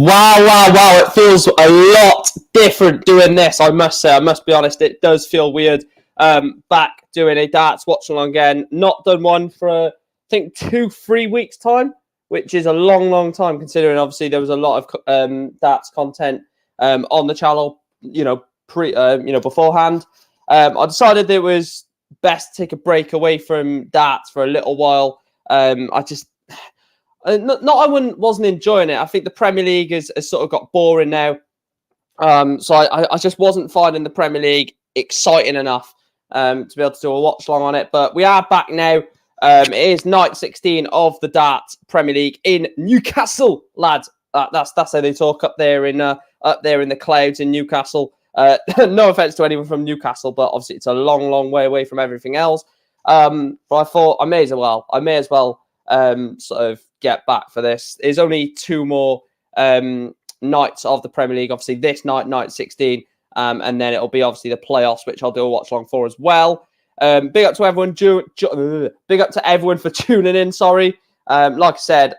Wow, wow, wow. It feels a lot different doing this, I must say. I must be honest, it does feel weird. Back doing a darts watch along again. Not done one for, I think, 2-3 weeks' time, which is a long, long time considering obviously there was a lot of darts content on the channel, beforehand. I decided it was best to take a break away from darts for a little while. I wasn't enjoying it. I think the Premier League has sort of got boring now. So I just wasn't finding the Premier League exciting enough to be able to do a watch long on it. But we are back now. It is night 16 of the Darts Premier League in Newcastle, lads. That's how they talk up there in the clouds in Newcastle. No offense to anyone from Newcastle, but obviously it's a long, long way away from everything else. But I thought I may as well sort of get back for this. There's only 2 more nights of the Premier League. Obviously, this night 16, and then it'll be obviously the playoffs, which I'll do a watch long for as well. Big up to everyone. Big up to everyone for tuning in. Sorry, like I said,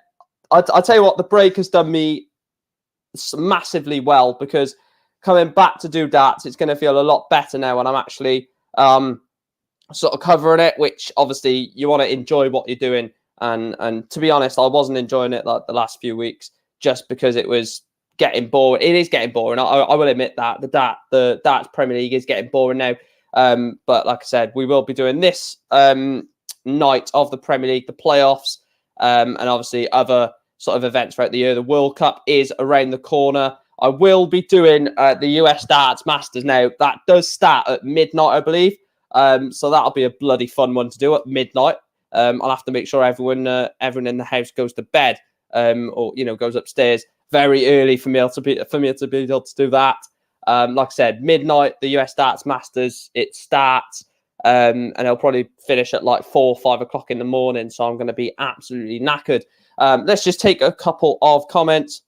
I tell you what, the break has done me massively well because coming back to do darts, it's going to feel a lot better now when I'm actually sort of covering it. Which obviously you want to enjoy what you're doing. And to be honest, I wasn't enjoying it like the last few weeks just because it was getting boring. It is getting boring. I will admit that the Darts Premier League is getting boring now. But like I said, we will be doing this night of the Premier League, the playoffs, and obviously other sort of events throughout the year. The World Cup is around the corner. I will be doing the US Darts Masters now. That does start at midnight, I believe. So that'll be a bloody fun one to do at midnight. I'll have to make sure everyone in the house goes to bed, or goes upstairs very early for me to be able to do that. Like I said, midnight, the US Darts Masters, it starts, and it'll probably finish at like 4 or 5 o'clock in the morning. So I'm going to be absolutely knackered. Let's just take a couple of comments.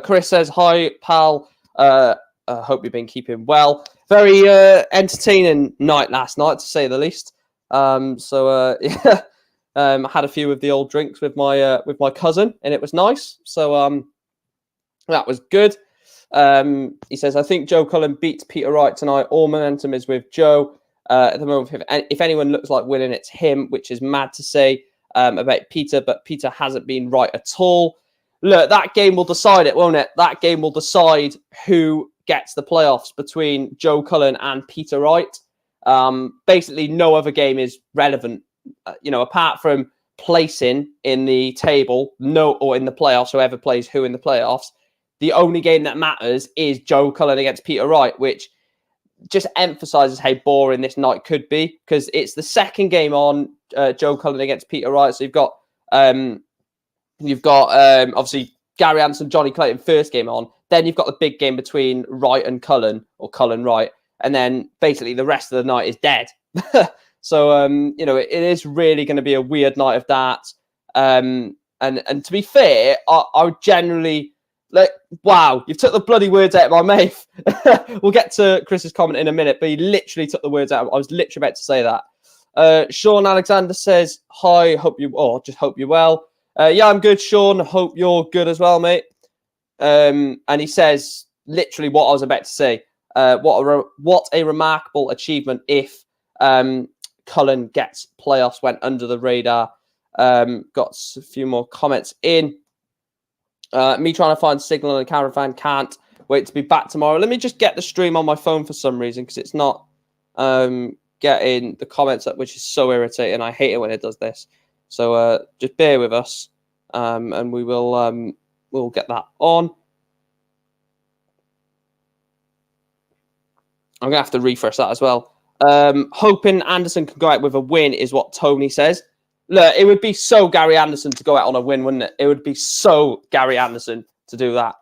Chris says, "Hi, pal. Hope you've been keeping well. Very entertaining night last night, to say the least." Yeah, I had a few of the old drinks with my cousin, and it was nice. So that was good. He says, "I think Joe Cullen beats Peter Wright tonight. All momentum is with Joe at the moment. If anyone looks like winning, it's him," which is mad to say about Peter, but Peter hasn't been right at all. Look, that game will decide it, won't it? That game will decide who gets the playoffs between Joe Cullen and Peter Wright. Basically, no other game is relevant, apart from placing in the table, or in the playoffs, whoever plays who in the playoffs. The only game that matters is Joe Cullen against Peter Wright, which just emphasises how boring this night could be because it's the second game on Joe Cullen against Peter Wright. So you've got obviously Gary Anderson, Johnny Clayton first game on. Then you've got the big game between Wright and Cullen, or Cullen Wright. And then basically the rest of the night is dead. So, it is really going to be a weird night of darts. And to be fair, I would generally, wow, you've took the bloody words out of my mouth. We'll get to Chris's comment in a minute, but he literally took the words out. I was literally about to say that. Sean Alexander says, "Hi, just hope you're well." Yeah, I'm good, Sean. Hope you're good as well, mate. And he says literally what I was about to say. What a remarkable achievement if Cullen gets playoffs, went under the radar. Got a few more comments in. Me trying to find signal on a caravan, can't wait to be back tomorrow. Let me just get the stream on my phone for some reason because it's not getting the comments up, which is so irritating. I hate it when it does this. So just bear with us, and we will we'll get that on. I'm going to have to refresh that as well. Hoping Anderson can go out with a win is what Tony says. Look, it would be so Gary Anderson to go out on a win, wouldn't it? It would be so Gary Anderson to do that.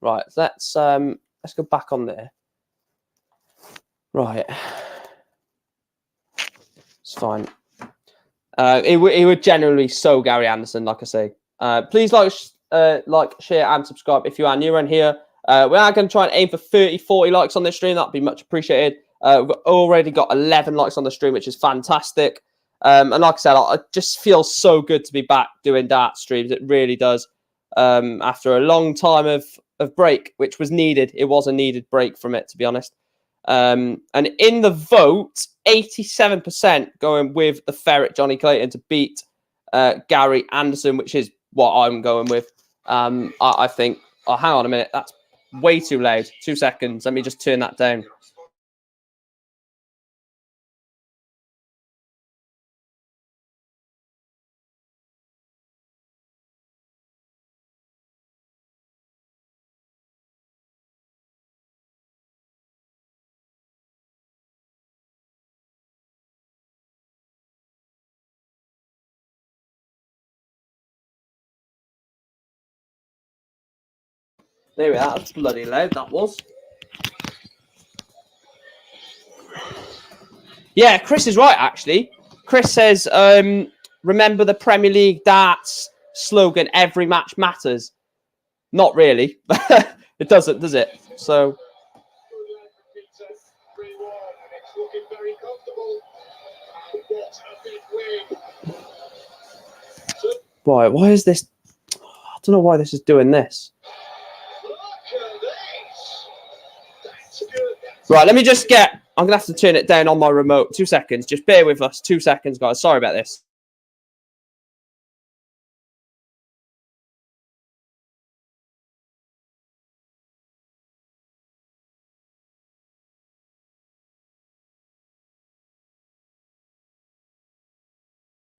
Right, let's go back on there. Right. It's fine. It would generally so Gary Anderson, like I say. Please like, share, and subscribe if you are new around here. We are going to try and aim for 30, 40 likes on this stream. That'd be much appreciated. We've already got 11 likes on the stream, which is fantastic. And like I said, I just feel so good to be back doing dart streams. It really does. after a long time of break, which was needed. It was a needed break from it, to be honest. And in the vote, 87% going with the Ferret Johnny Clayton to beat Gary Anderson, which is what I'm going with. I think. Oh, hang on a minute. That's way too loud. 2 seconds. Let me just turn that down. There we are. That's bloody loud. That was. Yeah, Chris is right, actually. Chris says, remember the Premier League darts slogan, every match matters. Not really. It doesn't, does it? So... Right, why is this... I don't know why this is doing this. Right, let me just get... I'm going to have to turn it down on my remote. 2 seconds. Just bear with us. 2 seconds, guys. Sorry about this.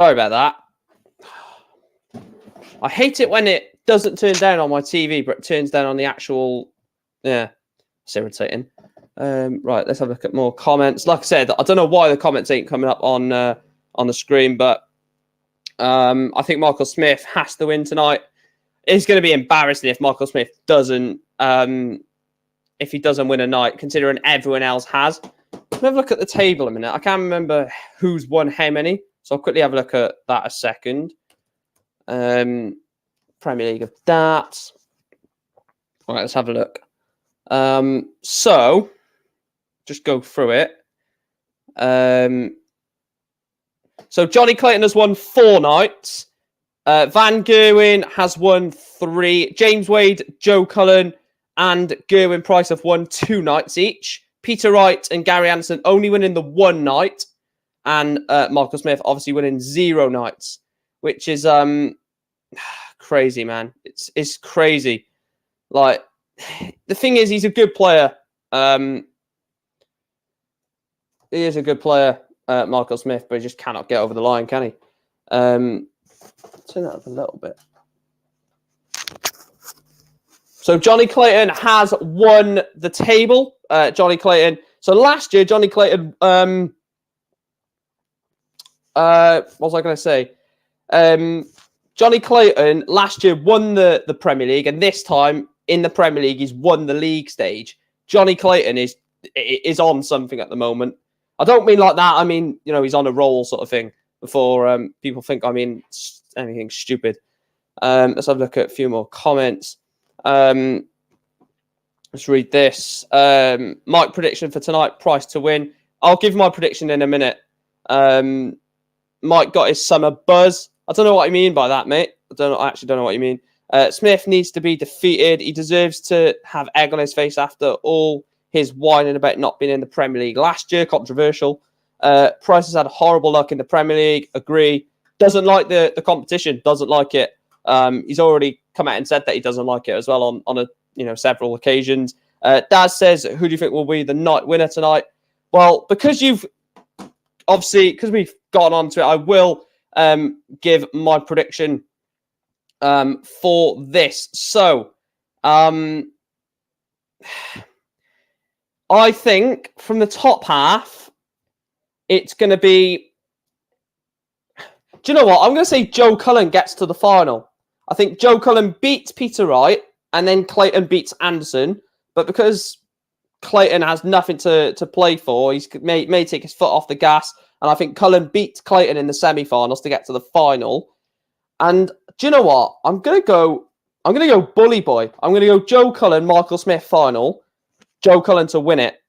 Sorry about that. I hate it when it doesn't turn down on my TV, but it turns down on the actual... Yeah, it's irritating. Right, let's have a look at more comments. Like I said, I don't know why the comments ain't coming up on the screen, but I think Michael Smith has to win tonight. It's going to be embarrassing if Michael Smith doesn't, if he doesn't win a night, considering everyone else has. Let me have a look at the table a minute. I can't remember who's won how many, so I'll quickly have a look at that a second. Premier League of Darts. All right, let's have a look. So just go through it. So Johnny Clayton has won 4 nights. Van Gerwen has won 3. James Wade, Joe Cullen, and Gerwin Price have won 2 nights each. Peter Wright and Gary Anderson only winning the 1 night, and Michael Smith obviously winning 0 nights, which is crazy, man. It's crazy. Like, the thing is, he's a good player. He is a good player, Michael Smith, but he just cannot get over the line, can he? Turn that up a little bit. So Johnny Clayton has won the table. Johnny Clayton. So last year, Johnny Clayton. What was I going to say? Johnny Clayton last year won the Premier League, and this time in the Premier League, he's won the league stage. Johnny Clayton is on something at the moment. I don't mean like that. I mean, you know, he's on a roll sort of thing. Before people think I mean anything stupid. Let's have a look at a few more comments. Let's read this. Mike prediction for tonight, Price to win. I'll give my prediction in a minute. Mike got his summer buzz. I don't know what I mean by that, mate. I actually don't know what you mean. Smith needs to be defeated. He deserves to have egg on his face after all his whining about not being in the Premier League last year. Controversial. Price has had horrible luck in the Premier League. Agree. Doesn't like the competition. Doesn't like it. He's already come out and said that he doesn't like it as well on several occasions. Daz says, who do you think will be the night winner tonight? Well, because we've gone on to it, I will give my prediction for this. So, I think from the top half, it's going to be... Do you know what? I'm going to say Joe Cullen gets to the final. I think Joe Cullen beats Peter Wright, and then Clayton beats Anderson. But because Clayton has nothing to play for, he may take his foot off the gas. And I think Cullen beats Clayton in the semi-finals to get to the final. And do you know what? I'm gonna go bully boy. I'm gonna go Joe Cullen, Michael Smith final. Joe Cullen to win it.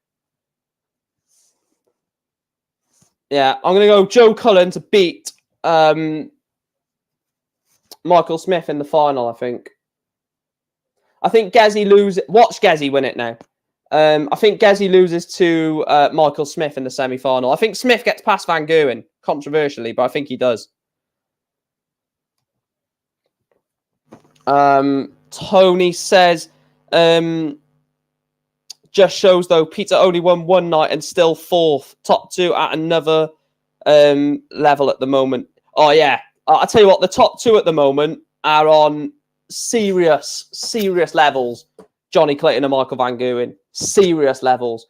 Yeah, I'm gonna go Joe Cullen to beat Michael Smith in the final, I think. I think Gezi loses. Watch Gezi win it now. I think Gezi loses to Michael Smith in the semi-final. I think Smith gets past Van Gerwen, controversially, but I think he does. Tony says, just shows, though, Peter only won one night and still fourth. Top two at another level at the moment. Oh, yeah. I'll tell you what, the top two at the moment are on serious levels. Johnny Clayton and Michael Van Gerwen. Serious levels.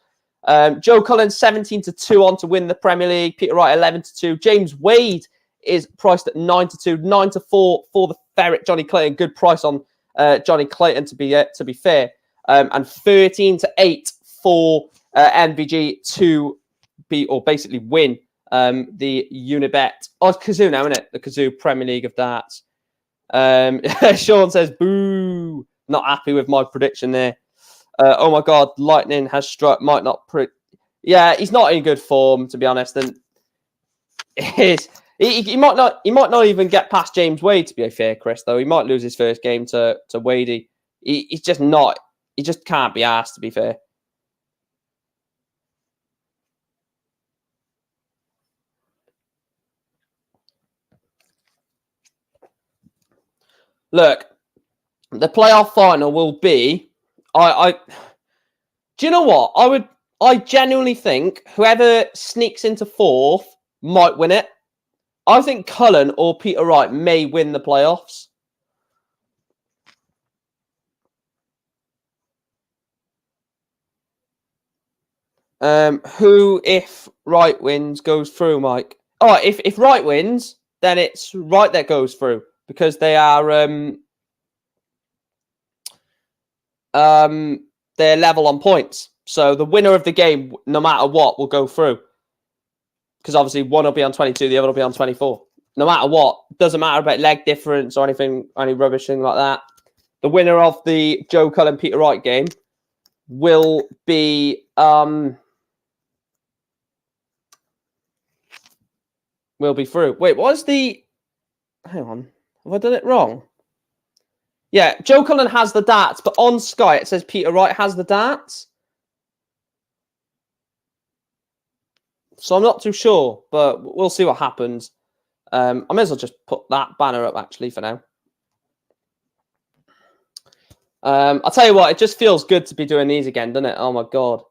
Joe Cullen 17-2 on to win the Premier League. Peter Wright 11-2. James Wade is priced at 9-2. 9-4 for the Ferret. Johnny Clayton, good price on Johnny Clayton to be fair. And 13-8 for MVG to be, or basically win the Unibet. Oh, it's Cazoo now, isn't it? The Cazoo Premier League of Darts. Sean says, boo. Not happy with my prediction there. Oh my God, lightning has struck. Might not. Yeah, he's not in good form, to be honest. And he might not even get past James Wade, to be fair, Chris. Though he might lose his first game to Wadey. He's just not. He just can't be asked, to be fair. Look, the playoff final will be. Do you know what? I genuinely think whoever sneaks into fourth might win it. I think Cullen or Peter Wright may win the playoffs. Who, if Wright wins, goes through, Mike? Oh, if Wright wins, then it's Wright that goes through because they are they're level on points. So the winner of the game, no matter what, will go through. Because obviously one will be on 22, the other will be on 24. No matter what. Doesn't matter about leg difference or anything, any rubbish thing like that. The winner of the Joe Cullen Peter Wright game will be through. Wait, what's the... Hang on. Have I done it wrong? Yeah, Joe Cullen has the darts, but on Sky it says Peter Wright has the darts. So I'm not too sure, but we'll see what happens. I may as well just put that banner up, actually, for now. I'll tell you what, it just feels good to be doing these again, doesn't it? Oh, my God.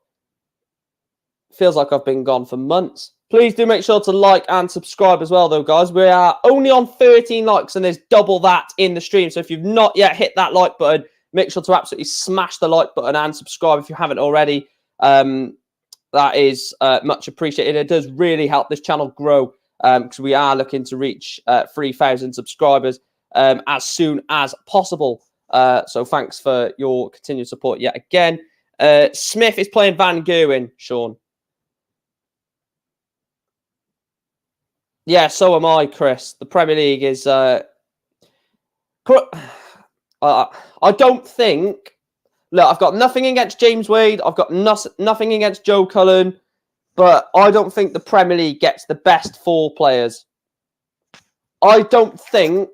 Feels like I've been gone for months. Please do make sure to like and subscribe as well, though, guys. We are only on 13 likes, and there's double that in the stream. So if you've not yet hit that like button, make sure to absolutely smash the like button and subscribe if you haven't already. That is much appreciated. It does really help this channel grow because we are looking to reach 3,000 subscribers as soon as possible. So thanks for your continued support yet again. Smith is playing Van Gerwen, Sean. Yeah, so am I, Chris. The Premier League is... I don't think... Look, I've got nothing against James Wade. I've got nothing against Joe Cullen. But I don't think the Premier League gets the best four players. I don't think...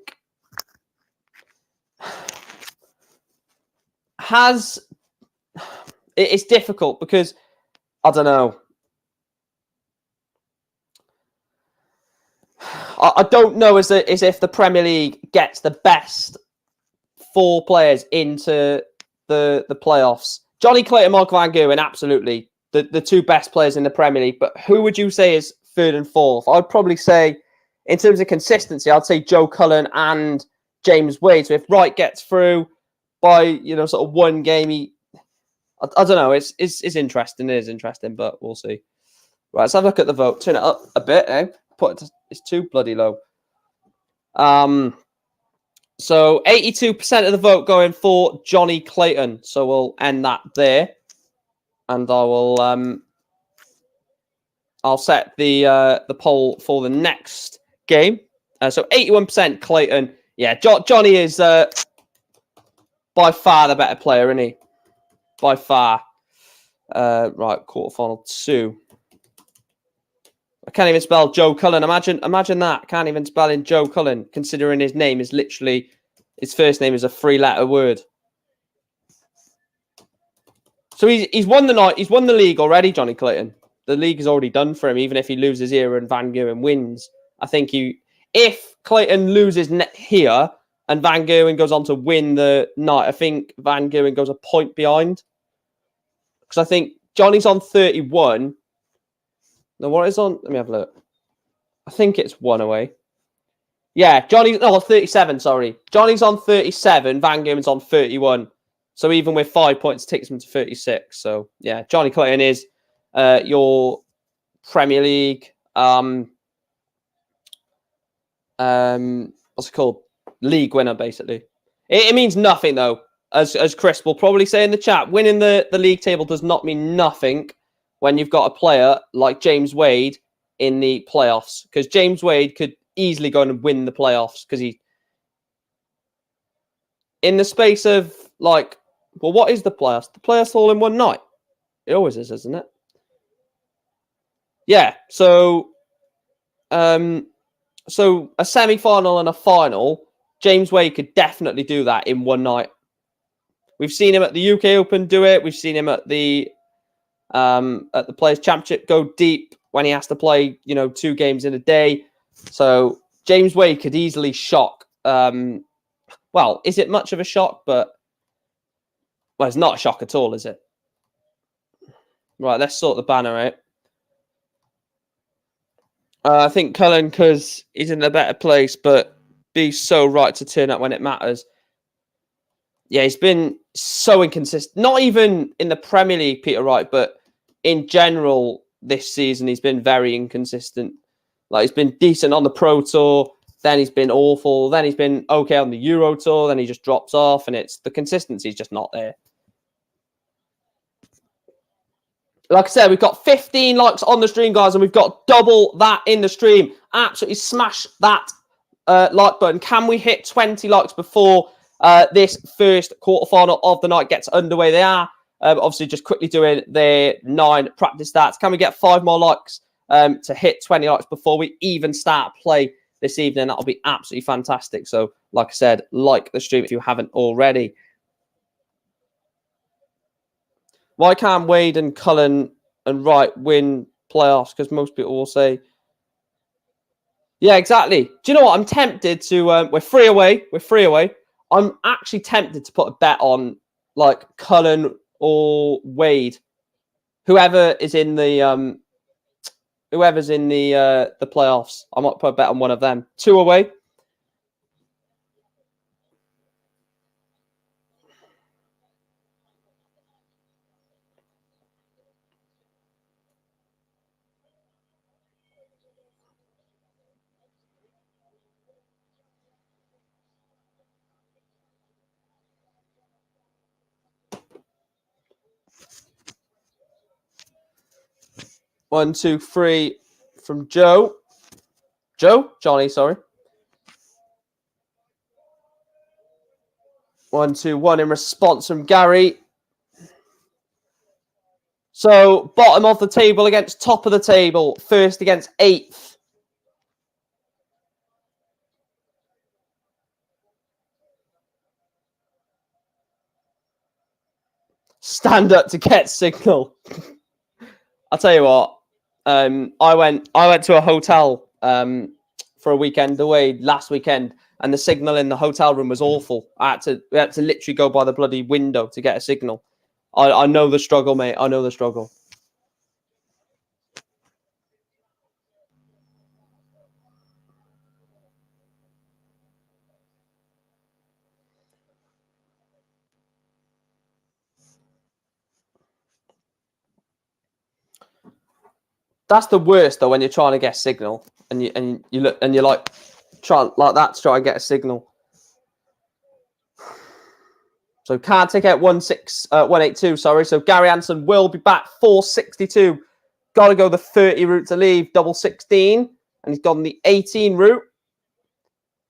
It's difficult because... I don't know. I don't know as if the Premier League gets the best four players into the playoffs. Johnny Clayton, Michael Van Gerwen, absolutely. The two best players in the Premier League. But who would you say is third and fourth? I'd probably say, in terms of consistency, I'd say Joe Cullen and James Wade. So if Wright gets through by, sort of one game, I don't know. It's interesting. It is interesting, but we'll see. Right, let's have a look at the vote. Turn it up a bit, eh? It's too bloody low. So 82% of the vote going for Johnny Clayton. So we'll end that there, and I will I'll set the poll for the next game. So 81% Clayton. Yeah, Johnny is by far the better player, isn't he? By far. Right, quarterfinal 2. I can't even spell Joe Cullen. Imagine that. Can't even spell in Joe Cullen, considering his name is literally, his first name is a 3-letter word. So he's won the night. He's won the league already, Johnny Clayton. The league is already done for him, even if he loses here and Van Gerwen wins. I think if Clayton loses here and Van Gerwen goes on to win the night, I think Van Gerwen goes a point behind. Because I think Johnny's on 31. Now, what is on? Let me have a look. I think it's one away. Yeah, 37, sorry. Johnny's on 37, Van Gerwen's on 31. So even with 5 points, it takes him to 36. So, yeah, Johnny Clayton is your Premier League, what's it called? League winner, basically. It means nothing, though, as Chris will probably say in the chat. Winning the league table does not mean nothing when you've got a player like James Wade in the playoffs. Because James Wade could easily go and win the playoffs because in the space of, like, well, what is the playoffs? The playoffs all in one night. It always is, isn't it? Yeah, so a semi-final and a final, James Wade could definitely do that in one night. We've seen him at the UK Open do it. We've seen him at the Players' Championship go deep when he has to play, 2 games in a day. So James Wade could easily shock. Well, is it much of a shock? But it's not a shock at all, is it? Right, let's sort the banner out. I think Cullen, because he's in a better place, but he's so right to turn up when it matters. Yeah, he's been so inconsistent. Not even in the Premier League, Peter Wright, but in general this season, he's been very inconsistent. Like, he's been decent on the Pro Tour, then he's been awful, then he's been okay on the Euro Tour, then he just drops off, and the consistency's just not there. Like I said, we've got 15 likes on the stream, guys, and we've got double that in the stream. Absolutely smash that like button. Can we hit 20 likes before this first quarterfinal of the night gets underway? They are obviously just quickly doing their 9 practice stats. Can we get 5 more likes to hit 20 likes before we even start play this evening? That'll be absolutely fantastic. So, like I said, like the stream if you haven't already. Why can't Wade and Cullen and Wright win playoffs? Because most people will say, yeah, exactly. Do you know what? I'm tempted to, we're 3 away. I'm actually tempted to put a bet on, like, Cullen or Wade. Whoever's in the playoffs. I might put a bet on one of them. 2 away. One, two, three from Joe. Johnny, sorry. 1, 2, 1 in response from Gary. So, bottom of the table against top of the table. First against 8th. Stand up to get signal. I'll tell you what. I went to a hotel for a weekend away last weekend, and the signal in the hotel room was awful. We had to literally go by the bloody window to get a signal. I know the struggle, mate. I know the struggle. That's the worst though, when you're trying to get a signal and you look and you're like trying like that to try and get a signal. So can't take out 182. Sorry. So Gary Hansen will be back 462. Got to go the 30 route to leave double 16, and he's gone the 18 route.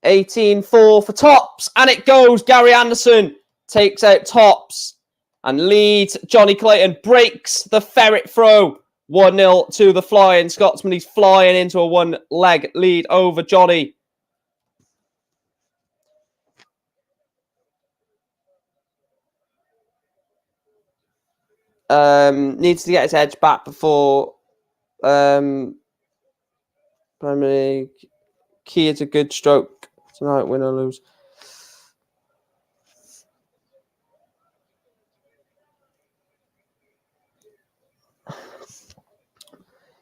18-4 for tops, and it goes. Gary Anderson takes out tops and leads. Johnny Clayton breaks the ferret throw. 1-0 to the Flying Scotsman. He's flying into a 1-leg lead over Johnny. Needs to get his edge back before Premier League. Key is a good stroke tonight, win or lose.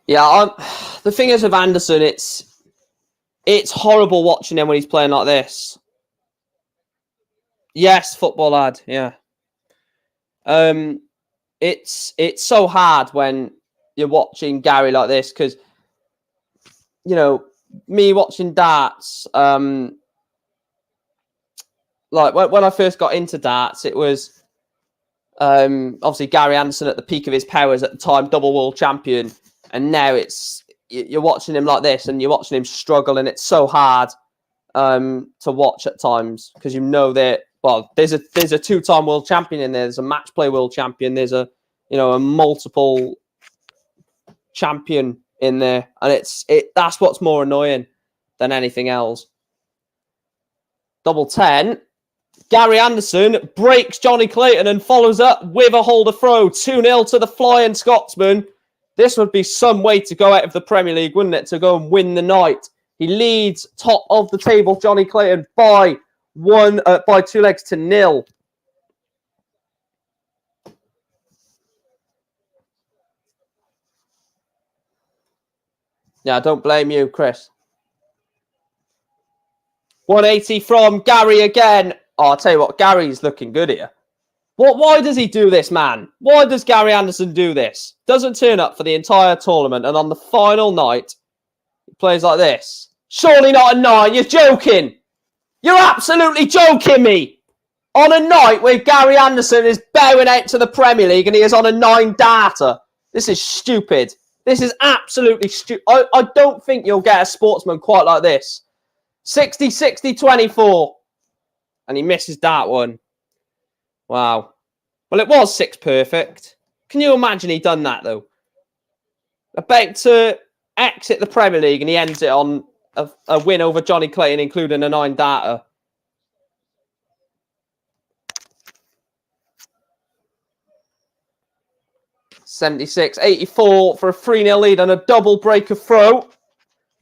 Yeah, the thing is with Anderson, it's horrible watching him when he's playing like this. Yes, football lad. Yeah. It's so hard when you're watching Gary like this because, you know, me watching darts. Like when I first got into darts, it was obviously Gary Anderson at the peak of his powers at the time, double world champion, and now you're watching him like this, and you're watching him struggle, and it's so hard to watch at times because you know that there's a two-time world champion in there, there's a match play world champion, there's a multiple champion in there, and that's what's more annoying than anything else. Double 10. Gary Anderson breaks Johnny Clayton and follows up with a holder throw. 2-0 to the Flying Scotsman. This would be some way to go out of the Premier League, wouldn't it? To go and win the night. He leads top of the table, Johnny Clayton, by 2 legs to 0. Yeah, I don't blame you, Chris. 180 from Gary again. Oh, I'll tell you what, Gary's looking good here. Why does he do this, man? Why does Gary Anderson do this? Doesn't turn up for the entire tournament, and on the final night, he plays like this. Surely not a 9. You're joking. You're absolutely joking me. On a night where Gary Anderson is bowing out to the Premier League and he is on a 9 data. This is stupid. This is absolutely stupid. I don't think you'll get a sportsman quite like this. 60, 60, 24. And he misses that one. Wow. Well, it was 6 perfect. Can you imagine he done that, though? About to exit the Premier League and he ends it on a win over Johnny Clayton, including a 9 data. $76, 84 for a 3-0 lead and a double breaker throw.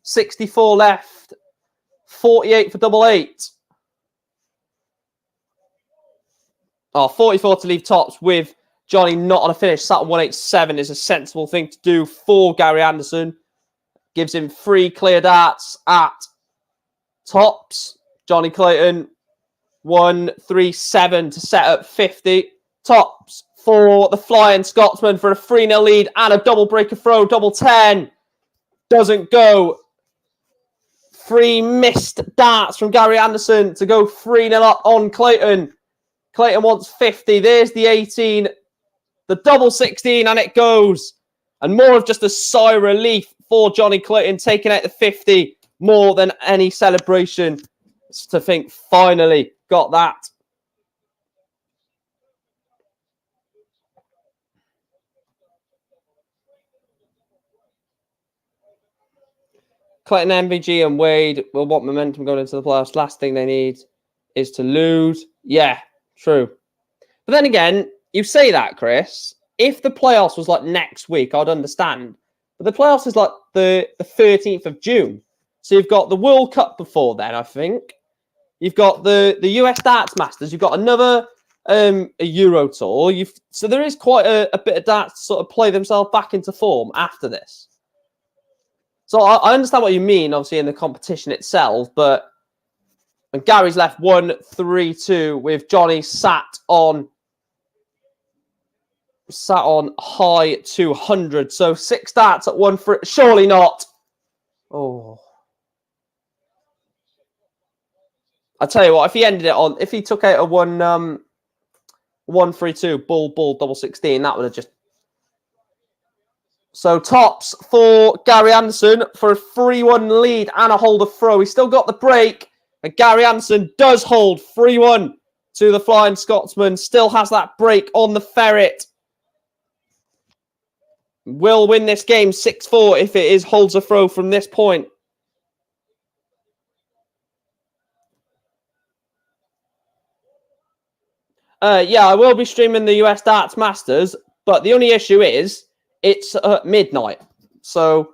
64 left. 48 for double 8. Oh, 44 to leave tops with Johnny not on a finish. Sat 187 is a sensible thing to do for Gary Anderson. Gives him 3 clear darts at tops. Johnny Clayton 137 to set up 50. Tops for the Flying Scotsman for a 3-0 lead and a double breaker throw. Double 10. Doesn't go. 3 missed darts from Gary Anderson to go 3-0 up on Clayton. Clayton wants 50. There's the 18. The double 16, and it goes. And more of just a sigh of relief for Johnny Clayton, taking out the 50 more than any celebration. Just to think, finally got that. Clayton, MVG, and Wade will want momentum going into the playoffs. Last thing they need is to lose. Yeah, true. But then again, you say that, Chris. If the playoffs was like next week, I'd understand. But the playoffs is like the 13th of June. So you've got the World Cup before then, I think. You've got the US Darts Masters. You've got another a Euro Tour. So there is quite a bit of darts to sort of play themselves back into form after this. So I understand what you mean, obviously, in the competition itself. But when Gary's left 1-3-2 with Johnny sat on high 200. So 6 darts at 1-3. Surely not. Oh. I tell you what, if he took out a 1-3-2, bull, double 16, that would have just. So tops for Gary Anderson for a 3-1 lead and a holder throw. He's still got the break. And Gary Anderson does hold 3-1 to the Flying Scotsman. Still has that break on the ferret. Will win this game 6-4 if it is holds a throw from this point. Yeah, I will be streaming the US Darts Masters, But the only issue is it's at midnight. So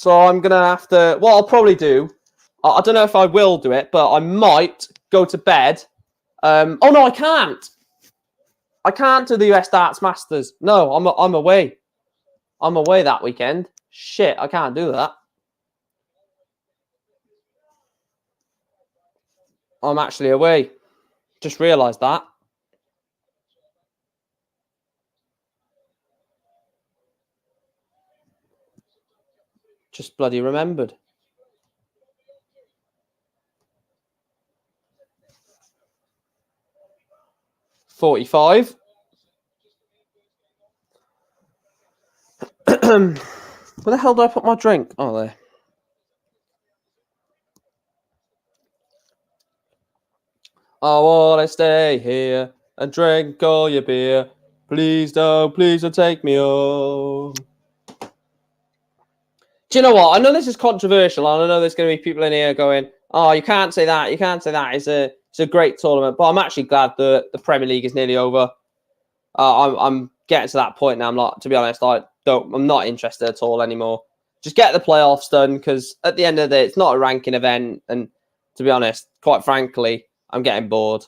I'm going to have to... What I'll probably do... I don't know if I will do it, but I might go to bed. Oh, no, I can't. I can't do the US Darts Masters. No, I'm away. I'm away that weekend. Shit, I can't do that. I'm actually away. Just realised that. Just bloody remembered. $45. Where the hell did I put my drink? Oh, there. I want to stay here and drink all your beer. Please don't take me home. Do you know what? I know this is controversial, and I know there's going to be people in here going, "Oh, you can't say that. You can't say that. It's a great tournament." But I'm actually glad that the Premier League is nearly over. I'm getting to that point now. I'm not, to be honest, I'm not interested at all anymore. Just get the playoffs done, because at the end of the day, it's not a ranking event, and to be honest, quite frankly, I'm getting bored.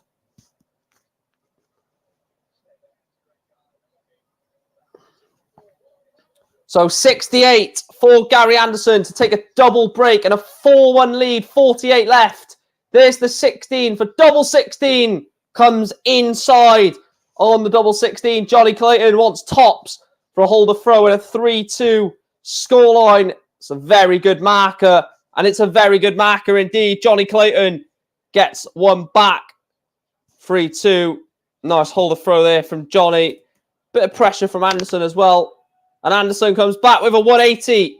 So 68 for Gary Anderson to take a double break and a 4-1 lead, 48 left. There's the 16 for double 16. Comes inside on the double 16. Johnny Clayton wants tops for a holder throw and a 3-2 scoreline. It's a very good marker, and it's a very good marker indeed. Johnny Clayton gets one back. 3-2. Nice holder throw there from Johnny. Bit of pressure from Anderson as well. And Anderson comes back with a 180.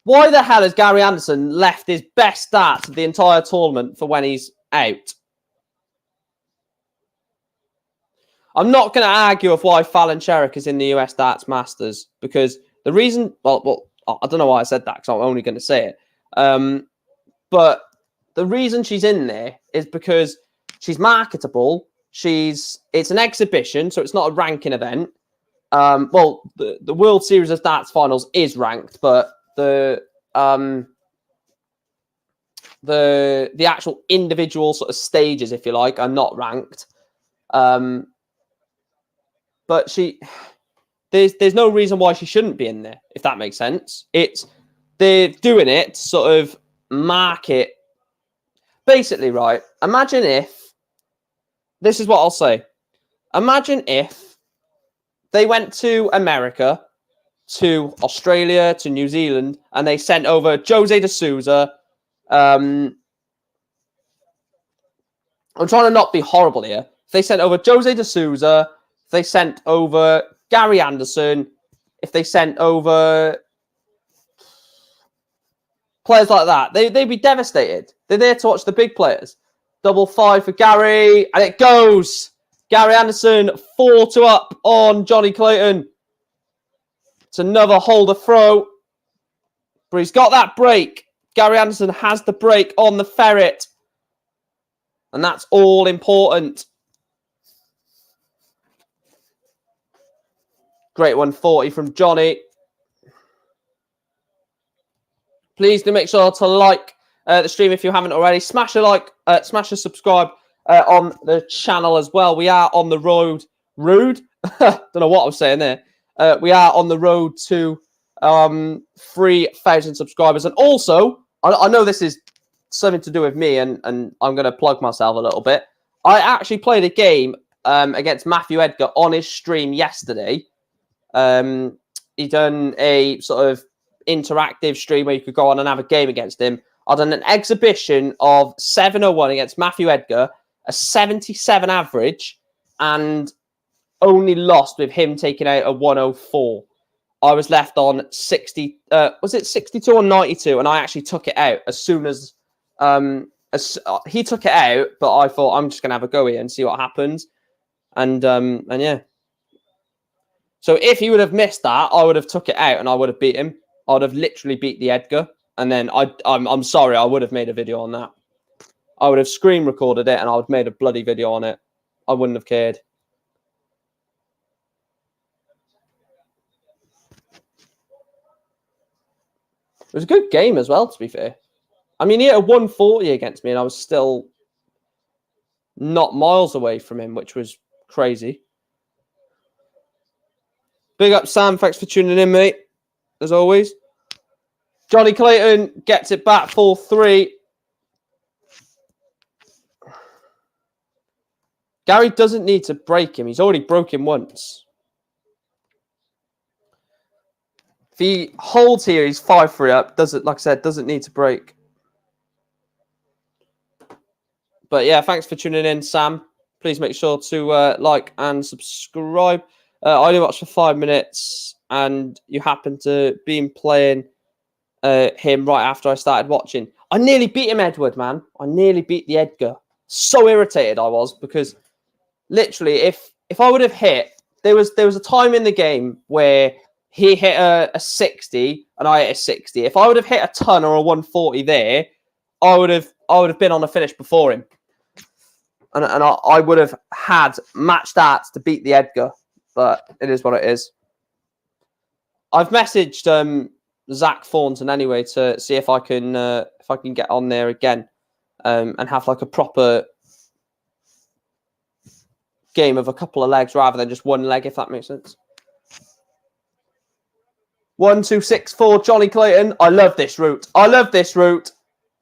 Why the hell has Gary Anderson left his best stats of the entire tournament for when he's out? I'm not going to argue with why Fallon Sherrick is in the US Darts Masters, because the reason... Well, I don't know why I said that, because I'm only going to say it. But the reason she's in there is because she's marketable. It's an exhibition, so it's not a ranking event. Well, the World Series of Darts Finals is ranked, but the actual individual sort of stages, if you like, are not ranked. But there's no reason why she shouldn't be in there, if that makes sense. They're doing it to sort of market. Basically, right? Imagine if, this is what I'll say. Imagine if they went to America, to Australia, to New Zealand, and they sent over Jose de Souza. I'm trying to not be horrible here. They sent over Jose de Souza. They sent over Gary Anderson. If they sent over players like that, they'd be devastated. They're there to watch the big players. 5-5 for Gary, and it goes. Gary Anderson, 4-2 up on Johnny Clayton. It's another holder throw. But he's got that break. Gary Anderson has the break on the ferret. And that's all important. Great 140 from Johnny. Please do make sure to like the stream if you haven't already. Smash a like, smash a subscribe on the channel as well. We are on the road. Don't know what I'm saying there. We are on the road to 3,000 subscribers. And also, I know this is something to do with me, and I'm going to plug myself a little bit. I actually played a game against Matthew Edgar on his stream yesterday. He done a sort of interactive stream where you could go on and have a game against him. I done an exhibition of 701 against Matthew Edgar, a 77 average, and only lost with him taking out a 104. I was left on 60. Was it 62 or 92? And I actually took it out as soon as he took it out. But I thought, I'm just gonna have a go here and see what happens. And yeah. So if he would have missed that, I would have took it out and I would have beat him. I would have literally beat the Edgar. And then I'm sorry, I would have made a video on that. I would have screen recorded it and I would have made a bloody video on it. I wouldn't have cared. was a good game as well, to be fair. I mean, he hit a 140 against me, and I was still not miles away from him, which was crazy. Big up, Sam. Thanks for tuning in, mate. As always. Johnny Clayton gets it back 4-3. Gary doesn't need to break him. He's already broke him once. If he holds here, he's 5-3 up. Like I said, doesn't need to break. But yeah, thanks for tuning in, Sam. Please make sure to like and subscribe. I only watched for 5 minutes, and you happen to be playing him right after I started watching. I nearly beat him, Edward, man. I nearly beat the Edgar. So irritated I was, because literally, if I would have hit, there was a time in the game where he hit a 60 and I hit a 60. If I would have hit a ton or a 140 there, I would have been on the finish before him, and I would have had match stats to beat the Edgar. But it is what it is. I've messaged Zach Thornton anyway to see if I can get on there again and have like a proper game of a couple of legs rather than just one leg, if that makes sense. 1, 2, 6, 4. Johnny Clayton. I love this route.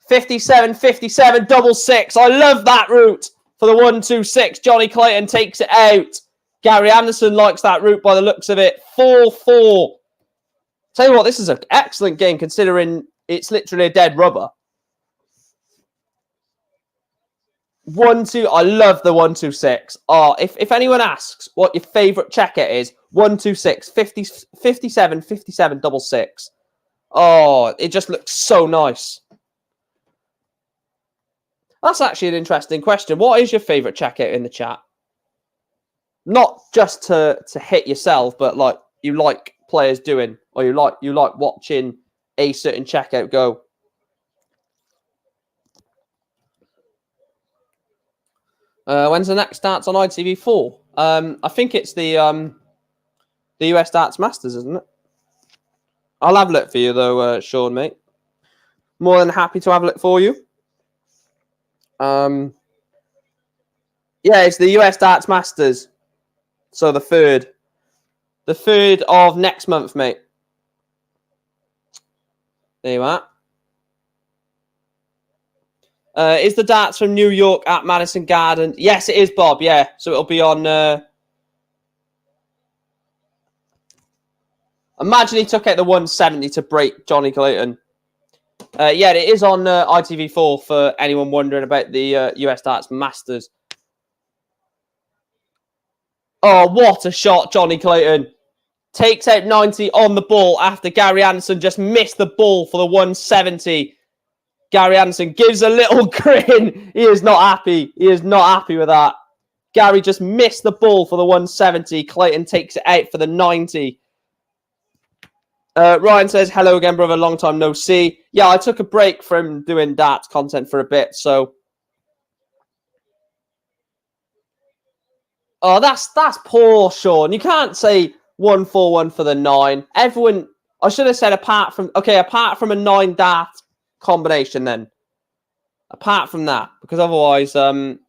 57, 57, double six. I love that route for the 1, 2, 6. Johnny Clayton takes it out. Gary Anderson likes that route by the looks of it. 4-4. Tell you what, this is an excellent game considering it's literally a dead rubber. 1, 2. I love the 1, 2, 6. Oh, if anyone asks what your favourite checker is, 1, 2, 6, 50, 57, 57, double six. Oh, it just looks so nice. That's actually an interesting question. What is your favourite checker in the chat? Not just to hit yourself, but like you like players doing, or you like watching a certain checkout go. When's the next starts on ITV4? I think it's the US Darts Masters, isn't it? I'll have a look for you though, Sean, mate. More than happy to have a look for you. Yeah, it's the US Darts Masters. So the third of next month, mate. There you are. Is the darts from New York at Madison Garden? Yes, it is, Bob. Yeah, so it'll be on. Imagine he took out the 170 to break Johnny Clayton. Yeah, it is on ITV4 for anyone wondering about the US Darts Masters. Oh, what a shot, Johnny Clayton. Takes out 90 on the ball after Gary Anderson just missed the ball for the 170. Gary Anderson gives a little grin. He is not happy. He is not happy with that. Gary just missed the ball for the 170. Clayton takes it out for the 90. Ryan says, hello again, brother. Long time no see. Yeah, I took a break from doing darts content for a bit, so... Oh, that's poor, Sean. You can't say 1-4-1 for the 9. Everyone... I should have said apart from a 9 dart combination then. Apart from that. Because otherwise... Because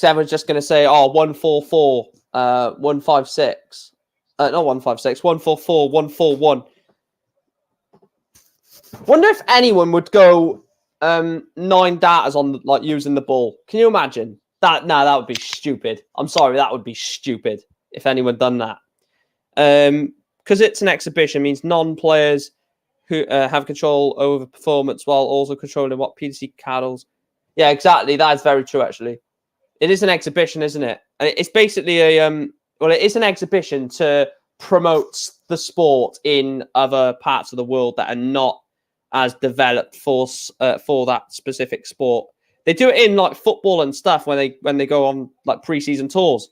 everyone's just going to say, 1-4-4, 1-5-6. Not 1-5-6, 1-4-4, 1-4-1. Wonder if anyone would go 9 darters on using the ball. Can you imagine? That would be stupid. I'm sorry, that would be stupid if anyone done that. Because it's an exhibition means non-players who have control over performance while also controlling what PDC catals. Yeah, exactly. That is very true, actually. It is an exhibition, isn't it? And it's basically it is an exhibition to promote the sport in other parts of the world that are not as developed for that specific sport. They do it in like football and stuff when they go on like pre-season tours.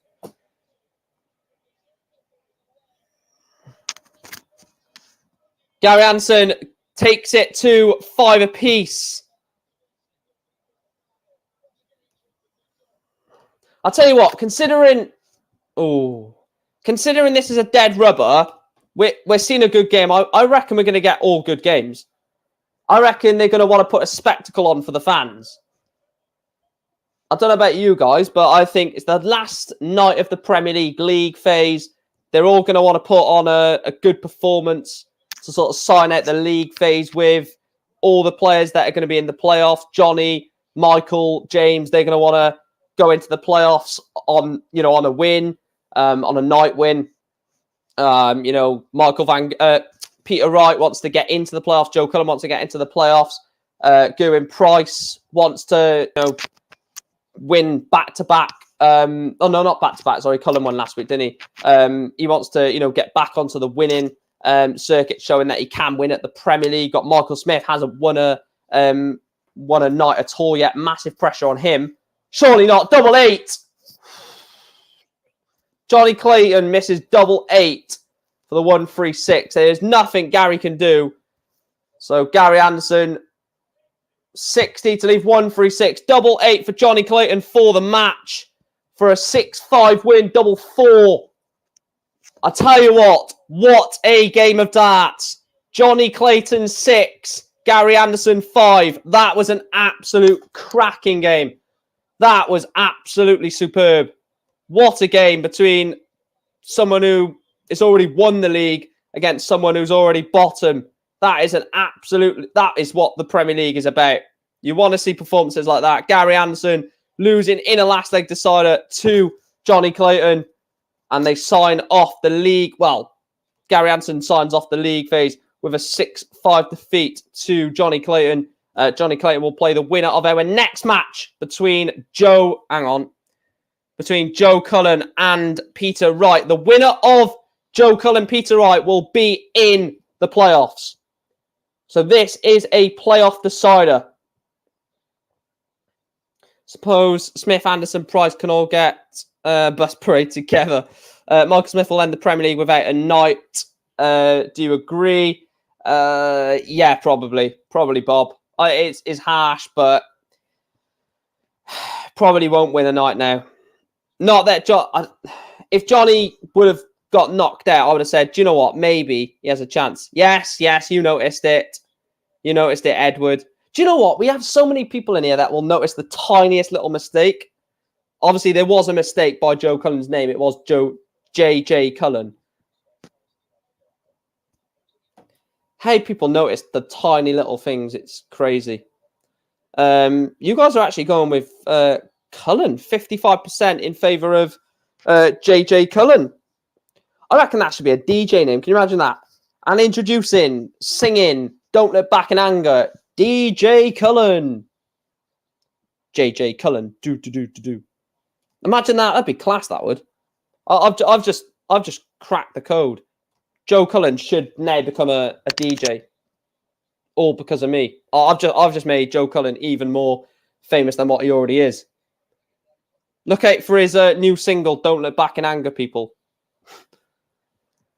Gary Anderson takes it to 5 apiece. I'll tell you what, considering this is a dead rubber, we're seeing a good game. I reckon we're going to get all good games. I reckon they're going to want to put a spectacle on for the fans. I don't know about you guys, but I think it's the last night of the Premier League phase. They're all going to want to put on a good performance to sort of sign out the league phase with all the players that are going to be in the playoffs. Johnny, Michael, James, they're going to want to go into the playoffs on a win, on a night win. Peter Wright wants to get into the playoffs. Joe Cullen wants to get into the playoffs. Gerwin Price wants to win back-to-back. Not back-to-back. Sorry, Cullen won last week, didn't he? He wants to, get back onto the winning circuit, showing that he can win at the Premier League. Got Michael Smith, hasn't won a night at all yet. Massive pressure on him. Surely not. Double 8. Johnny Clayton misses double 8 for the 1-3-6. There's nothing Gary can do. So Gary Anderson, 60 to leave 1-3-6. Double 8 for Johnny Clayton for the match. For a 6-5 win, double 4. I tell you what a game of darts. Johnny Clayton 6, Gary Anderson 5. That was an absolute cracking game. That was absolutely superb. What a game between someone who has already won the league against someone who's already bottom. That is what the Premier League is about. You want to see performances like that. Gary Anderson losing in a last leg decider to Johnny Clayton, and they sign off the league. Well, Gary Anderson signs off the league phase with a 6-5 defeat to Johnny Clayton. Johnny Clayton will play the winner of our next match between Joe Cullen and Peter Wright. The winner of Joe Cullen, Peter Wright will be in the playoffs. So this is a playoff decider. Suppose Smith, Anderson, Price can all get bus parade together. Michael Smith will end the Premier League without a night. Do you agree? Yeah, probably. Probably, Bob. It's harsh, but probably won't win a night now. Not that if Johnny would have got knocked out, I would have said, do you know what? Maybe he has a chance. Yes, you noticed it. You noticed it, Edward. Do you know what? We have so many people in here that will notice the tiniest little mistake. Obviously, there was a mistake by Joe Cullen's name. It was J.J. Cullen. Hey, people notice the tiny little things. It's crazy. You guys are actually going with Cullen. 55% in favour of J.J. Cullen. I reckon that should be a DJ name. Can you imagine that? And introducing, singing, Don't Look Back in Anger, DJ Cullen. J.J. Cullen. Do. Imagine that. That'd be class, that would. I've just cracked the code. Joe Cullen should now become a DJ. All because of me. I've just made Joe Cullen even more famous than what he already is. Look out for his new single, Don't Look Back in Anger, people.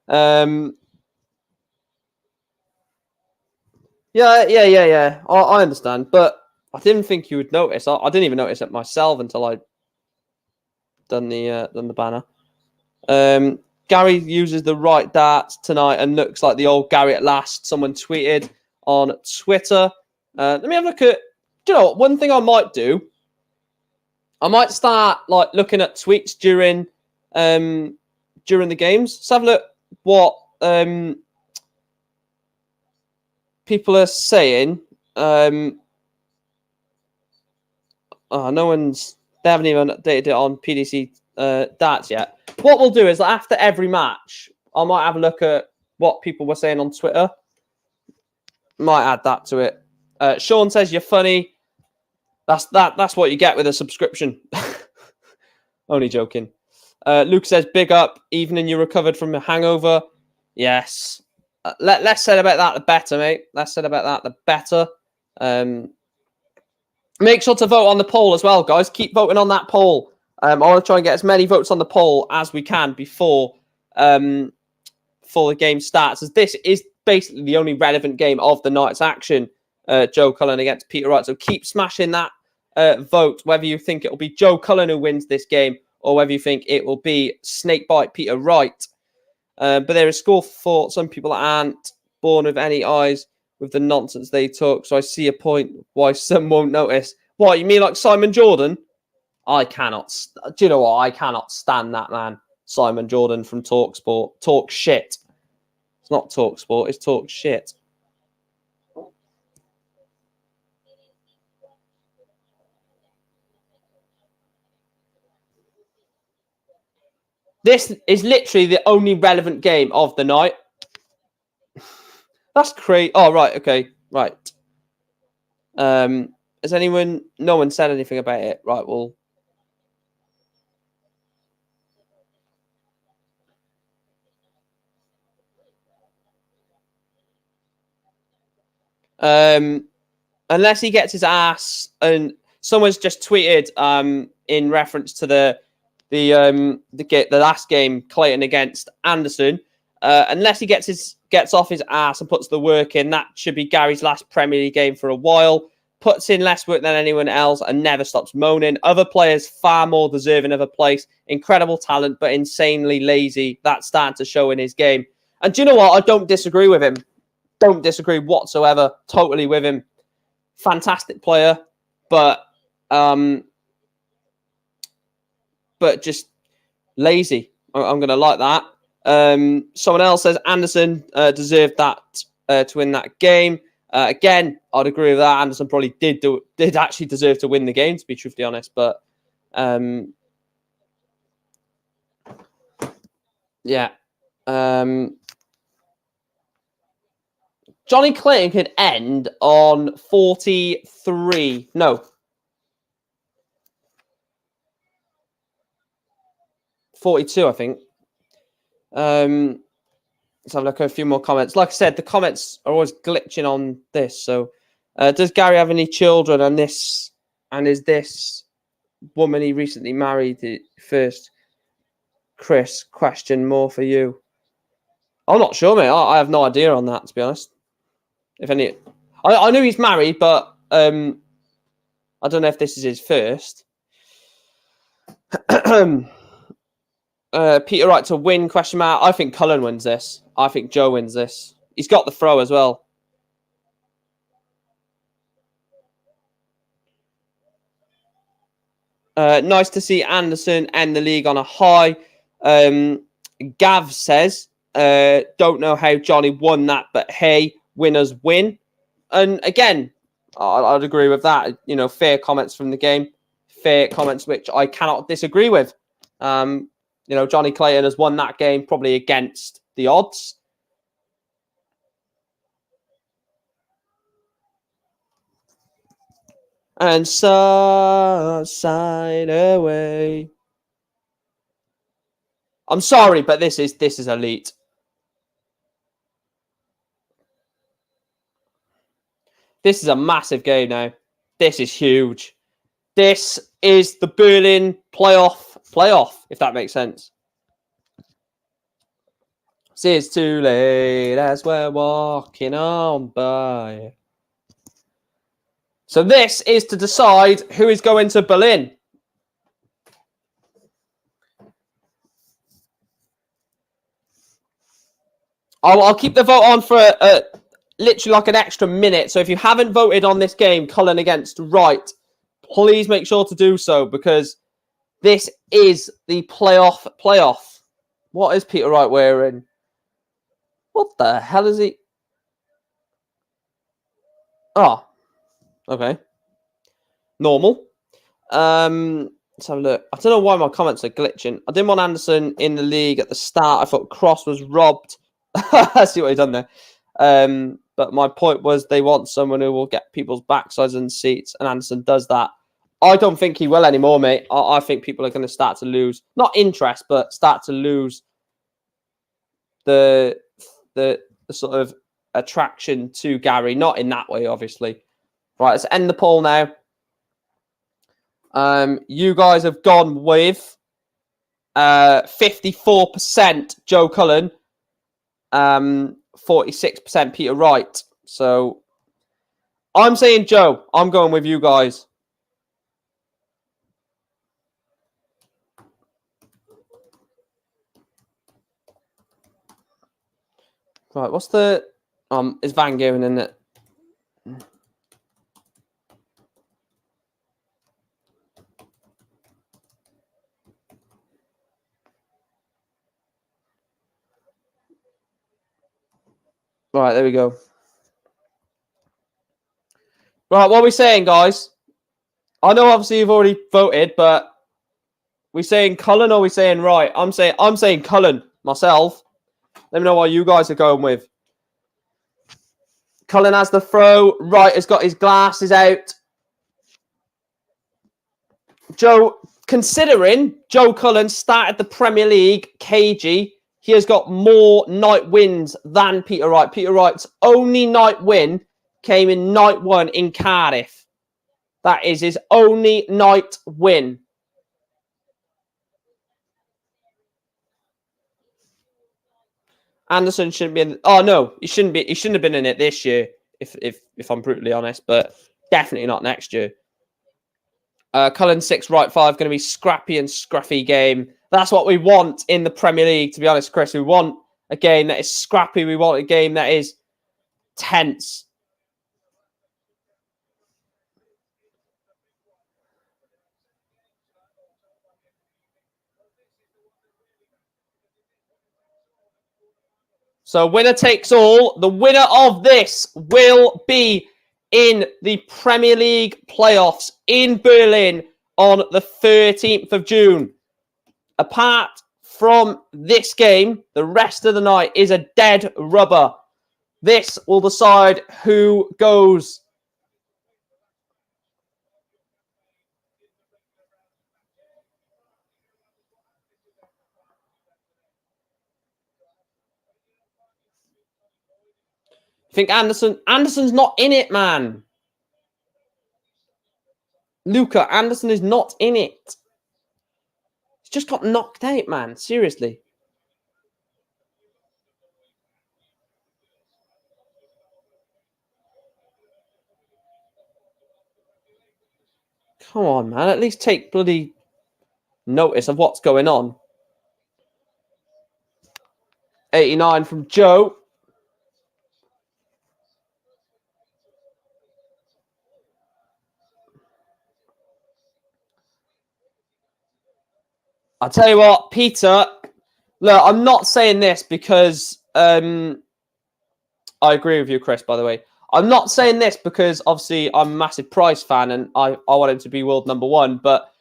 Yeah. I understand, but I didn't think you would notice. I didn't even notice it myself until I done the banner. Gary uses the right darts tonight and looks like the old Gary at last. Someone tweeted on Twitter. Let me have a look at. Do you know what? One thing I might do? I might start looking at tweets during the games. Let's have a look what people are saying. No one's. They haven't even updated it on PDC darts yet. What we'll do is after every match, I might have a look at what people were saying on Twitter. Might add that to it. Sean says you're funny. That's what you get with a subscription. Only joking. Luke says big up. Evening, you recovered from a hangover. Yes. Less said about that, the better, mate. Less said about that, the better. Make sure to vote on the poll as well, guys. Keep voting on that poll. I want to try and get as many votes on the poll as we can before the game starts, as this is basically the only relevant game of the night's action. Joe Cullen against Peter Wright. So keep smashing that vote, whether you think it will be Joe Cullen who wins this game or whether you think it will be Snakebite Peter Wright. But there is school for thought. Some people aren't born with any eyes with the nonsense they talk. So I see a point why some won't notice. What, you mean like Simon Jordan? I cannot. Do you know what? I cannot stand that man, Simon Jordan from Talksport. Talk shit. It's not Talksport. It's Talk shit. This is literally the only relevant game of the night. That's crazy. Oh, right. Okay. Right. Has anyone... No one said anything about it. Right, well... Unless he gets his ass... And someone's just tweeted in reference to the last game, Clayton against Anderson. Unless he gets off his ass and puts the work in, that should be Gary's last Premier League game for a while. Puts in less work than anyone else and never stops moaning. Other players far more deserving of a place. Incredible talent, but insanely lazy. That's starting to show in his game. And do you know what? I don't disagree with him. Don't disagree whatsoever. Totally with him. Fantastic player, but just lazy. I'm going to like that. Someone else says Anderson deserved that to win that game. Again, I'd agree with that. Anderson probably did actually deserve to win the game, to be truthfully honest. But yeah, Johnny Clayton could end on 43. No. 42, I think. Let's have a look at a few more comments. Like I said, the comments are always glitching on this. So, does Gary have any children? And is this woman he recently married first? Chris, question more for you. I'm not sure, mate. I have no idea on that, to be honest. If any, I knew he's married, but I don't know if this is his first. Peter Wright to win, question mark. I think Cullen wins this. I think Joe wins this. He's got the throw as well. Nice to see Anderson end the league on a high. Gav says, don't know how Johnny won that, but hey, winners win. And again, I'd agree with that. You know, fair comments from the game. Fair comments which I cannot disagree with. You know, Johnny Clayton has won that game probably against the odds. And so side away. I'm sorry, but this is elite. This is a massive game now. This is huge. This is the Berlin playoff, if that makes sense. It's too late as we're walking on by. So this is to decide who is going to Berlin. I'll keep the vote on for literally like an extra minute. So if you haven't voted on this game, Cullen against Wright, please make sure to do so because this is the playoff. What is Peter Wright wearing? What the hell is he? Oh, okay. Normal. Let's have a look. I don't know why my comments are glitching. I didn't want Anderson in the league at the start. I thought Cross was robbed. I see what he's done there. But my point was they want someone who will get people's backsides and seats, and Anderson does that. I don't think he will anymore, mate. I think people are going to start to lose, not interest, but start to lose the sort of attraction to Gary. Not in that way, obviously. Right, let's end the poll now. You guys have gone with 54% Joe Cullen, 46% Peter Wright. So I'm saying Joe. I'm going with you guys. Right, what's the... It's Van Gogh, isn't it? Right, there we go. Right, what are we saying, guys? I know obviously you've already voted, but we saying Cullen or we saying right? I'm saying Cullen myself. Let me know what you guys are going with. Cullen has the throw. Wright has got his glasses out. Joe, considering Joe Cullen started the Premier League cagey, he has got more night wins than Peter Wright. Peter Wright's only night win came in night 1 in Cardiff. That is his only night win. Anderson shouldn't be in. Oh no, he shouldn't be. He shouldn't have been in it this year. If I'm brutally honest, but definitely not next year. Cullen 6, Wright 5, going to be scrappy and scruffy game. That's what we want in the Premier League, to be honest, Chris. We want a game that is scrappy. We want a game that is tense. So winner takes all. The winner of this will be in the Premier League playoffs in Berlin on the 13th of June. Apart from this game, the rest of the night is a dead rubber. This will decide who goes. I think Anderson's not in it, man. Luca, Anderson is not in it. He's just got knocked out, man. Seriously. Come on, man. At least take bloody notice of what's going on. 89 from Joe. I'll tell you what, Peter, look, I'm not saying this because I agree with you, Chris, by the way. I'm not saying this because obviously I'm a massive Price fan and I want him to be world number 1, but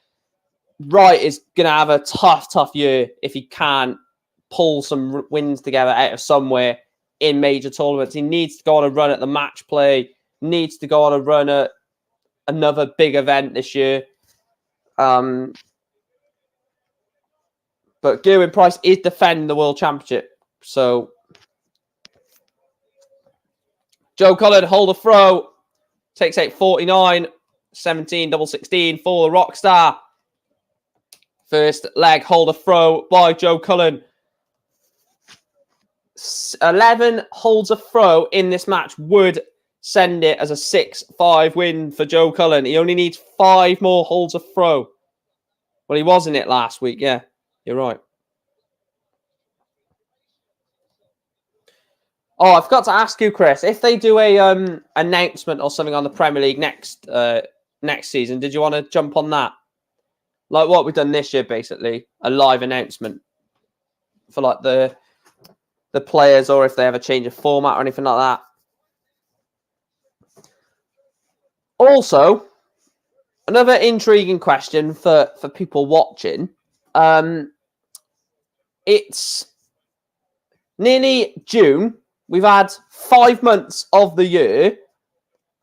Wright is going to have a tough year if he can't pull some wins together out of somewhere in major tournaments. He needs to go on a run at the match play, needs to go on a run at another big event this year. But Gerwin Price is defending the World Championship. So Joe Cullen, hold a throw. Takes out 49, 17, double 16 for the Rockstar. First leg, hold a throw by Joe Cullen. 11 holds a throw in this match would send it as a 6-5 win for Joe Cullen. He only needs 5 more holds a throw. Well, he was in it last week. Yeah, you're right. Oh, I forgot to ask you, Chris. If they do a announcement or something on the Premier League next season, did you want to jump on that? Like what we've done this year, basically, a live announcement for like the players, or if they have a change of format or anything like that. Also, another intriguing question for people watching. It's nearly June. We've had 5 months of the year.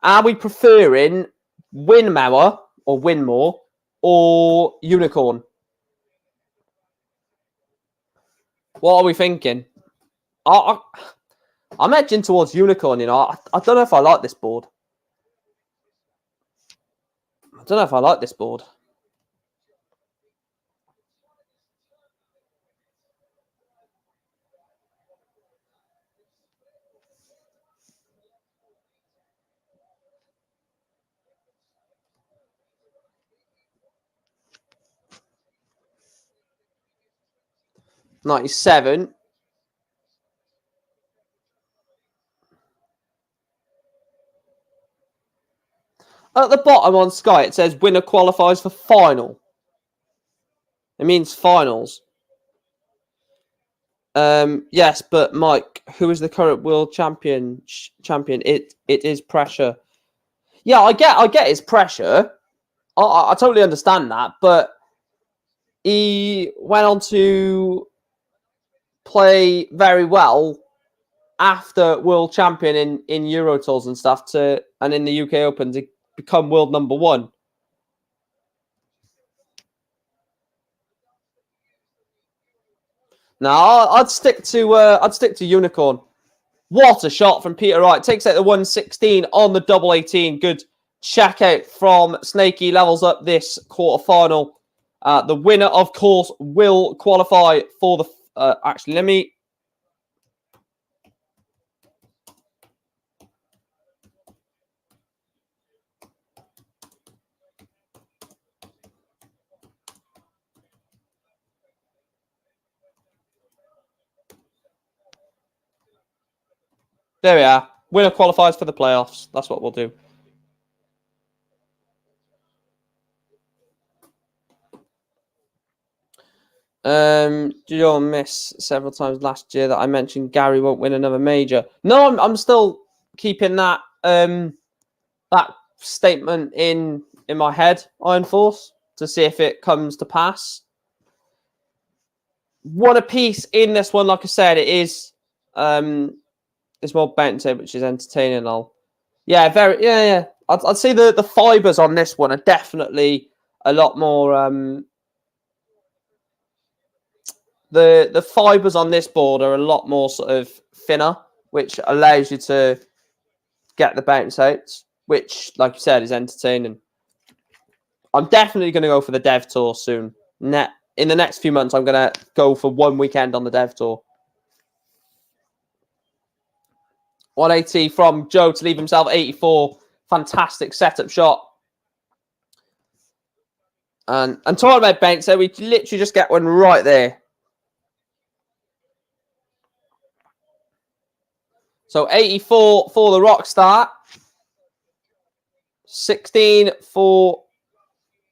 Are we preferring Windmower or Winmore or Unicorn? What are we thinking? I'm edging towards Unicorn, you know. I don't know if I like this board. I don't know if I like this board. $97. At the bottom on Sky, it says winner qualifies for final. It means finals. Yes, but Mike, who is the current world champion? It is pressure. Yeah, I get his pressure. I totally understand that, but he went on to play very well after world champion in Euro Tours and stuff and in the UK Open to become world number 1. Now I'd stick to Unicorn. What a shot from Peter Wright. Takes out the 116 on the double 18. Good check out from Snakey. Levels up this quarterfinal. The winner, of course, will qualify for the... actually, let me... There we are. Winner qualifies for the playoffs. That's what we'll do. Did you all miss several times last year that I mentioned Gary won't win another major? No, I'm still keeping that that statement in my head, Iron Force, to see if it comes to pass. One apiece in this one, like I said, it is it's more bouncy, which is entertaining. Yeah. I'd say the fibers on this one are definitely a lot more. The fibers on this board are a lot more sort of thinner, which allows you to get the bounce outs, which, like you said, is entertaining. I'm definitely going to go for the Dev Tour soon. In the next few months, I'm going to go for one weekend on the Dev Tour. 180 from Joe to leave himself 84. Fantastic setup shot. And talking about bounce, so we literally just get one right there. So 84 for the Rockstar. 16 for...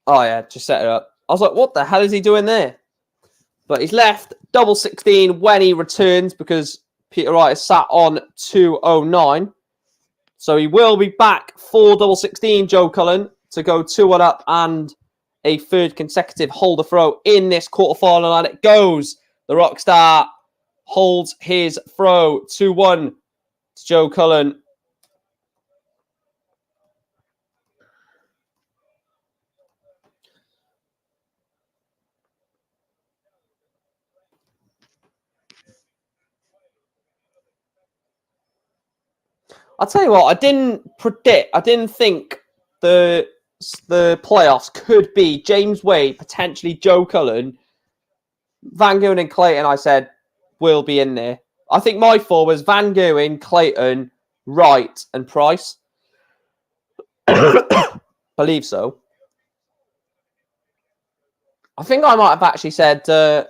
Oh, yeah, just set it up. I was like, what the hell is he doing there? But he's left double 16 when he returns because Peter Wright is sat on 209. So he will be back for double 16, Joe Cullen, to go 2-1 up and a third consecutive holder throw in this quarterfinal. And it goes. The Rockstar holds his throw 2-1 to Joe Cullen. I'll tell you what, I didn't think the playoffs could be James Wade, potentially Joe Cullen, Van Gogh and Clayton, I said, will be in there. I think my four was Van Gogh, Clayton, Wright, and Price. Believe so. I think I might have actually said... no,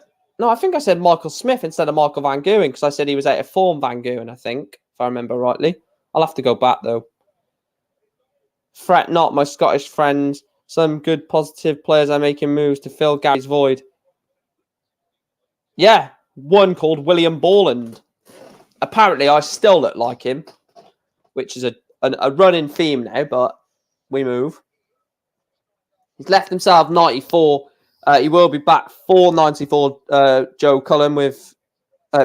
I think I said Michael Smith instead of Michael Van Gogh because I said he was out of form, Van Gogh, I think, if I remember rightly. I'll have to go back, though. Fret not, my Scottish friends. Some good, positive players are making moves to fill Gary's void. Yeah, one called William Borland. Apparently, I still look like him, which is a running theme now, but we move. He's left himself 94. He will be back for 94, Joe Cullen with...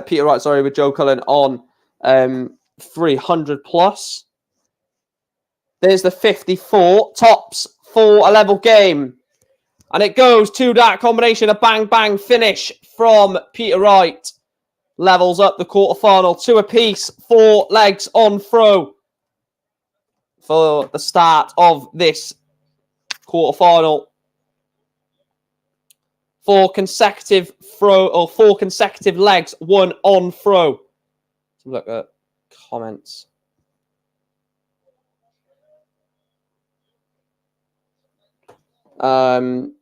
Peter Wright, sorry, with Joe Cullen on... 300 plus. There's the 54. Tops for a level game. And it goes to that combination. A bang-bang finish from Peter Wright. Levels up the quarterfinal. 2 apiece. 4 legs on throw. For the start of this quarterfinal. 4 consecutive throw or 4 consecutive legs. 1 on throw. Let's look at comments. Oh,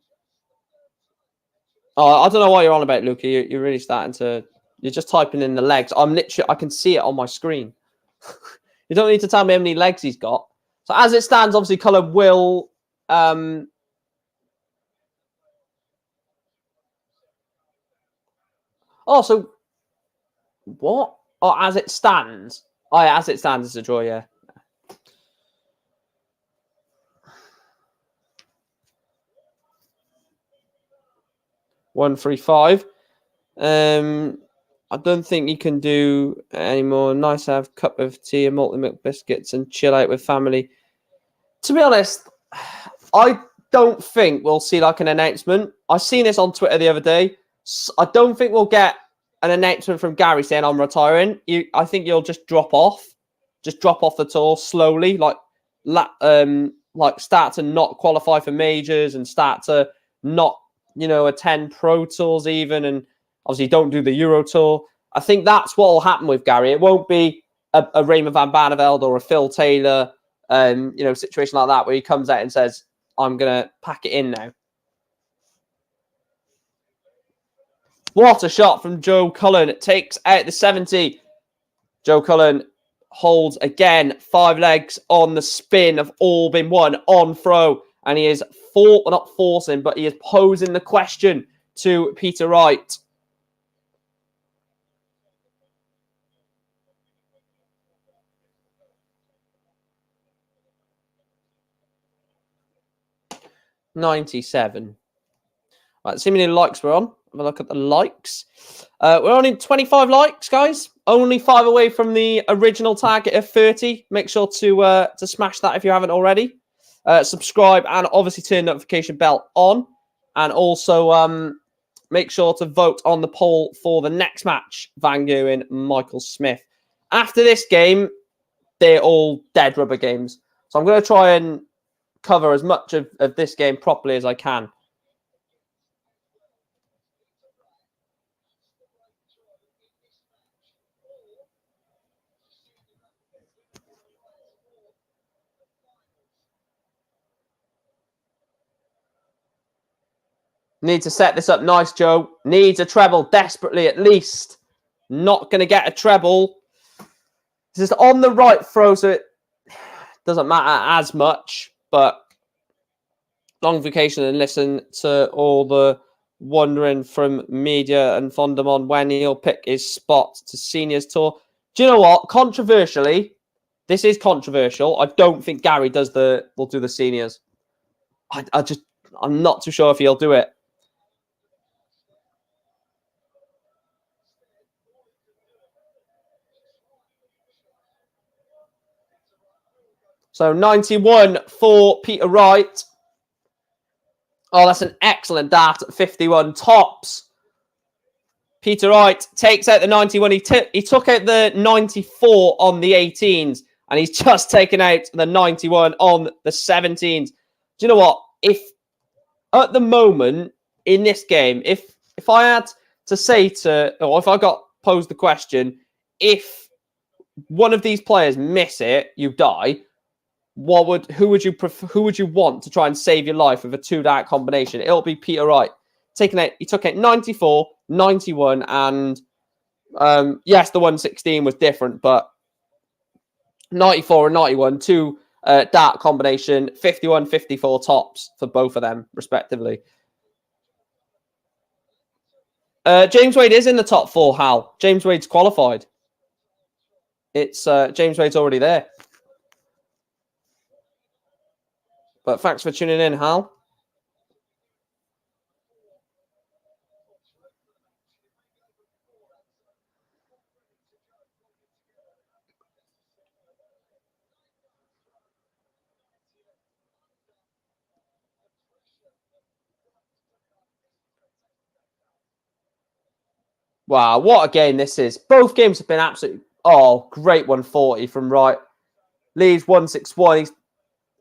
I don't know what you're on about, Luca. You're really starting to... You're just typing in the legs. I can see it on my screen. You don't need to tell me how many legs he's got. So as it stands, obviously, Cullen will... Oh, so... What? Oh, as it stands. Oh, yeah, as it stands, it's a draw, yeah. One, 3, 5. I don't think you can do any more. Nice to have a cup of tea and malted milk biscuits and chill out with family. To be honest, I don't think we'll see like an announcement. I seen this on Twitter the other day. I don't think we'll get an announcement from Gary saying I'm retiring. I think you'll just drop off the tour slowly, like start to not qualify for majors and start to not attend pro tours even, and obviously don't do the Euro tour. I think that's what will happen with Gary. It won't be a Raymond van Barneveld or a Phil Taylor, situation like that where he comes out and says, I'm going to pack it in now. What a shot from Joe Cullen. It takes out the 70. Joe Cullen holds again, 5 legs on the spin, have all been won on throw. And he is not forcing, but he is posing the question to Peter Wright. $97. Right, see how many likes we're on. Have a look at the likes. We're on 25 likes, guys. Only 5 away from the original target of 30. Make sure to smash that if you haven't already. Subscribe and obviously turn notification bell on. And also make sure to vote on the poll for the next match, Van Gogh and Michael Smith. After this game, they're all dead rubber games. So I'm going to try and cover as much of this game properly as I can. Need to set this up nice, Joe. Needs a treble desperately, at least. Not going to get a treble. This is on the right throw, so it doesn't matter as much. But long vacation and listen to all the wondering from media and Fondamon when he'll pick his spot to seniors tour. Do you know what? Controversially, this is controversial. I don't think Gary will do the seniors. I'm not too sure if he'll do it. So 91 for Peter Wright. Oh, that's an excellent dart at 51 tops. Peter Wright takes out the 91. He took out the 94 on the 18s, and he's just taken out the 91 on the 17s. Do you know what? If at the moment in this game, if I had to say or if I got posed the question, if one of these players miss it, you die. Who would you want to try and save your life with a 2-dart combination? It'll be Peter Wright. He took out 94, 91, and yes, the 116 was different, but 94 and 91, 2-dart combination, 51, 54 tops for both of them, respectively. James Wade is in the top 4, Hal. James Wade's qualified. It's James Wade's already there. But thanks for tuning in, Hal. Wow, what a game this is. Both games have been absolutely... Oh, great 140 from Wright. Leaves 161.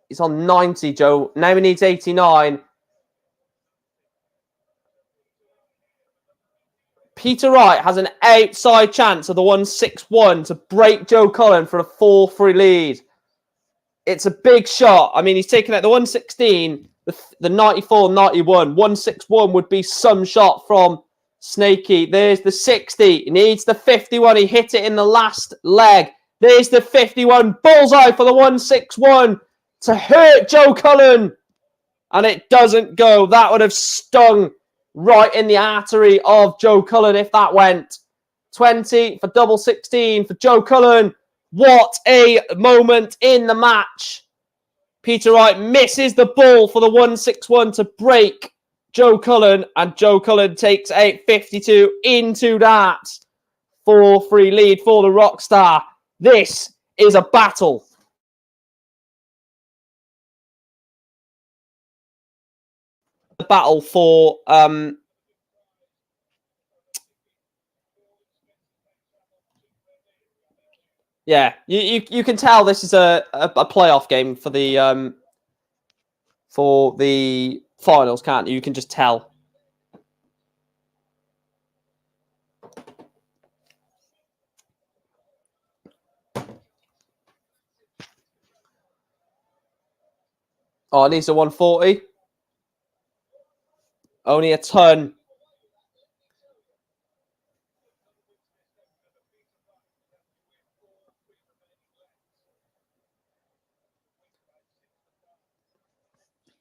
He's on 90, Joe. Now he needs 89. Peter Wright has an outside chance of the 161 to break Joe Cullen for a 4-3 lead. It's a big shot. I mean, he's taken out the 116, the 94, 91. 161 would be some shot from Snakey. There's the 60. He needs the 51. He hit it in the last leg. There's the 51. Bullseye for the 161. to hurt Joe Cullen. And it doesn't go. That would have stung right in the artery of Joe Cullen if that went. 20 for double 16 for Joe Cullen. What a moment in the match. Peter Wright misses the ball for the 161 to break Joe Cullen. And Joe Cullen takes a 52 into that 4-3 lead for the Rockstar. This is a battle. The battle for yeah, you can tell this is a playoff game for the finals, can't you? You can just tell. Oh, it needs a 140. Only a ton.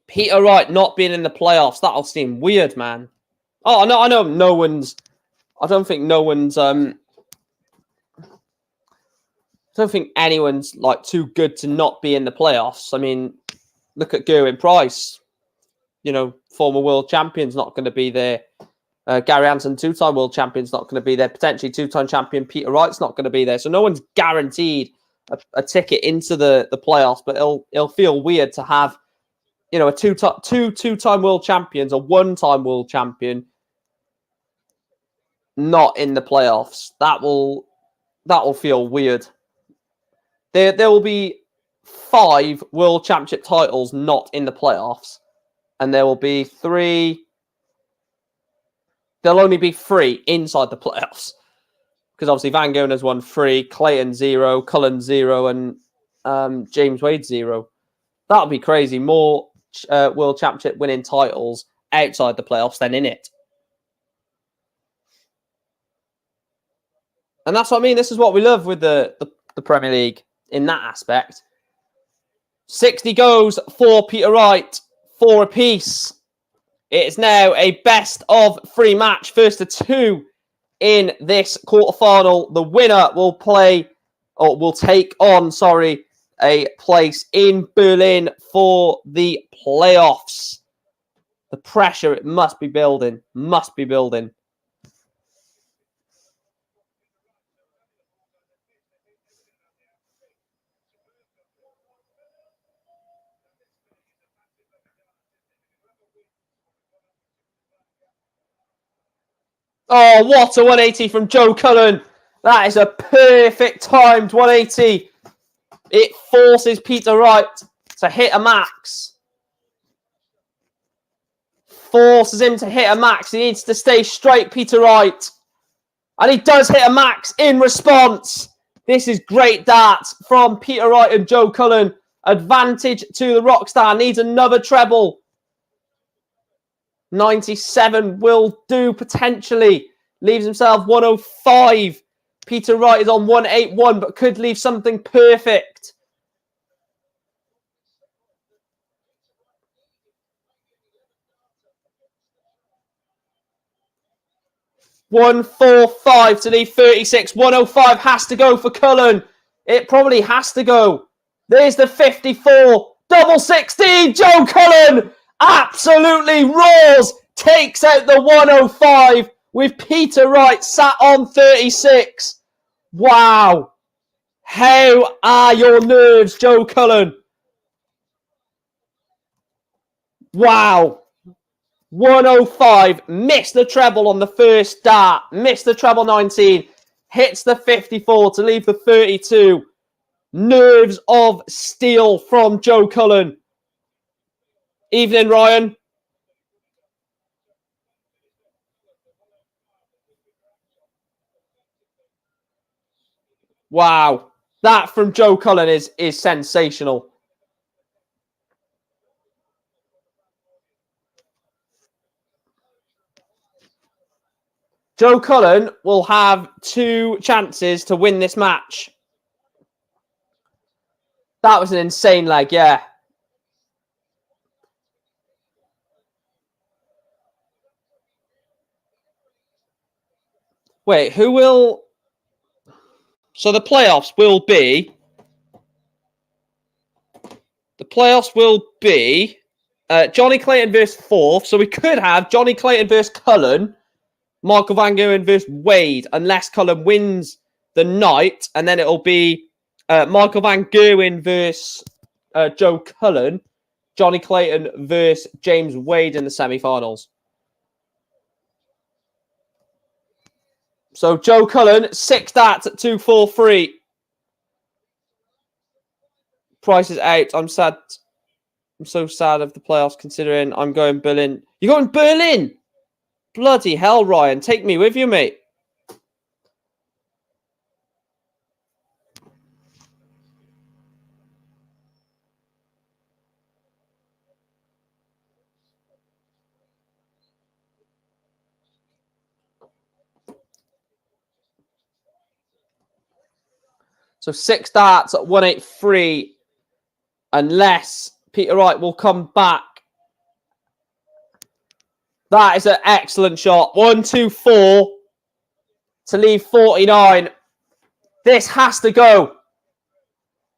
Peter Wright not being in the playoffs, that'll seem weird, man. Oh, no, I know no one's... I don't think no one's... I don't think anyone's, like, too good to not be in the playoffs. I mean, look at Gerwyn Price. You know, former world champion's not going to be there. Gary Hansen, two-time world champion's not going to be there. Potentially two-time champion Peter Wright's not going to be there. So no one's guaranteed a ticket into the playoffs, but it'll feel weird to have, you know, a two-time world champions, a one-time world champion not in the playoffs. That will feel weird. There will be 5 world championship titles not in the playoffs, and there will be 3. There'll only be 3 inside the playoffs, because obviously Van Gogh has won 3, Clayton 0, Cullen 0, and James Wade 0. That would be crazy. More world championship winning titles outside the playoffs than in it. And that's what I mean. This is what we love with the Premier League in that aspect. 60 goes for Peter Wright, 4 apiece. It is now a best of 3 match, first to 2 in this quarterfinal. The winner will take on, a place in Berlin for the playoffs. The pressure, it must be building. Oh, what a 180 from Joe Cullen. That is a perfect timed 180. It forces Peter Wright to hit a max. Forces him to hit a max. He needs to stay straight, Peter Wright. And he does hit a max in response. This is great darts from Peter Wright and Joe Cullen. Advantage to the Rockstar. Needs another treble. 97 will do potentially. Leaves himself 105. Peter Wright is on 181, but could leave something perfect. $145 to leave 36. 105 has to go for Cullen. It probably has to go. There's the 54. Double 16. Joe Cullen absolutely roars. Takes out the 105 with Peter Wright sat on 36. Wow. How are your nerves, Joe Cullen? Wow. 105. Missed the treble on the first dart. Missed the treble 19. Hits the 54 to leave the 32. Nerves of steel from Joe Cullen. Evening, Ryan. Wow. That from Joe Cullen is sensational. Joe Cullen will have 2 chances to win this match. That was an insane leg, yeah. Wait, who will... So the playoffs will be... The playoffs will be Johnny Clayton versus Fourth. So we could have Johnny Clayton versus Cullen, Michael Van Gerwen versus Wade, unless Cullen wins the night. And then it'll be Michael Van Gerwen versus Joe Cullen, Johnny Clayton versus James Wade in the semi-finals. So Joe Cullen, 6 darts at 243. Price is out. I'm sad. I'm so sad of the playoffs considering I'm going Berlin. You're going Berlin? Bloody hell, Ryan. Take me with you, mate. So 6 darts at 183. Unless Peter Wright will come back. That is an excellent shot. 1-2-4 to leave 49. This has to go.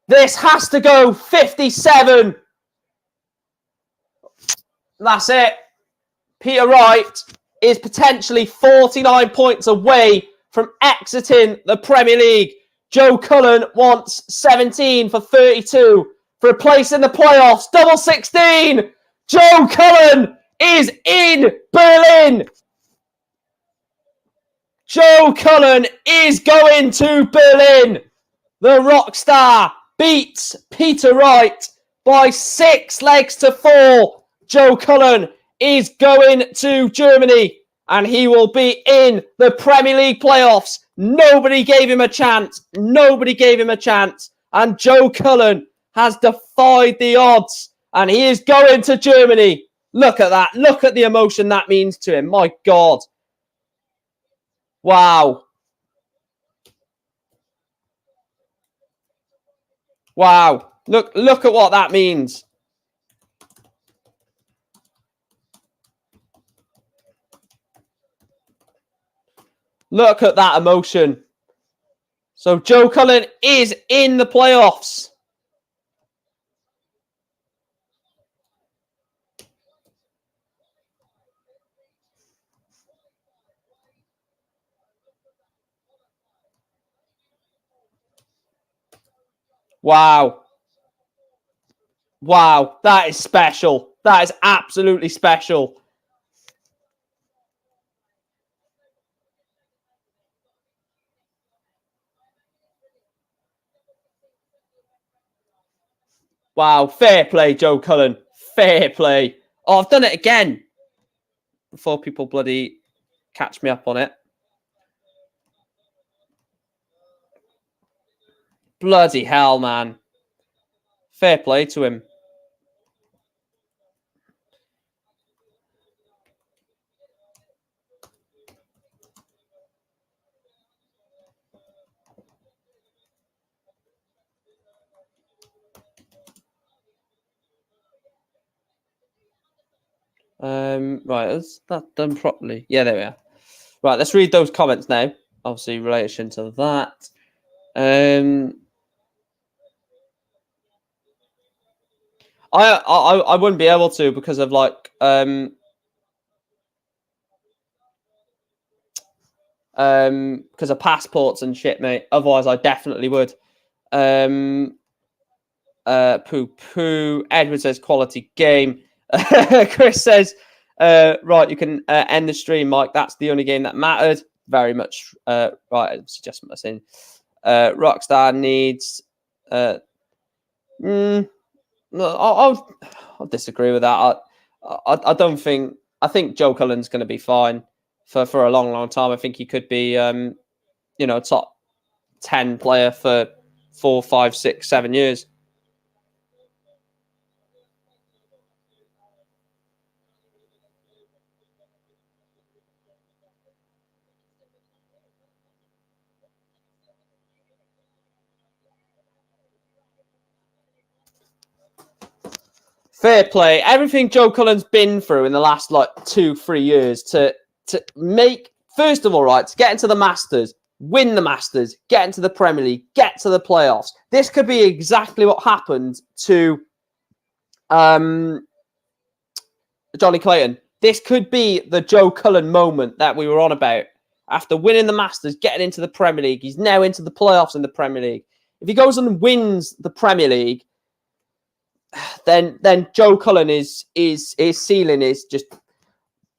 This has to go. 57. That's it. Peter Wright is potentially 49 points away from exiting the Premier League. Joe Cullen wants 17 for 32 for a place in the playoffs. Double 16. Joe Cullen is in Berlin. Joe Cullen is going to Berlin. The rock star beats Peter Wright by 6 legs to 4. Joe Cullen is going to Germany and he will be in the Premier League playoffs. Nobody gave him a chance. Nobody gave him a chance. And Joe Cullen has defied the odds and he is going to Germany. Look at that. Look at the emotion that means to him. My God. Wow. Wow. Look at what that means. Look at that emotion. So Joe Cullen is in the playoffs. Wow. Wow. That is special. That is absolutely special. Wow. Fair play, Joe Cullen. Fair play. Oh, I've done it again. Before people bloody catch me up on it. Bloody hell, man. Fair play to him. Right, is that done properly? Yeah, there we are. Right, let's read those comments now. Obviously, in relation to that. I wouldn't be able to because of like because of passports and shit, mate. Otherwise, I definitely would. Poo poo. Edward says quality game. Chris says, right, you can end the stream, Mike. That's the only game that mattered. Very much right. I suggest what I'm saying. Rockstar needs. No, I'll disagree with that. I don't think. I think Joe Cullen's going to be fine for a long time. I think he could be, top 10 player for 4, 5, 6, 7 years. Fair play. Everything Joe Cullen's been through in the last 2-3 years to make First of all, right, to get into the Masters, win the Masters, get into the Premier League, get to the playoffs. This could be exactly what happened to Johnny Clayton. This could be the Joe Cullen moment that we were on about. After winning the Masters, getting into the Premier League, he's now into the playoffs in the Premier League. If he goes and wins the Premier League, then Joe Cullen his ceiling is just...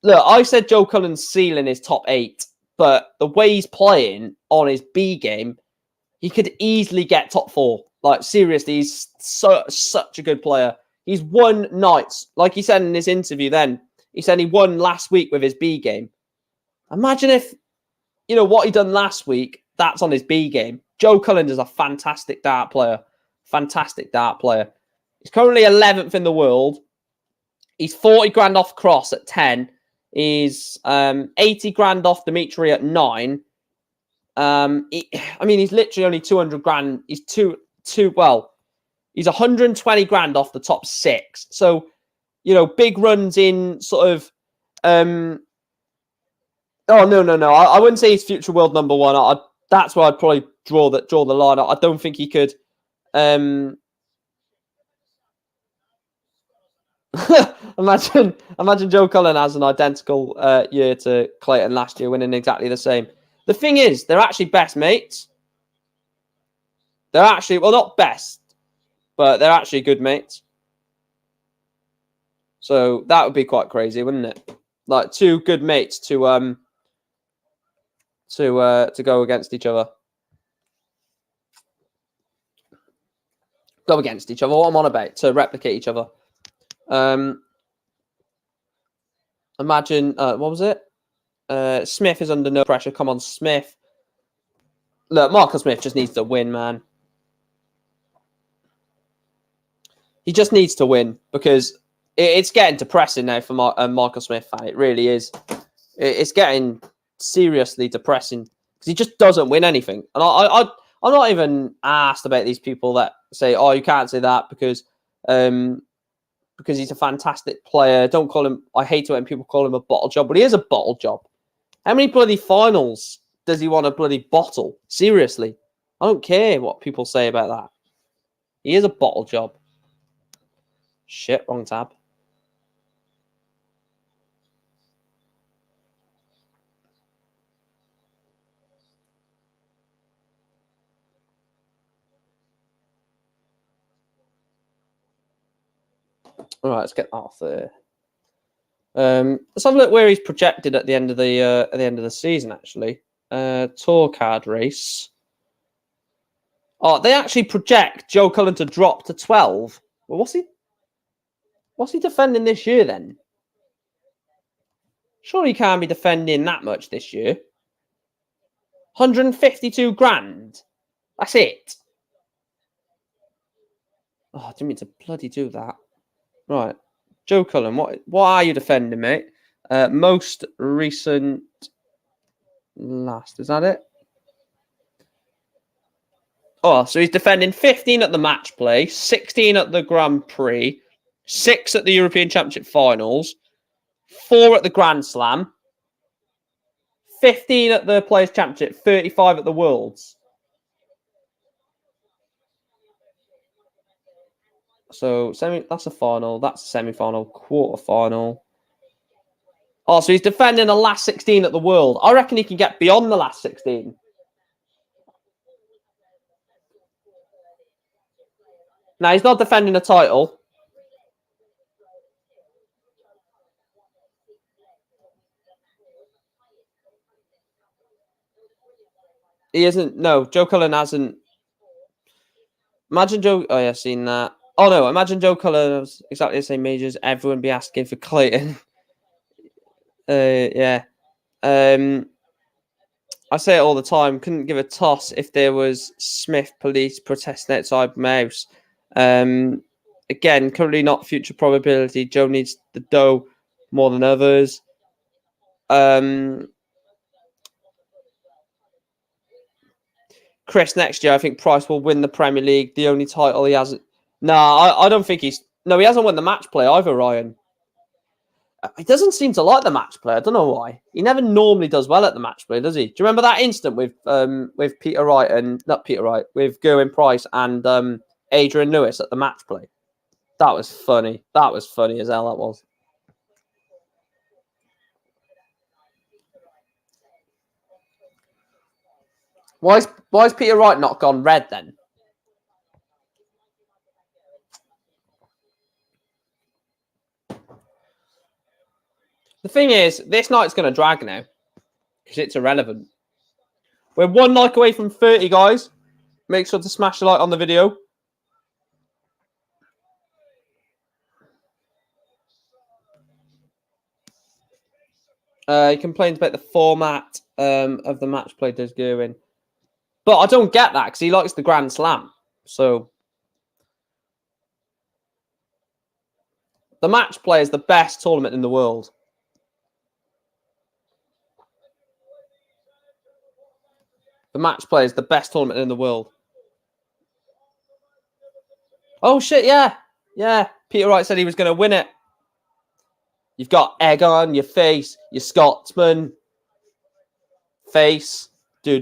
Look, I said Joe Cullen's ceiling is top 8, but the way he's playing on his B game, he could easily get top 4. Like, seriously, he's such a good player. He's won nights. Like he said in his interview then, he said he won last week with his B game. Imagine if, you know, what he done last week, that's on his B game. Joe Cullen is a fantastic dart player. Fantastic dart player. He's currently 11th in the world. He's 40 grand off Cross at 10. He's 80 grand off Dimitri at 9. I mean, he's literally only 200 grand. He's he's 120 grand off the top 6. So, you know, big runs in sort of... no. I wouldn't say he's future world number 1. That's where I'd probably draw the line. I don't think he could... imagine Joe Cullen has an identical year to Clayton last year, winning exactly the same. The thing is, they're actually best mates. They're actually, well, not best, but they're actually good mates. So that would be quite crazy, wouldn't it? Like 2 good mates to go against each other. Go against each other. What I'm on about, to replicate each other. Imagine, what was it? Smith is under no pressure. Come on, Smith. Look, Marcus Smith just needs to win, man. He just needs to win because it's getting depressing now for Marcus Smith fan. It really is. It's getting seriously depressing because he just doesn't win anything. And I'm not even asked about these people that say, "Oh, you can't say that because he's a fantastic player." Don't call him... I hate it when people call him a bottle job, but he is a bottle job. How many bloody finals does he want to bloody bottle? Seriously. I don't care what people say about that. He is a bottle job. Shit, wrong tab. All right, let's get off there. Let's have a look where he's projected at the end of the season. Actually, tour card race. Oh, they actually project Joe Cullen to drop to 12. Well, what's he defending this year then? Surely he can't be defending that much this year. 152 grand. That's it. Oh, I didn't mean to bloody do that. Right. Joe Cullen, what are you defending, mate? Most recent last, is that it? Oh, so he's defending 15 at the match play, 16 at the Grand Prix, 6 at the European Championship Finals, 4 at the Grand Slam, 15 at the Players' Championship, 35 at the Worlds. So that's a final, that's a semi-final, quarter-final. Oh, so he's defending the last 16 at the World. I reckon he can get beyond the last 16. Now, he's not defending a title. He isn't. No, Joe Cullen hasn't. Imagine Joe... Oh, yeah, I've seen that. Oh, no, imagine Joe Cullen has exactly the same majors. Everyone be asking for Clayton. Yeah. I say it all the time. Couldn't give a toss if there was Smith police protesting outside my house. Again, currently not future probability. Joe needs the dough more than others. Chris, next year, I think Price will win the Premier League. The only title he hasn't... No, I don't think he's... No, he hasn't won the match play either, Ryan. He doesn't seem to like the match play. I don't know why. He never normally does well at the match play, does he? Do you remember that instant with Peter Wright and not Peter Wright, with Gerwin Price and Adrian Lewis at the match play? That was funny. That was funny as hell. That was. Why is Peter Wright not gone red then? The thing is, this night's going to drag now because it's irrelevant. We're 1 like away from 30, guys. Make sure to smash the like on the video. He complains about the format of the match play does Gerwin. But I don't get that because he likes the Grand Slam. So the match play is the best tournament in the world. The match play is the best tournament in the world. Oh, shit, yeah. Yeah, Peter Wright said he was going to win it. You've got egg on your face, your Scotsman face. Do.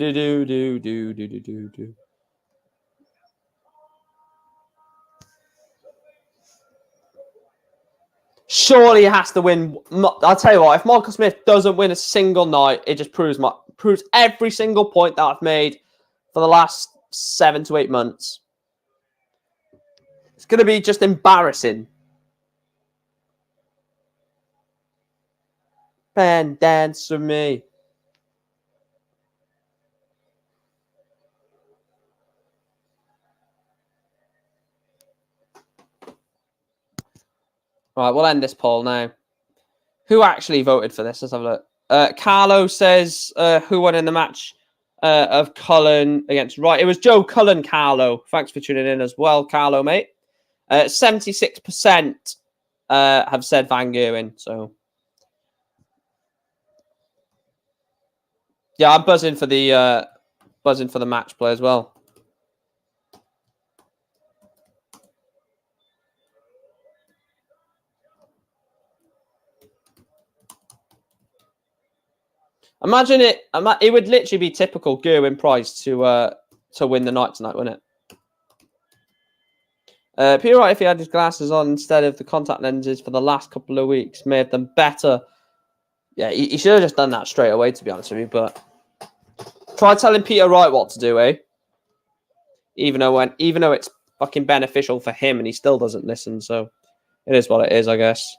Surely he has to win. I'll tell you what, if Michael Smith doesn't win a single night, it just proves every single point that I've made for the last 7 to 8 months. It's going to be just embarrassing. Ben, dance with me. All right, we'll end this poll now. Who actually voted for this? Let's have a look. Carlo says who won in the match of Cullen against Wright. It was Joe Cullen, Carlo. Thanks for tuning in as well, Carlo, mate. 76% have said Van Gerwen. So, yeah, I'm buzzing for the match play as well. Imagine it. It would literally be typical Gerwin Price to win the night tonight, wouldn't it? Peter Wright, if he had his glasses on instead of the contact lenses for the last couple of weeks, may have done better. Yeah, he should have just done that straight away, to be honest with you. But try telling Peter Wright what to do, eh? Even though it's fucking beneficial for him, and he still doesn't listen. So it is what it is, I guess.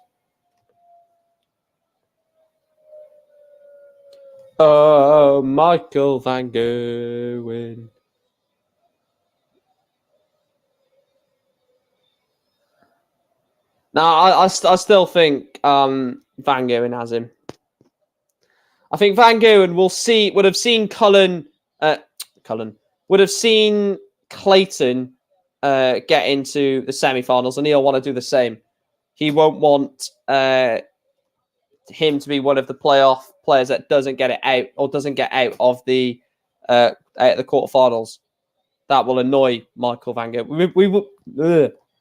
Oh, Michael Van Gerwen. No, I still think Van Gerwen has him. I think Van Gerwen would have seen Clayton get into the semi-finals, and he'll want to do the same. He won't want him to be one of the playoff players that doesn't get it out or doesn't get out of the quarterfinals. That will annoy Michael Van Gerwen. We will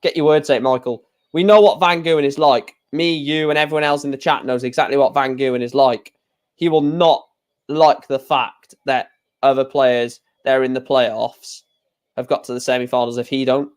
get your words out, Michael. We know what Van Gerwen is like. Me, you, and everyone else in the chat knows exactly what Van Gerwen is like. He will not like the fact that other players that are in the playoffs have got to the semi-finals if he don't.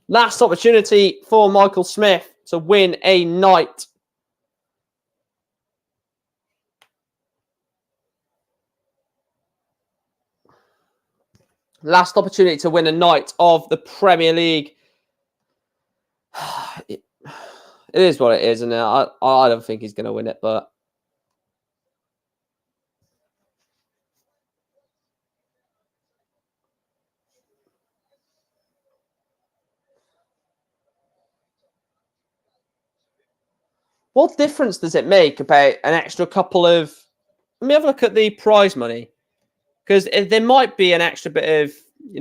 Last opportunity for Michael Smith to win a night. Last opportunity to win a night of the Premier League. It is what it is, and I don't think he's going to win it, but what difference does it make about an extra couple of... Let me have a look at the prize money, because there might be an extra bit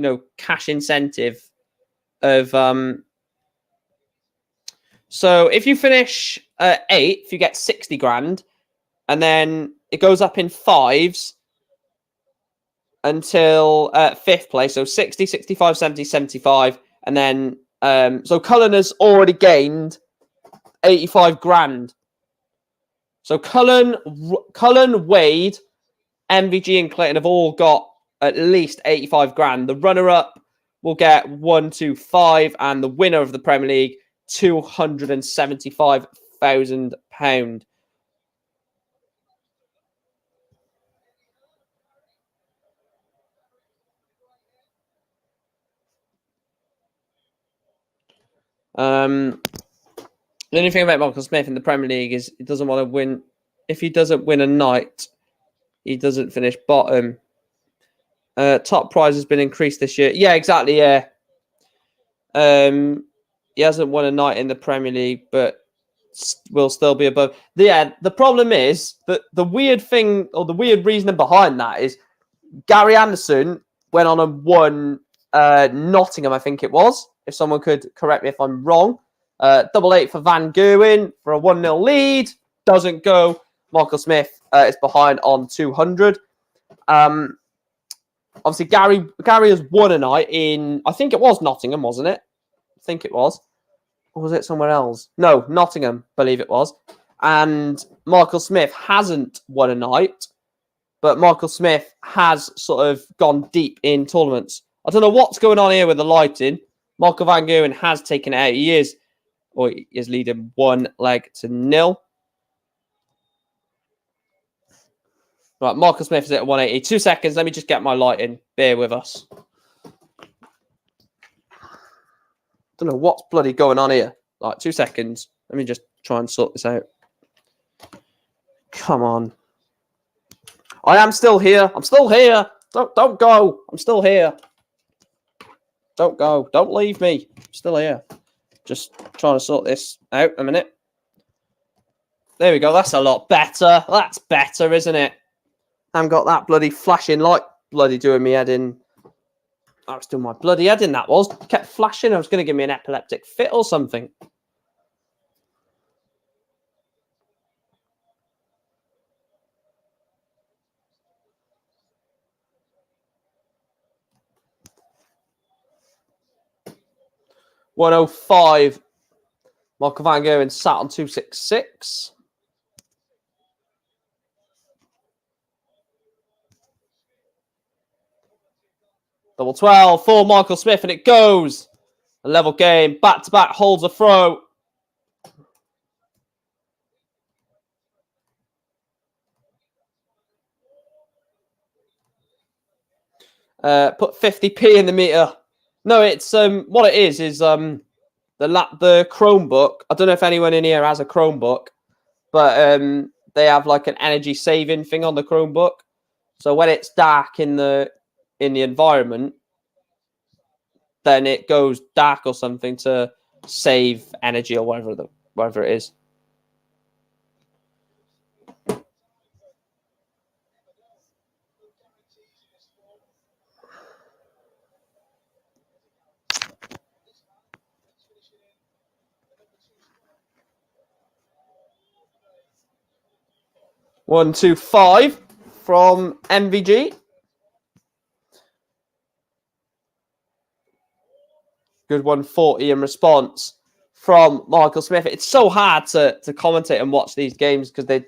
of, cash incentive of... So if you finish 8th, you get 60 grand. and then it goes up in fives until 5th place. So 60, 65, 70, 75. And then, so Cullen has already gained 85 grand. So Cullen, Wade, MVG and Clayton have all got at least 85 grand. The runner-up will get 125, and the winner of the Premier League, £275,000. The only thing about Michael Smith in the Premier League is he doesn't want to win. If he doesn't win a night, he doesn't finish bottom. Top prize has been increased this year. Yeah, exactly. Yeah. He hasn't won a night in the Premier League, but will still be above. Yeah, the problem is that the weird thing, or the weird reasoning behind that, is Gary Anderson went on and won Nottingham, I think it was. If someone could correct me if I'm wrong. 8-8 for Van Gerwen for a 1-0 lead. Doesn't go. Michael Smith is behind on 200. Obviously, Gary has won a night in, I think it was Nottingham, wasn't it? I think it was. Or was it somewhere else? No, Nottingham, believe it was. And Michael Smith hasn't won a night, but Michael Smith has sort of gone deep in tournaments. I don't know what's going on here with the lighting. Michael Van Gerwen has taken it out. He is leading 1-0. Right, Michael Smith is at 180. 2 seconds. Let me just get my lighting. Bear with us. Don't know what's bloody going on here. Like, 2 seconds. Let me just try and sort this out. Come on. I am still here. I'm still here. Don't go. I'm still here. Don't go. Don't leave me. I'm still here. Just trying to sort this out a minute. There we go. That's a lot better. That's better, isn't it? I haven't got that bloody flashing light bloody doing me head in. I was doing my bloody head in, that was. It kept flashing. I was going to give me an epileptic fit or something. $105. Michael Van Gerwen sat on 266. Double 12 for Michael Smith, and it goes. A level game. Back-to-back holds a throw. Put 50p in the meter. No, it's what it is the Chromebook. I don't know if anyone in here has a Chromebook, but they have like an energy saving thing on the Chromebook. So when it's dark in the environment, then it goes dark or something to save energy or whatever it is. $125 from MVG. Good 140 in response from Michael Smith. It's so hard to commentate and watch these games because they...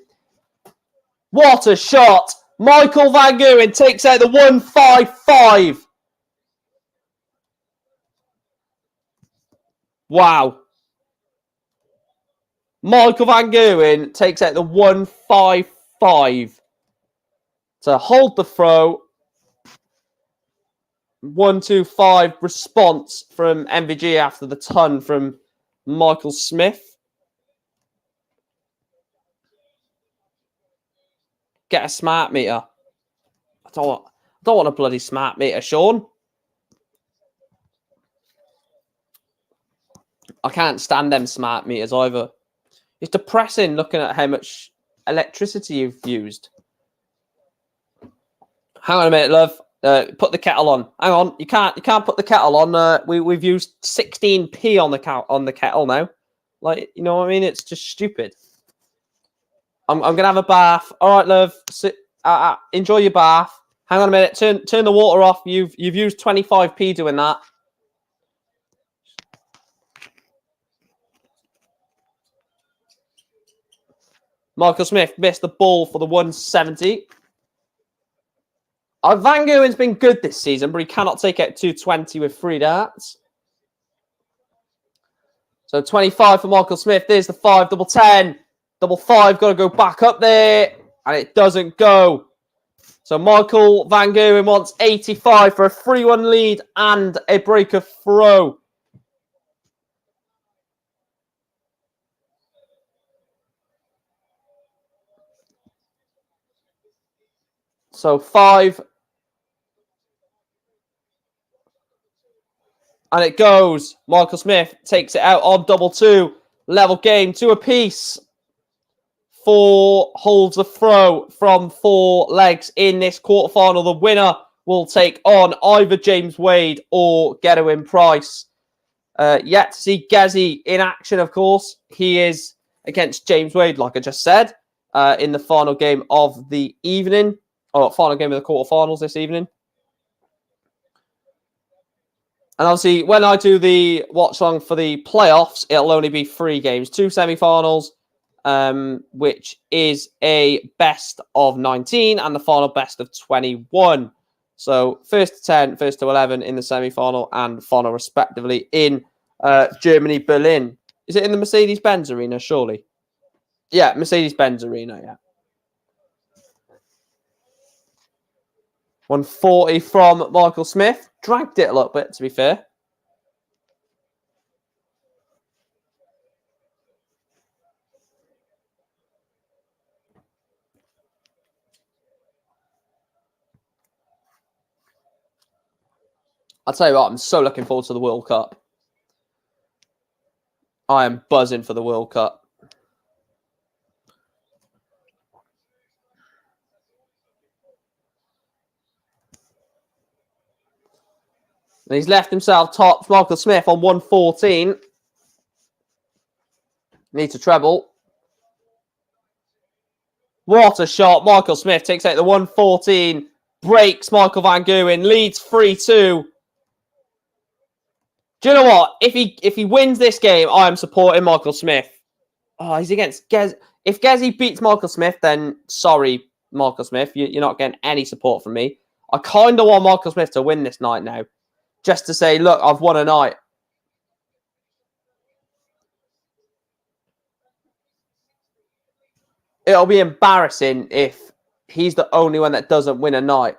What a shot! Michael Van Gerwen takes out the 155. Wow. Michael Van Gerwen takes out the 155 to hold the throw. 125 response from MVG after the ton from Michael Smith. Get a smart meter. I don't want a bloody smart meter, Sean. I can't stand them smart meters either. It's depressing looking at how much electricity you've used. Hang on a minute, love. Put the kettle on. Hang on, you can't put the kettle on. We've used 16p on the kettle now. Like, you know what I mean? It's just stupid. I'm going to have a bath. All right, love. Enjoy your bath. Hang on a minute. Turn the water off. You've used 25p doing that. Michael Smith missed the ball for the 170. Van Goyen's been good this season, but he cannot take it 220 with 3 darts. So 25 for Michael Smith. There's the 5, double 10. Double 5, got to go back up there. And it doesn't go. So Michael Van Goyen wants 85 for a 3-1 lead and a break of throw. So 5. And it goes. Michael Smith takes it out on double 2. Level game, 2 apiece. 4 holds the throw from 4 legs in this quarterfinal. The winner will take on either James Wade or Gedwin Price. Yet to see Cazoo in action, of course. He is against James Wade, like I just said, in the final game of the evening, or final game of the quarterfinals this evening. And obviously, when I do the watch along for the playoffs, it'll only be 3 games, 2 semi-finals, which is a best of 19 and the final best of 21. So first to 10, first to 11 in the semi-final and final respectively in Germany, Berlin. Is it in the Mercedes-Benz Arena, surely? Yeah, Mercedes-Benz Arena, yeah. 140 from Michael Smith. Dragged it a little bit, to be fair. I'll tell you what, I'm so looking forward to the World Cup. I am buzzing for the World Cup. And he's left himself tops. Michael Smith on 114. Needs a treble. What a shot. Michael Smith takes out the 114. Breaks Michael Van Goyen. Leads 3-2. Do you know what? If he wins this game, I am supporting Michael Smith. Oh, he's against Gez. If Gezi beats Michael Smith, then sorry, Michael Smith. You're not getting any support from me. I kind of want Michael Smith to win this night now. Just to say, look, I've won a night. It'll be embarrassing if he's the only one that doesn't win a night.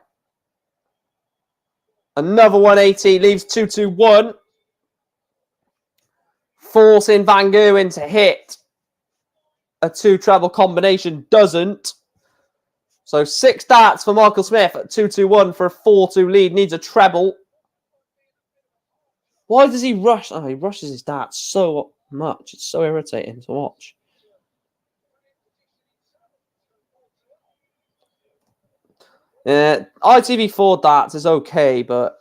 Another 180 leaves 2-2-1. Forcing Van Goyen to hit a 2 treble combination. Doesn't. So 6 darts for Michael Smith at 2-2-1 for a 4-2 lead. Needs a treble. Why does he rush? Oh, he rushes his darts so much. It's so irritating to watch. ITV4 darts is okay, but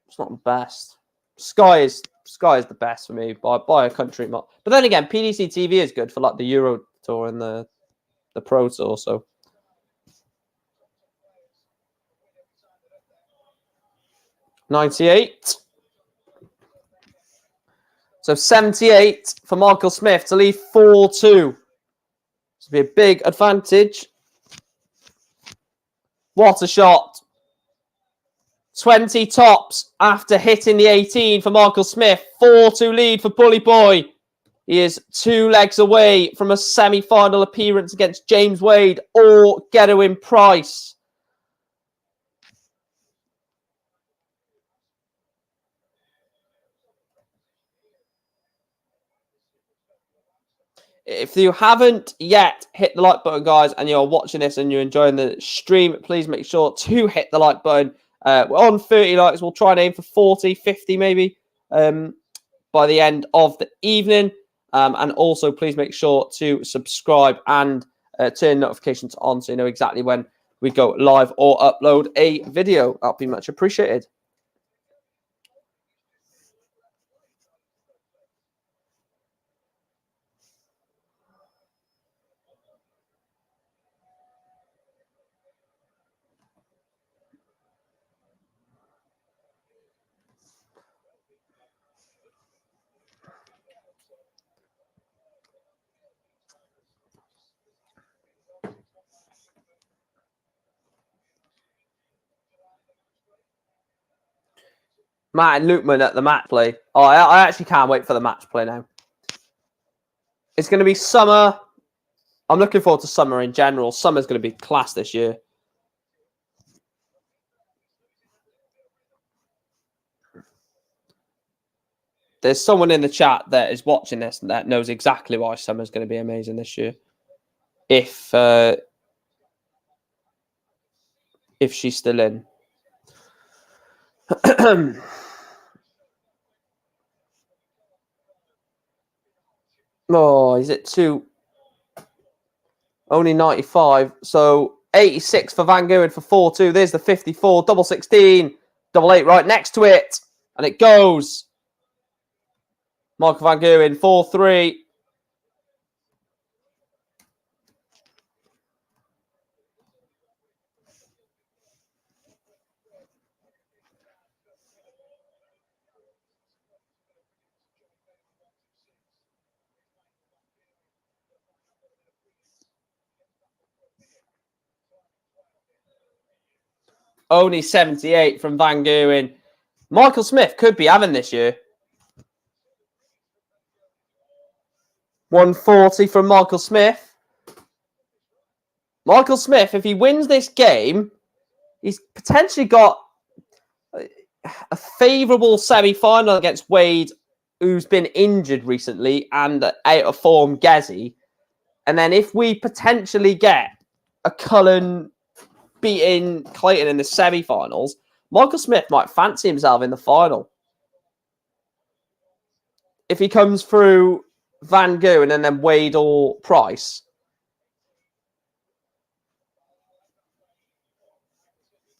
it's not the best. Sky is the best for me by a country mile. But then again, PDC TV is good for like the Euro Tour and the Pro Tour. So 98. So 78 for Michael Smith to leave 4-2. This will be a big advantage. What a shot. 20 tops after hitting the 18 for Michael Smith. 4-2 lead for Bully Boy. He is 2 legs away from a semi-final appearance against James Wade or Gedwin Price. If you haven't yet hit the like button, guys, and you're watching this and you're enjoying the stream, please make sure to hit the like button. We're on 30 likes. We'll try and aim for 40, 50 maybe by the end of the evening. And also, please make sure to subscribe and turn notifications on so you know exactly when we go live or upload a video. That'll be much appreciated. Martin Lukman at the match play. Oh, I actually can't wait for the match play now. It's going to be summer. I'm looking forward to summer in general. Summer's going to be class this year. There's someone in the chat that is watching this and that knows exactly why summer's going to be amazing this year. If she's still in. Oh, is it two? Only 95. So 86 for Van Gogh for 4-2. There's the 54. Double 16. Double 8 right next to it. And it goes. Michael Van Gogh 4-3. Only 78 from Van Gogh. Michael Smith could be having this year. 140 from Michael Smith. Michael Smith, if he wins this game, he's potentially got a favourable semi-final against Wade, who's been injured recently, and out of form Gezi. And then if we potentially get a Cullen beating Clayton in the semi-finals, Michael Smith might fancy himself in the final. If he comes through Van Gogh and then Wade or Price.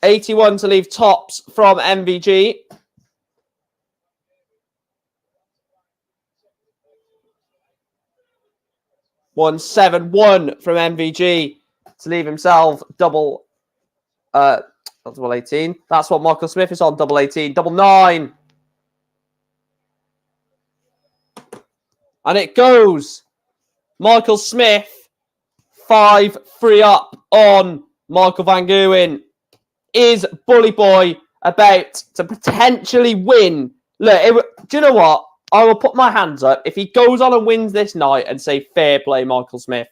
$81 to leave tops from MVG. $171 from MVG to leave himself double 18. That's what Michael Smith is on, double 18. Double 9. And it goes. Michael Smith 5-3 up on Michael Van Gogh. Is Bully Boy about to potentially win? Look, do you know what? I will put my hands up. If he goes on and wins this night and say fair play, Michael Smith,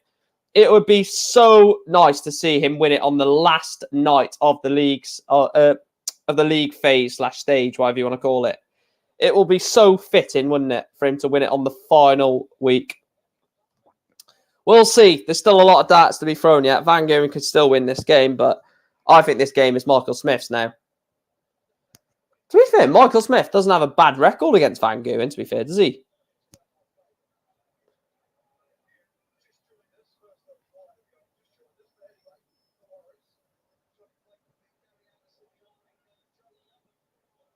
it would be so nice to see him win it on the last night of the league's of the league phase / stage, whatever you want to call it. It will be so fitting, wouldn't it, for him to win it on the final week. We'll see. There's still a lot of darts to be thrown yet. Van Gogh could still win this game, but I think this game is Michael Smith's now. To be fair, Michael Smith doesn't have a bad record against Van Gogh, to be fair, does he?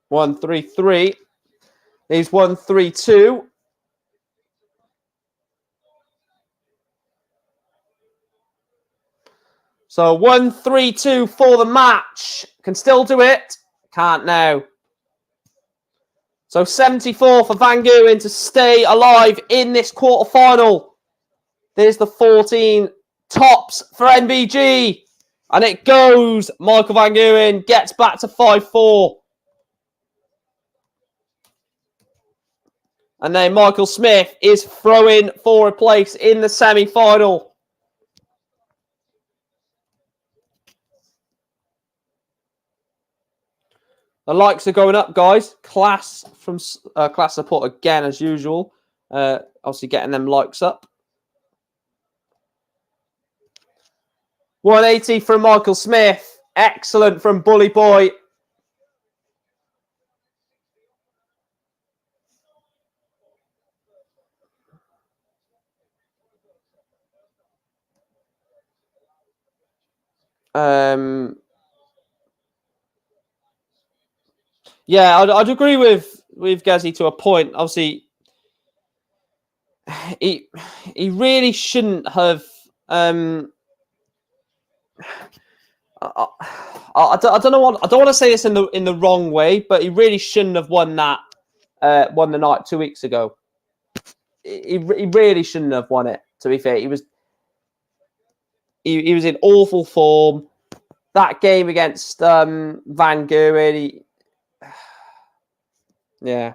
One, 3-3. He's 1-3-2. So 1-3-2 for the match. Can still do it. Can't now. So 74 for Van Gogh to stay alive in this quarterfinal. There's the 14 tops for NVG. And it goes. Michael Van Gogh gets back to 5-4. And then Michael Smith is throwing for a place in the semi-final. The likes are going up, guys. Class from class support again, as usual. Obviously getting them likes up. 180 from Michael Smith. Excellent from Bully Boy. Yeah, I'd agree with Gazzy to a point. Obviously, he really shouldn't have. I don't know what I don't want to say this in the wrong way, but he really shouldn't have won that. Won the night 2 weeks ago. He really shouldn't have won it. To be fair, he was in awful form. That game against Van Gogh, Yeah.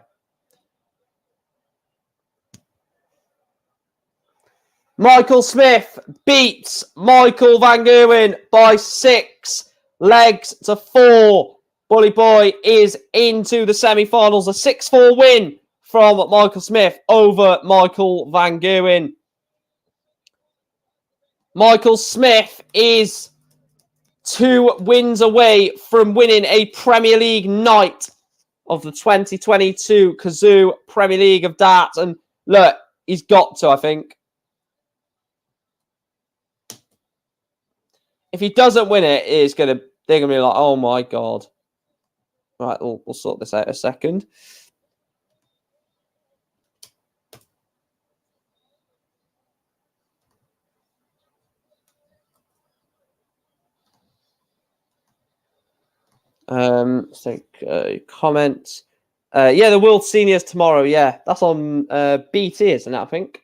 Michael Smith beats Michael Van Gerwen by 6 legs to 4. Bully Boy is into the semi-finals. A 6-4 win from Michael Smith over Michael Van Gerwen. Michael Smith is 2 wins away from winning a Premier League night of the 2022 Cazoo Premier League of Darts. And look, he's got to, I think. If he doesn't win it, they're gonna be like, oh my god. Right, we'll sort this out a second. Let's take comments. Yeah, the World Seniors tomorrow. Yeah, that's on BT, isn't it? I think.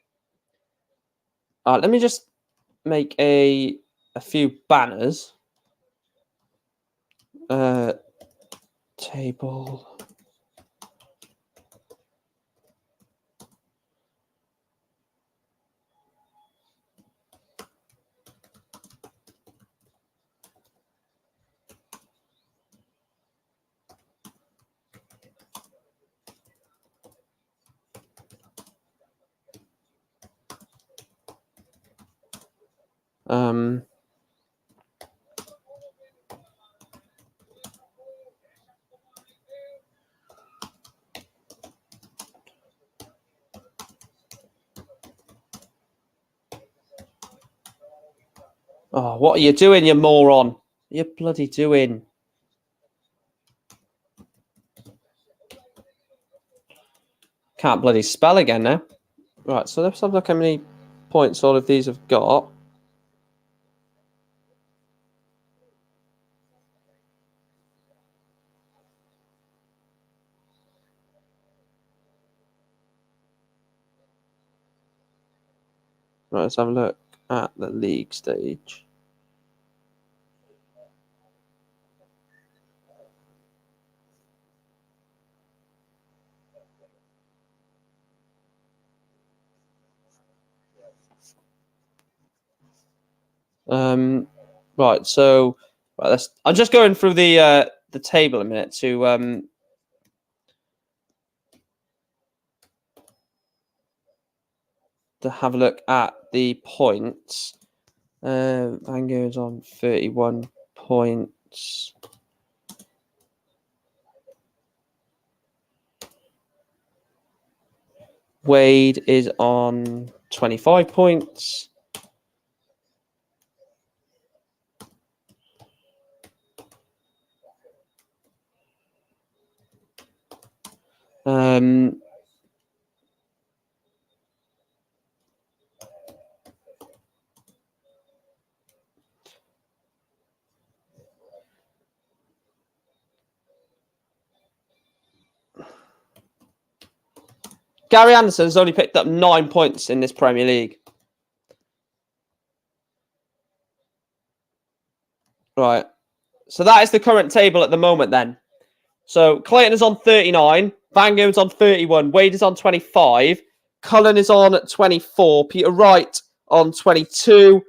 All right, let me just make a few banners. Table. Oh, what are you doing, you moron? What are you bloody doing? Can't bloody spell again now. Right, so let's have a look how many points all of these have got. Right, let's have a look at the league stage. Right, so I'm just going through the table a minute to have a look at the points. Van Geren's on 31 points. Wade is on 25 points. Gary Anderson's only picked up 9 points in this Premier League. Right. So that is the current table at the moment then. So Clayton is on 39. Van Geren's on 31. Wade is on 25. Cullen is on 24. Peter Wright on 22.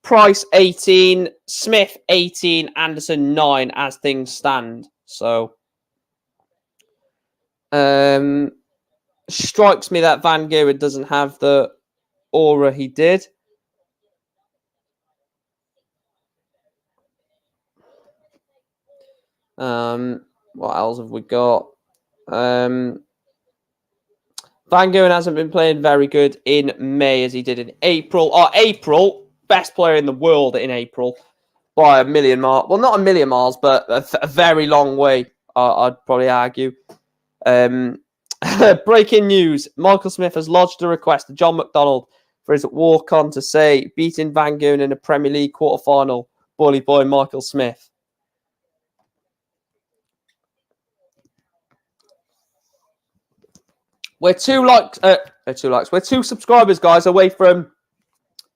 Price 18. Smith 18. Anderson 9 as things stand. So strikes me that Van Geren doesn't have the aura he did. What else have we got? Van Geren hasn't been playing very good in May as he did in April. April, best player in the world in April by a million miles. Well, not a million miles, but a very long way, I'd probably argue. Breaking news. Michael Smith has lodged a request to John McDonald for his walk-on to say, beating Van Geren in a Premier League quarter-final, bully boy Michael Smith. We're 2 subscribers, guys, away from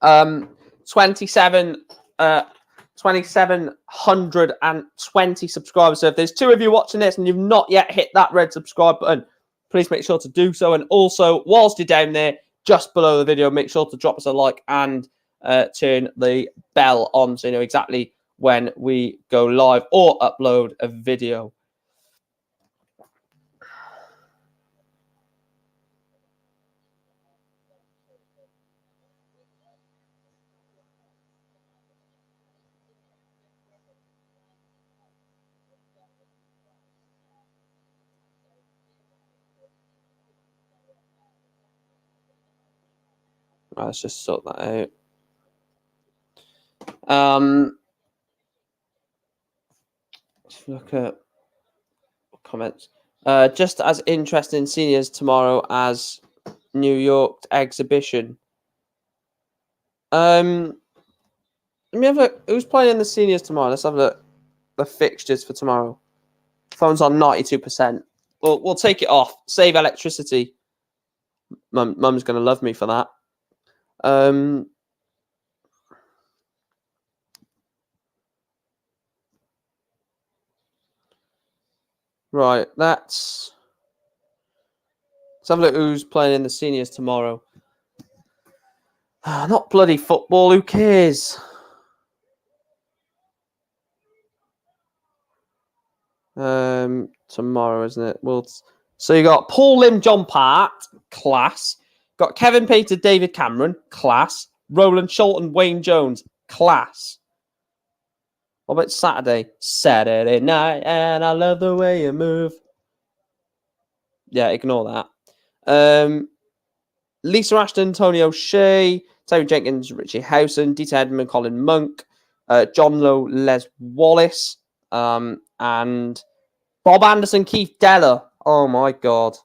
27 2,720 subscribers. So if there's 2 of you watching this and you've not yet hit that red subscribe button, please make sure to do so. And also, whilst you're down there, just below the video, make sure to drop us a like and turn the bell on so you know exactly when we go live or upload a video. Right, let's just sort that out. Let's look at comments. Just as interesting seniors tomorrow as New York exhibition. Let me have a look. Who's playing in the seniors tomorrow? Let's have a look. The fixtures for tomorrow. Phone's on 92%. We'll take it off. Save electricity. Mum's gonna love me for that. Right, let's have a look who's playing in the seniors tomorrow. Not bloody football, who cares? Tomorrow, isn't it? So you got Paul Lim, John Part, class. Got Kevin Peter, David Cameron, class. Roland Sholton, Wayne Jones, class. What about Saturday? Saturday night, and I love the way you move. Yeah, ignore that. Lisa Ashton, Tony O'Shea, Terry Jenkins, Richie Howson, Dieter Edmund, Colin Monk, John Lowe, Les Wallace, and Bob Anderson, Keith Deller. Oh my God,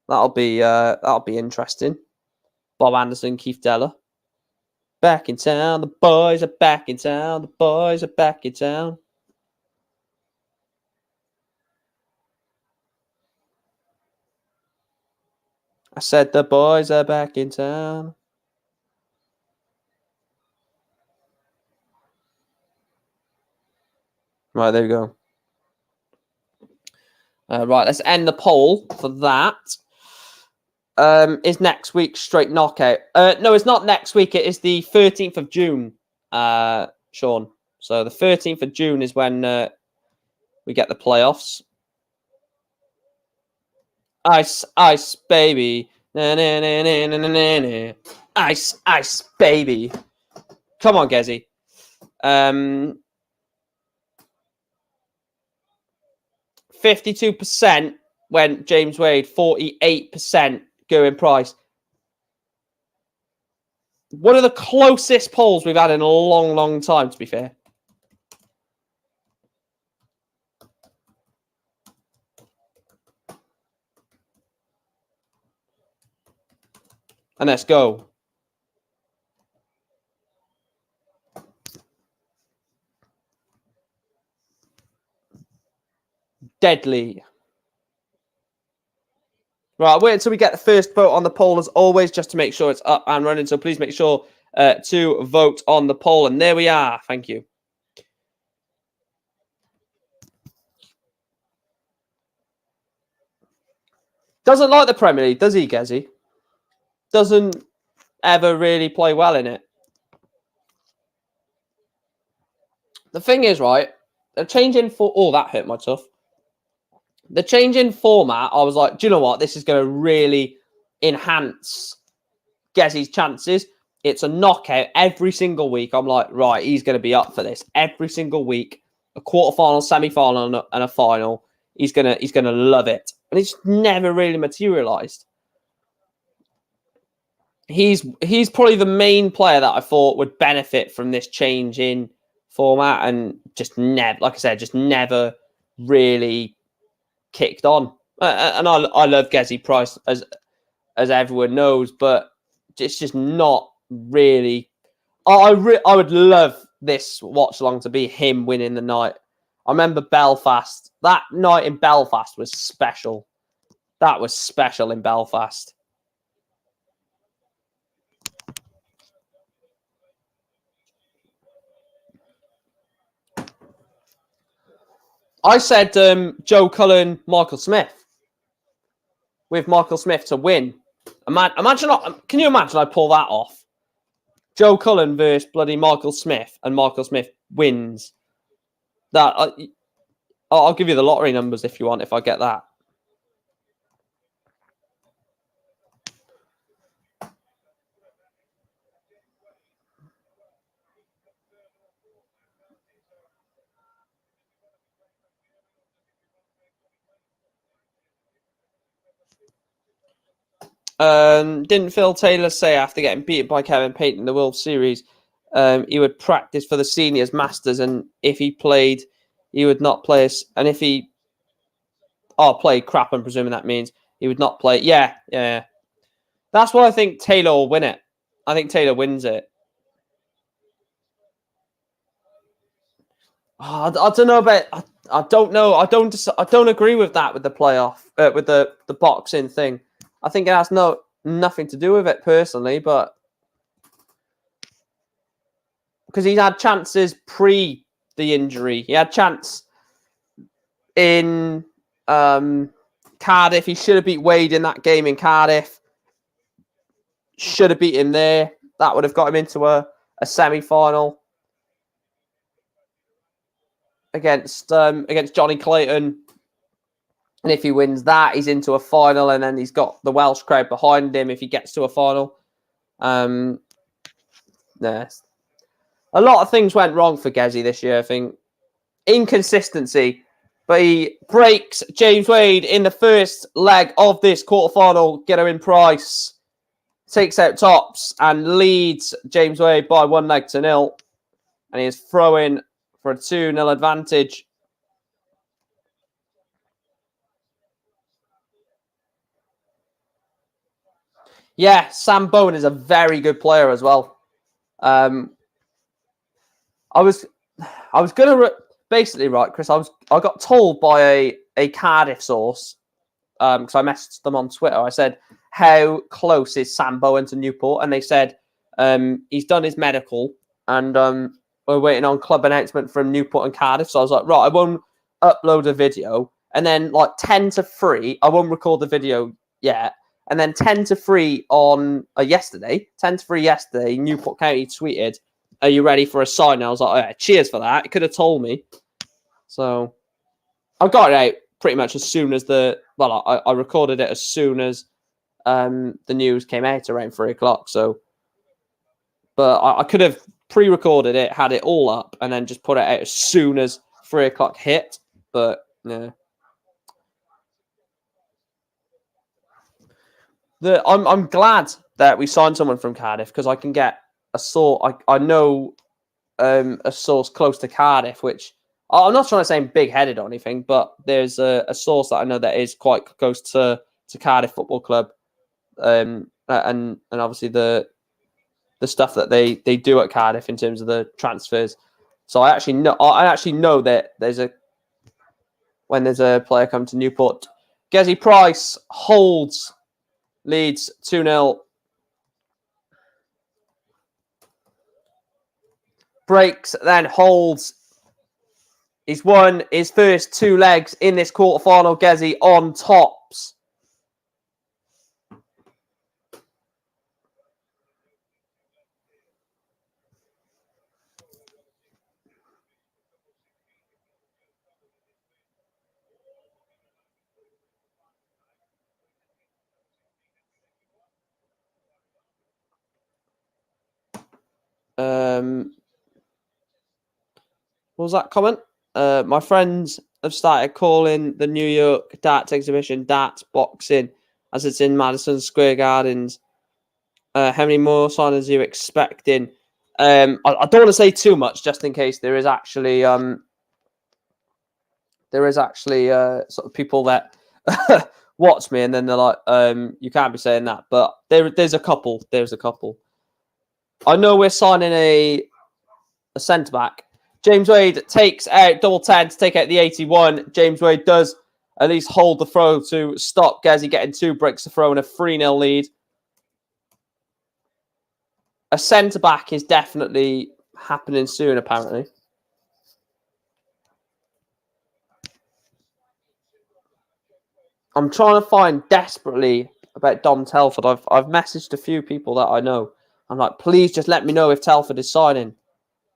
that'll be interesting. Bob Anderson, Keith Deller, back in town. The boys are back in town. The boys are back in town. I said the boys are back in town. Right, there we go. Right, let's end the poll for that. Is next week straight knockout? No, it's not next week. It is the 13th of June, Sean. So the 13th of June is when we get the playoffs. Ice, ice, baby. Na, na, na, na, na, na, na. Ice, ice, baby. Come on, Gezzy. 52% went James Wade, 48% Gerwyn Price. One of the closest polls we've had in a long, long time, to be fair. And let's go. Deadly. Right, wait until we get the first vote on the poll, as always, just to make sure it's up and running. So please make sure to vote on the poll. And there we are. Thank you. Doesn't like the Premier League, does he, Gezzy? Doesn't ever really play well in it. The thing is, right, they're changing for... Oh, that hurt my tuff. The change in format, I was like, do you know what? This is going to really enhance Gezzy's chances. It's a knockout every single week. I'm like, right, he's going to be up for this every single week. A quarterfinal, semi-final, and a final. He's gonna love it. And it's never really materialized. He's probably the main player that I thought would benefit from this change in format, and just never, like I said, just never really kicked on. And I love Gezzy Price, as everyone knows, but it's just not really. I would love this watch along to be him winning the night. I remember Belfast. That night in Belfast was special. That was special in Belfast. I said Joe Cullen, Michael Smith. With Michael Smith to win. Imagine, can you imagine I pull that off? Joe Cullen versus bloody Michael Smith, and Michael Smith wins. That I'll give you the lottery numbers if you want, if I get that. Didn't Phil Taylor say after getting beaten by Kevin Payton in the World Series, he would practice for the seniors masters, and if he played, he would not play. And if he played crap, I'm presuming that means he would not play. Yeah. That's why I think Taylor will win it. I think Taylor wins it. I don't know about. I don't know. I don't agree with that with the playoff with the boxing thing. I think it has nothing to do with it personally, but because he's had chances pre the injury, he had chance in Cardiff. He should have beat Wade in that game in Cardiff. Should have beat him there. That would have got him into a semi-final against Johnny Clayton. And if he wins that, he's into a final, and then he's got the Welsh crowd behind him if he gets to a final. Yes. A lot of things went wrong for Gezi this year, I think. Inconsistency. But he breaks James Wade in the first leg of this quarterfinal. Gerwyn Price takes out tops and leads James Wade by 1-0. And he is throwing for a 2-0 advantage. Yeah, Sam Bowen is a very good player as well. I was gonna basically, right, Chris. I got told by a Cardiff source because I messaged them on Twitter. I said, "How close is Sam Bowen to Newport?" And they said he's done his medical, and we're waiting on club announcement from Newport and Cardiff. So I was like, right, I won't upload a video, and then like 10-3, I won't record the video yet. And then 10-3 on yesterday, 10-3 yesterday, Newport County tweeted, "Are you ready for a sign?" And I was like, "Oh, yeah, cheers for that." It could have told me. So I got it out pretty much as soon as I recorded it as soon as the news came out around 3 o'clock. So, but I could have pre-recorded it, had it all up, and then just put it out as soon as 3 o'clock hit. But yeah. I'm glad that we signed someone from Cardiff because I can get a source. I know a source close to Cardiff, which I'm not trying to say big-headed or anything, but there's a source that I know that is quite close to Cardiff Football Club, and obviously the stuff that they do at Cardiff in terms of the transfers. So I actually know that when there's a player come to Newport, Gezi Price leads 2-0. Breaks, then holds. He's won his first 2 legs in this quarterfinal. Gezi on tops. What was that comment? My friends have started calling the New York darts exhibition darts boxing as it's in Madison Square Gardens. How many more signings are you expecting? I don't want to say too much just in case there is actually sort of people that watch me and then they're like, you can't be saying that. But there's a couple. I know we're signing a centre back. James Wade takes out double 10 to take out the 81. James Wade does at least hold the throw to stop Gezi getting 2 breaks to throw in a 3-0 lead. A centre back is definitely happening soon, apparently. I'm trying to find desperately about Dom Telford. I've messaged a few people that I know. I'm like, please just let me know if Telford is signing.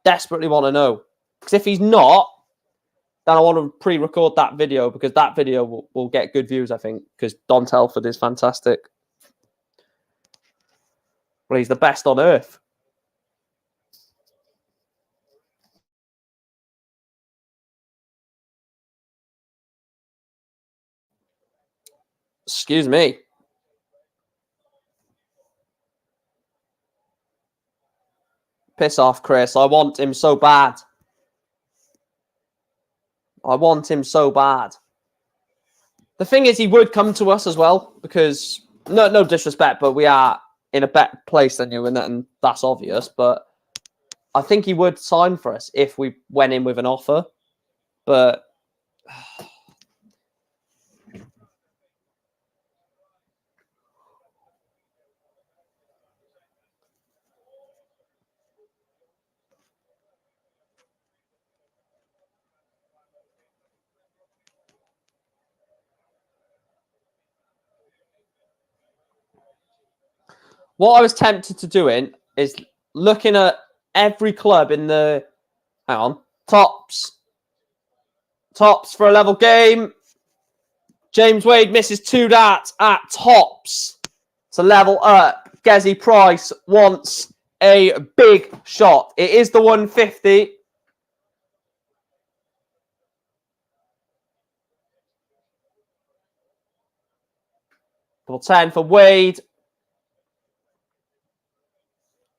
Desperately want to know. Because if he's not, then I want to pre-record that video because that video will get good views, I think, because Dom Telford is fantastic. Well, he's the best on earth. Excuse me. Piss off, Chris. I want him so bad. I want him so bad. The thing is, he would come to us as well because, no disrespect, but we are in a better place than you, and that's obvious. But I think he would sign for us if we went in with an offer. But what I was tempted to doing is looking at every club in the tops for a level game. James Wade misses 2 darts at tops to level up. Gezi Price wants a big shot. It is the 150. Double 10 for Wade.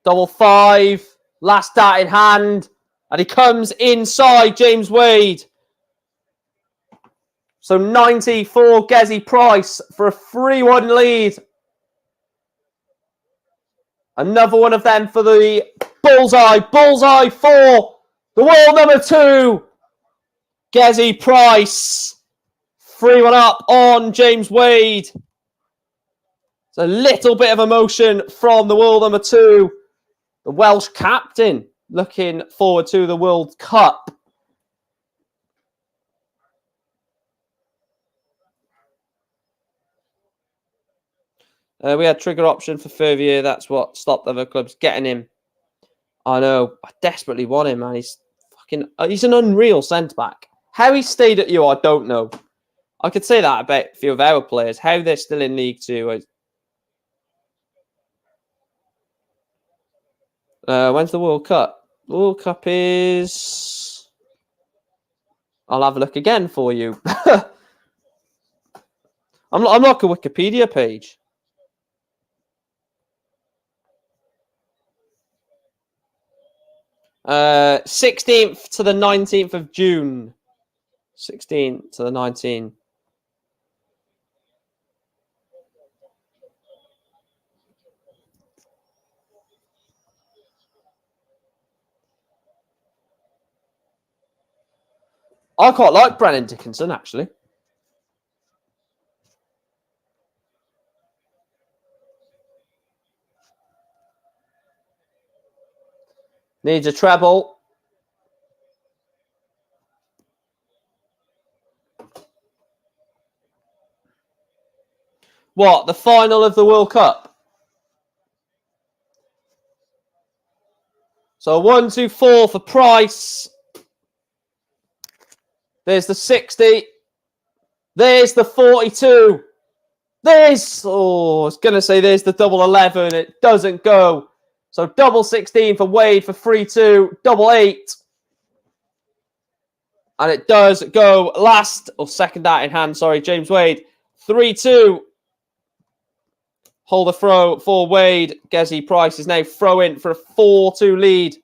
Double 5. Last dart in hand. And he comes inside James Wade. So 90 for Gezi Price for a 3-1 lead. Another one of them for the bullseye. Bullseye for the world number 2. Gezi Price. 3-1 up on James Wade. It's a little bit of emotion from the world number 2. The Welsh captain looking forward to the World Cup. We had trigger option for Fervier. That's what stopped other clubs getting him. I know. I desperately want him, man. He's an unreal centre-back. How he stayed at you, I don't know. I could say that about a few of our players. How they're still in League 2. When's the World Cup? The World Cup is... I'll have a look again for you. I'm like a Wikipedia page. 16th to the 19th of June. 16th to the 19th. I quite like Brennan Dickinson, actually. Needs a treble. What? The final of the World Cup? So 1, 2, 4 for Price. There's the 60. There's the 42. I was going to say there's the double 11. It doesn't go. So double 16 for Wade for 3-2. Double 8. And it does go second dart in hand, sorry, James Wade. 3-2. Hold the throw for Wade. Gezi Price is now throwing for a 4-2 lead.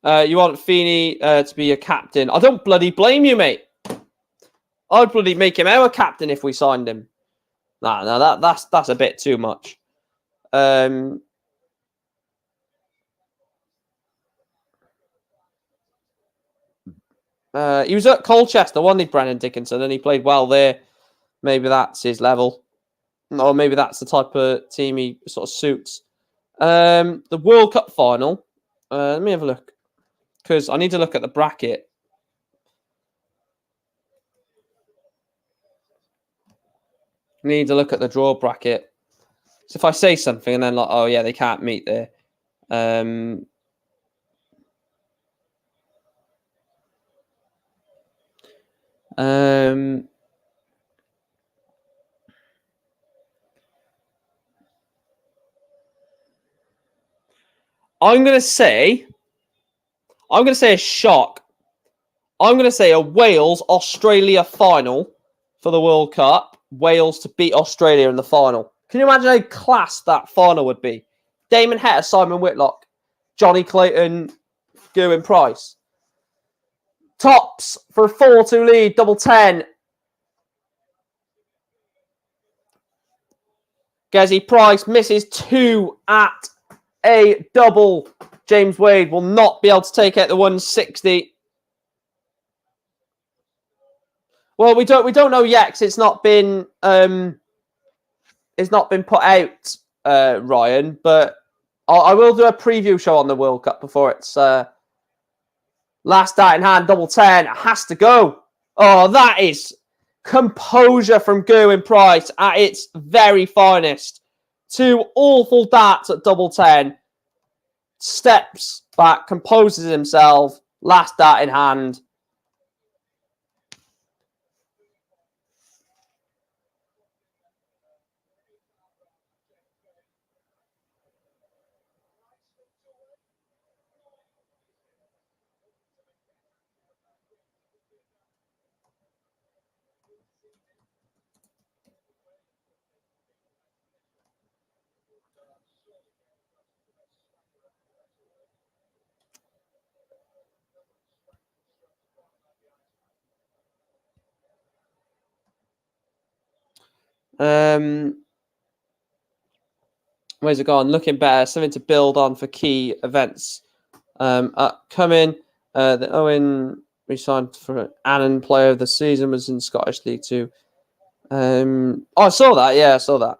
You want Feeney to be a captain. I don't bloody blame you, mate. I'd bloody make him our captain if we signed him. No, that's a bit too much. He was at Colchester, wasn't he, Brennan Dickinson, and he played well there. Maybe that's his level. Or maybe that's the type of team he sort of suits. The World Cup final. Let me have a look. Because I need to look at the bracket. I need to look at the draw bracket. So if I say something and then like, oh yeah, they can't meet there. I'm gonna say a shock. I'm gonna say a Wales-Australia final for the World Cup. Wales to beat Australia in the final. Can you imagine how class that final would be? Damon Hett, Simon Whitlock, Johnny Clayton, Gerwyn Price. Tops for a 4-2 lead, double 10. Gezi Price misses 2 at a double. James Wade will not be able to take out the 160. Well, we don't know yet because it's not been put out, Ryan. But I will do a preview show on the World Cup before it's last dart in hand, double 10. It has to go. Oh, that is composure from Gerwyn Price at its very finest. 2 awful darts at double 10. Steps back, composes himself. Last dart in hand. Where's it gone? Looking better. Something to build on for key events upcoming. The Owen re-signed for Annan Player of the Season, was in Scottish League 2. I saw that. Yeah, I saw that.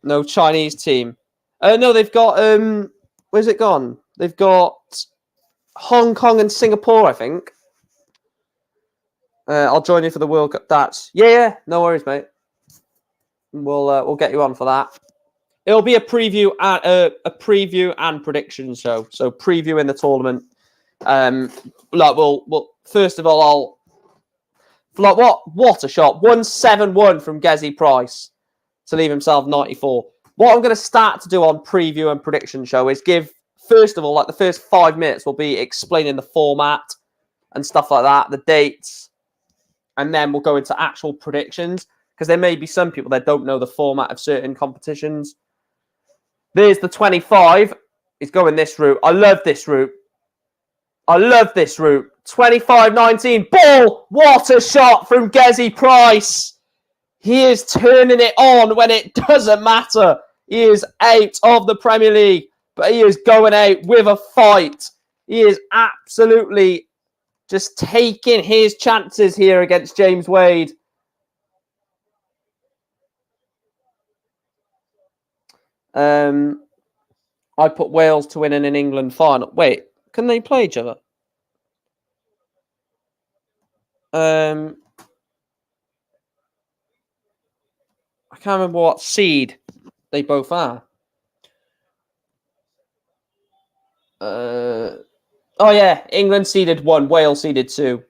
No Chinese team. No, they've got where's it gone? They've got Hong Kong and Singapore, I think. I'll join you for the World Cup. That's yeah. No worries, mate. We'll get you on for that. It'll be a preview and prediction show. So previewing the tournament. We'll first of all, what a shot! 171 from Gezi Price to leave himself 94. What I'm going to start to do on preview and prediction show is give, first of all, like the first 5 minutes will be explaining the format and stuff like that, the dates, and then we'll go into actual predictions because there may be some people that don't know the format of certain competitions. There's the 25. He's going this route. I love this route. 25-19. Ball! What a shot from Gezi Price. He is turning it on when it doesn't matter. He is out of the Premier League, but he is going out with a fight. He is absolutely just taking his chances here against James Wade. I put Wales to win in an England final. Wait, can they play each other? I can't remember what seed they both are. Oh yeah, England seeded 1, Wales seeded 2.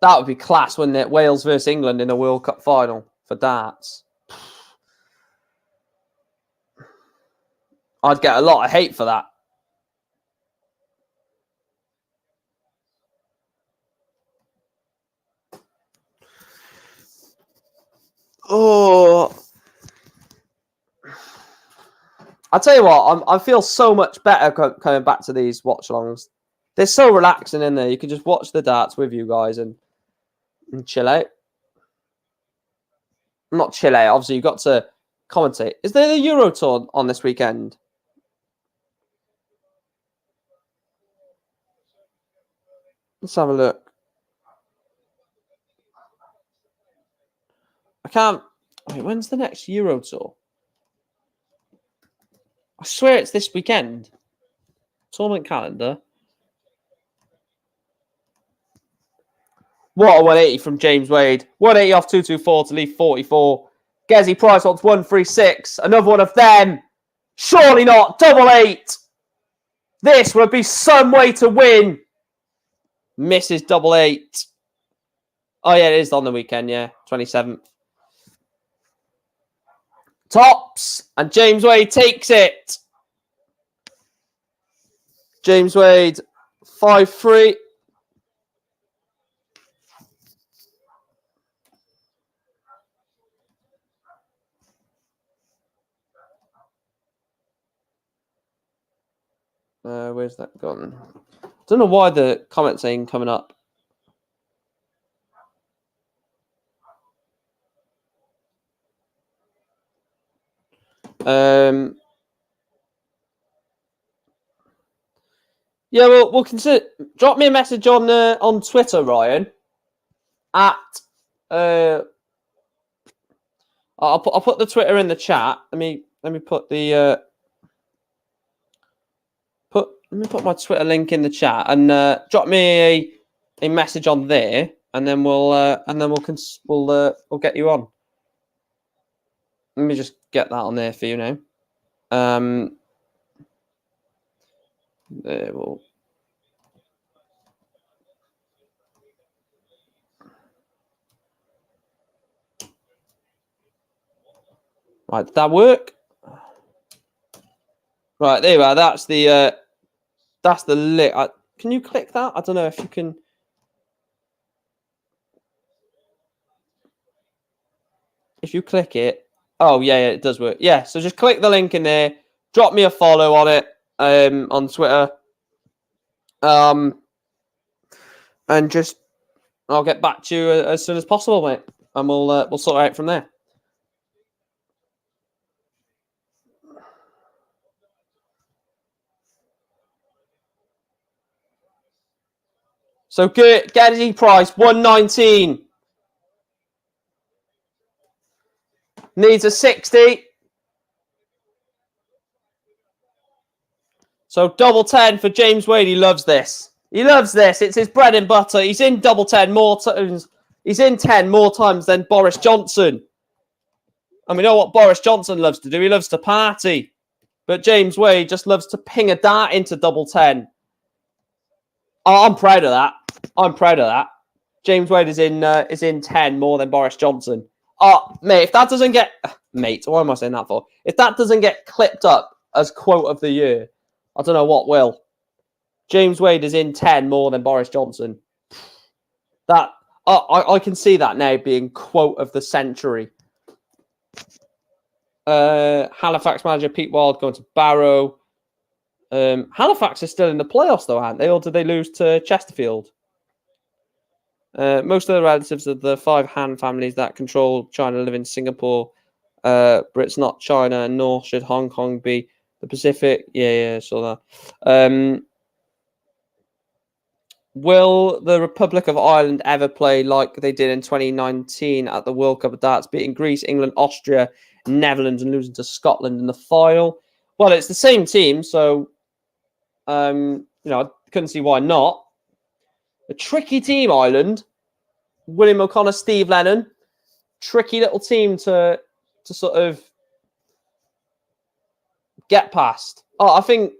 That would be class, wouldn't it? Wales versus England in a World Cup final for darts. I'd get a lot of hate for that. Oh, I'll tell you what, I feel so much better coming back to these watch-alongs. They're so relaxing in there. You can just watch the darts with you guys and chill out. Not chill out. Obviously, you've got to commentate. Is there the Euro Tour on this weekend? Let's have a look. I can't. Wait, when's the next Euro Tour? I swear it's this weekend. Tournament calendar. What a 180 from James Wade. 180 off 224 to leave 44. Gezi Price wants 136. Another one of them. Surely not. Double 8. This would be some way to win. Misses double 8. Oh, yeah, it is on the weekend, yeah. 27th. Tops. And James Wade takes it. James Wade, 5-3. Where's that gone? Don't know why the comments ain't coming up. Yeah, well, we'll consider. Drop me a message on Twitter, Ryan. At I'll put the Twitter in the chat. Let me put the let me put my Twitter link in the chat and drop me a message on there, and then we'll get you on. Let me just get that on there for you now. There we'll. Right, did that work? Right, there you are. That's the link. Can you click that? I don't know if you can. If you click it, oh yeah, it does work. Yeah, so just click the link in there. Drop me a follow on it on Twitter. And just I'll get back to you as soon as possible, mate, and we'll sort it out from there. So Gezi Price 119 needs a 60. So double 10 for James Wade. He loves this. He loves this. It's his bread and butter. He's in double 10 more times. He's in 10 more times than Boris Johnson. And we know what Boris Johnson loves to do. He loves to party. But James Wade just loves to ping a dart into double 10. Oh, I'm proud of that. I'm proud of that. James Wade is in 10 more than Boris Johnson. Oh, mate, if that doesn't get... Mate, what am I saying that for? If that doesn't get clipped up as quote of the year, I don't know what will. James Wade is in 10 more than Boris Johnson. That I can see that now being quote of the century. Halifax manager Pete Wild going to Barrow. Halifax is still in the playoffs, though, aren't they? Or did they lose to Chesterfield? Most of the relatives of the 5 Han families that control China live in Singapore. Brits, not China, nor should Hong Kong be the Pacific. Yeah, saw that. Will the Republic of Ireland ever play like they did in 2019 at the World Cup of Darts, beating Greece, England, Austria, Netherlands, and losing to Scotland in the final? Well, it's the same team, so I couldn't see why not. A tricky team, Ireland. William O'Connor, Steve Lennon. Tricky little team to sort of get past. Oh, I think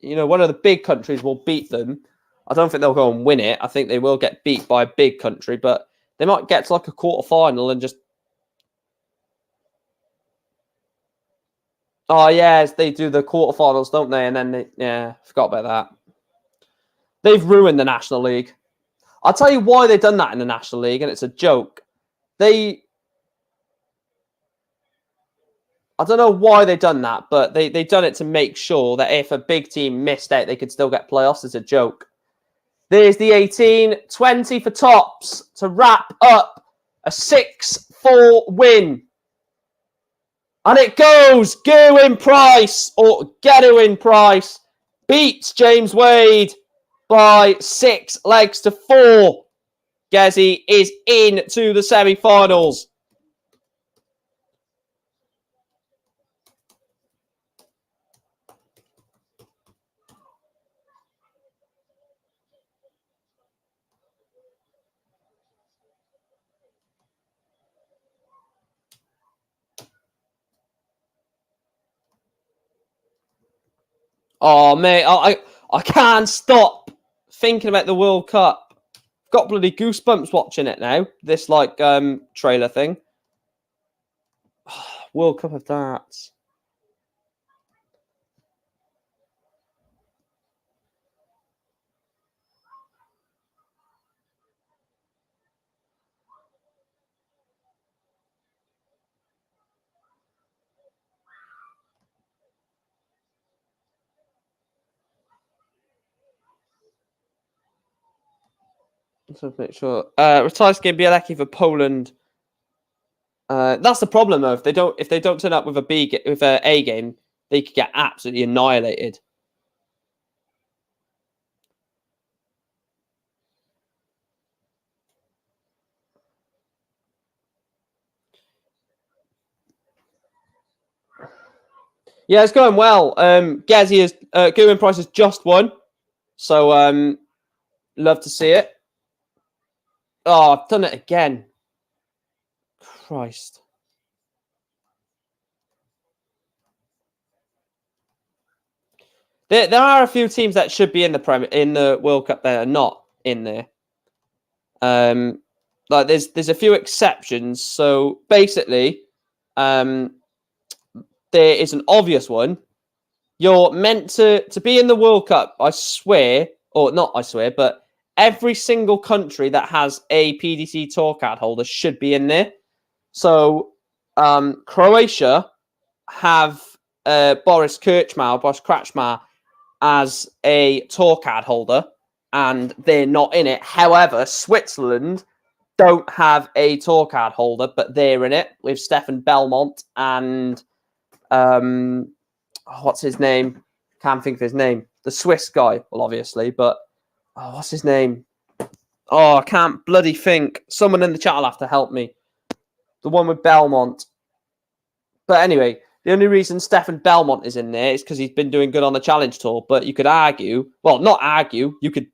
one of the big countries will beat them. I don't think they'll go and win it. I think they will get beat by a big country, but they might get to like a quarter-final and just... Oh, yes, they do the quarterfinals, don't they? And then forgot about that. They've ruined the National League. I'll tell you why they've done that in the National League, and it's a joke. I don't know why they've done that, but they've done it to make sure that if a big team missed out, they could still get playoffs. It's a joke. There's the 18, 20 for Tops to wrap up a 6-4 win. And it goes Gerwyn Price, or Gerwyn Price, beats James Wade by 6 legs to 4. Gezi is into the semi-finals. Oh, mate, I can't stop thinking about the World Cup. Got bloody goosebumps watching it now. This trailer thing. World Cup of Darts. Let's make sure. Ratajski and Bielecki for Poland. That's the problem though. If they don't turn up with a A game, they could get absolutely annihilated. Yeah, it's going well. Gezi is Gouin Price has just won, so love to see it. Oh, I've done it again. Christ. There are a few teams that should be in the World Cup that are not in there. Like there's a few exceptions. So basically, there is an obvious one. You're meant to be in the World Cup, I swear, or not I swear, but every single country that has a PDC tour card holder should be in there. So Croatia have Boris Kratchmar as a tour card holder, and they're not in it. However, Switzerland don't have a tour card holder, but they're in it with Stefan Belmont and what's his name? Can't think of his name. The Swiss guy, well, obviously, but what's his name? Oh, I can't bloody think. Someone in the chat will have to help me. The one with Belmont. But anyway, the only reason Stefan Belmont is in there is because he's been doing good on the Challenge Tour. But you could argue, well, not argue, you could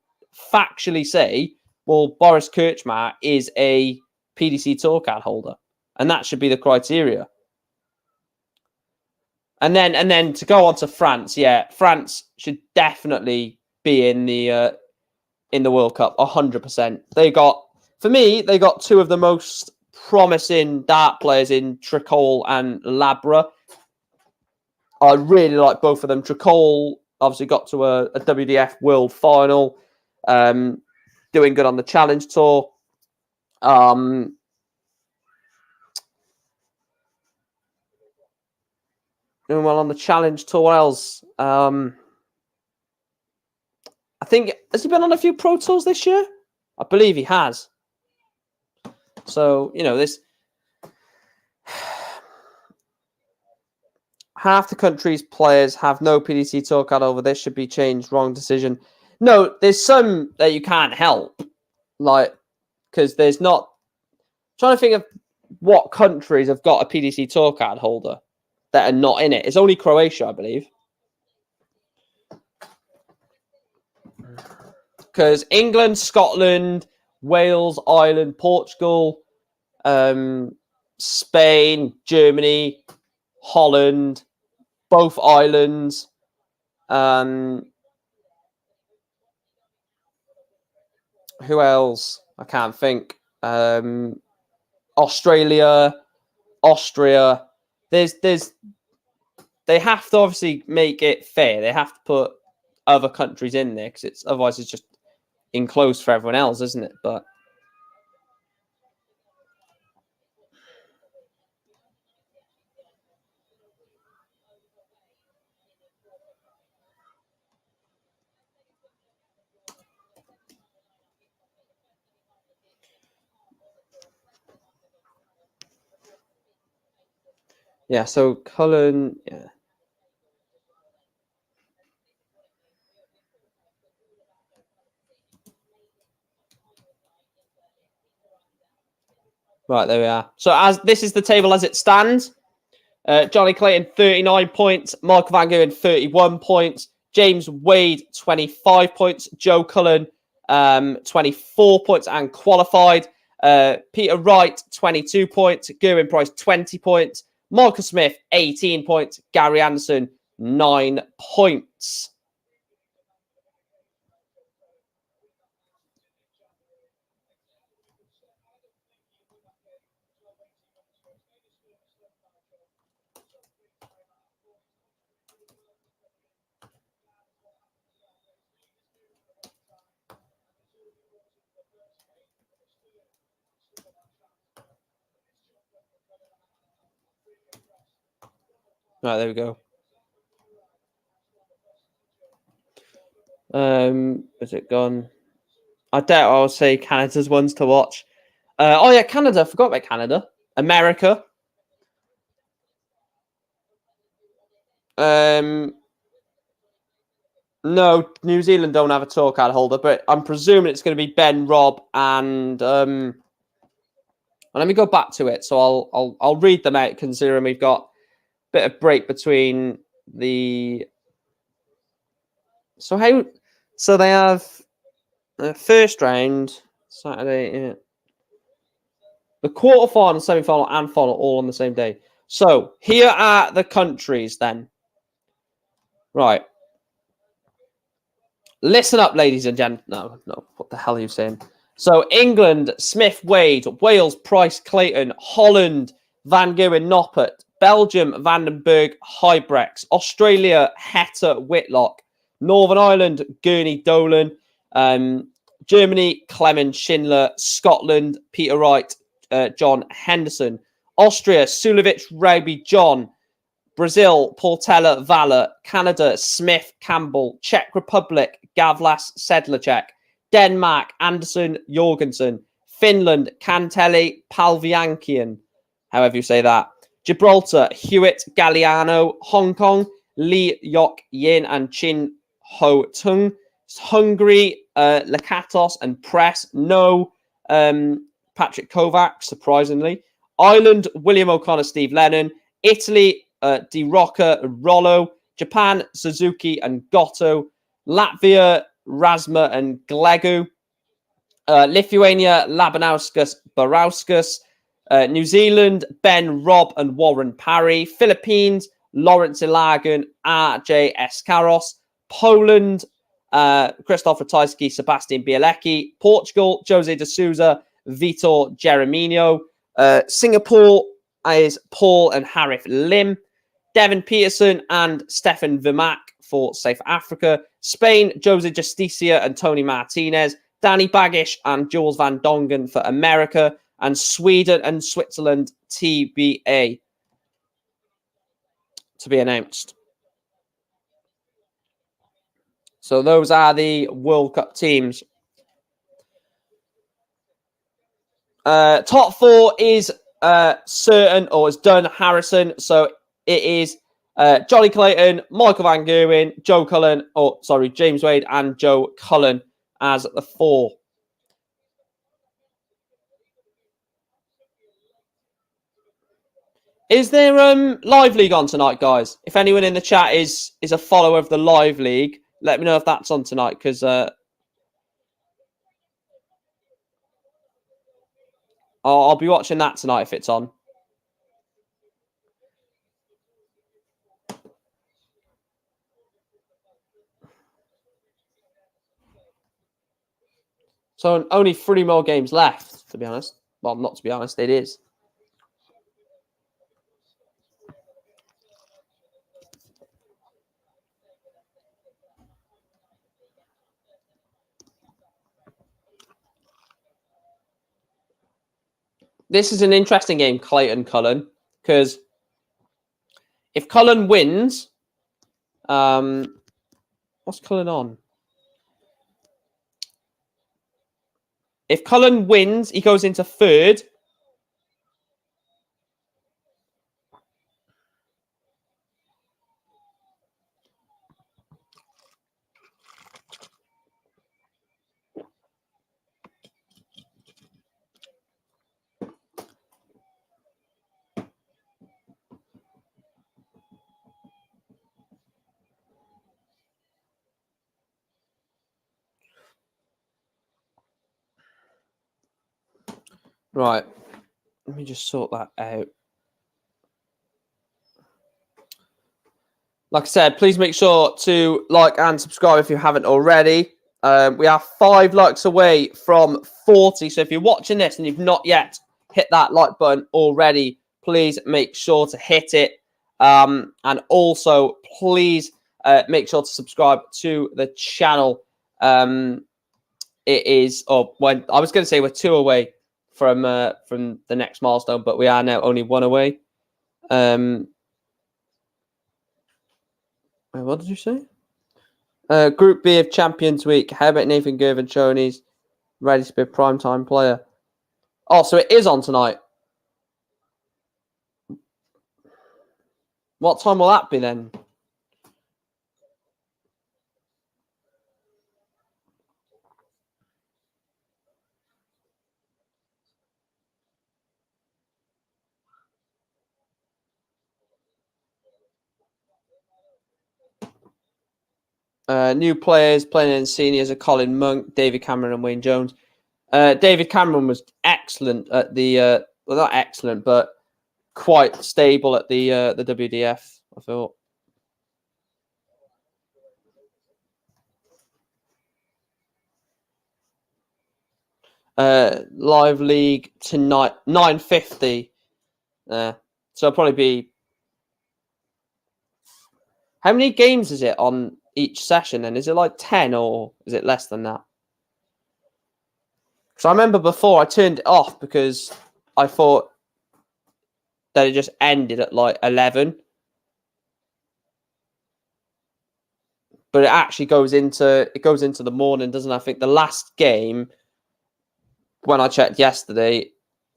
factually say, well, Boris Kratchmar is a PDC Tour card holder, and that should be the criteria. And then to go on to France, yeah, France should definitely be in the World Cup, 100%. They got two of the most promising dart players in Tricol and Labra. I really like both of them. Tricol obviously got to a WDF World Final, doing good on the Challenge Tour. Doing well on the Challenge Tour. What else? I think, has he been on a few Pro Tours this year? I believe he has. So, this half the country's players have no PDC tour card over. This should be changed. Wrong decision. No, there's some that you can't help. Because there's not... I'm trying to think of what countries have got a PDC tour card holder that are not in it. It's only Croatia, I believe. Because England, Scotland, Wales, Ireland, Portugal, Spain, Germany, Holland, both islands, who else? I can't think. Australia, Austria. They have to obviously make it fair. They have to put other countries in there because otherwise it's just enclosed for everyone else, isn't it? But yeah, so Cullen, yeah. Right, there we are. So as this is the table as it stands. Johnny Clayton, 39 points. Michael Van Gerwen, 31 points. James Wade, 25 points. Joe Cullen, 24 points and qualified. Peter Wright, 22 points. Gerwin Price, 20 points. Michael Smith, 18 points. Gary Anderson, 9 points. Right, there we go. Is it gone? I doubt I'll say Canada's ones to watch. Oh yeah, Canada. I forgot about Canada. America. No, New Zealand don't have a tour card holder, but I'm presuming it's going to be Ben, Rob, and let me go back to it. So I'll read them out, considering we've got a bit of break between the. So they have first round Saturday. Yeah. The quarterfinal, semi-final, and final all on the same day. So here are the countries then. Right. Listen up, ladies and gentlemen. No. What the hell are you saying? So England, Smith, Wade. Wales, Price, Clayton. Holland, Van Gerwen, Noppert. Belgium, Vandenberg, Hybrex. Australia, Heta, Whitlock. Northern Ireland, Gurney, Dolan. Germany, Clement, Schindler. Scotland, Peter Wright, John Henderson. Austria, Sulovic, Rowby, John. Brazil, Portela, Vala. Canada, Smith, Campbell. Czech Republic, Gavlas, Sedlacek. Denmark, Anderson, Jorgensen. Finland, Cantelli, Palviankian, however you say that. Gibraltar, Hewitt, Galliano. Hong Kong, Lee Yok Yin and Chin Ho Tung. Hungary, Lakatos and Press. No, Patrick Kovac, surprisingly. Ireland, William O'Connor, Steve Lennon. Italy, Di Rocca, Rollo. Japan, Suzuki and Goto. Latvia, Rasma and Glegu. Lithuania, Labanauskas, Barauskas. New Zealand, Ben, Rob and Warren Parry. Philippines, Lawrence Ilagan, RJ Escaros. Poland, Christoph Ratajski, Sebastian Bielecki. Portugal, Jose de Souza, Vitor Geremino. Singapore is Paul and Harith Lim. Devin Peterson and Stefan Vimac for South Africa. Spain, Jose Justicia and Tony Martinez. Danny Baggish and Jules Van Dongen for America. And Sweden and Switzerland, TBA. To be announced. So those are the World Cup teams. Top four is certain, or is done. Harrison. So it is Johnny Clayton, Michael Van Gerwen, James Wade, and Joe Cullen as the four. Is there live league on tonight, guys? If anyone in the chat is a follower of the live league, let me know if that's on tonight, because I'll be watching that tonight if it's on. So only 3 more games left, to be honest. Well, not to be honest, it is. This is an interesting game, Clayton-Cullen, because if Cullen wins, what's Cullen on? If Cullen wins, he goes into third. Right. Let me just sort that out. Like I said, please make sure to like and subscribe if you haven't already. We are 5 likes away from 40. So if you're watching this and you've not yet hit that like button already, please make sure to hit it. And also, please make sure to subscribe to the channel. It is, when I was going to say we're 2 away from the next milestone, but we are now only 1 away. What did you say? Group B of Champions Week. How about Nathan Gervin-Choney's ready to be a primetime player? Oh, so it is on tonight. What time will that be then? New players playing in seniors are Colin Monk, David Cameron, and Wayne Jones. David Cameron was excellent at the well, not excellent, but quite stable at the WDF, I thought. Live league tonight, 9:50. So it'll probably be. How many games is it on each session? And is it like 10 or is it less than that? Because I remember before I turned it off because I thought that it just ended at like 11. But it actually goes into the morning, doesn't it? I think the last game, when I checked yesterday,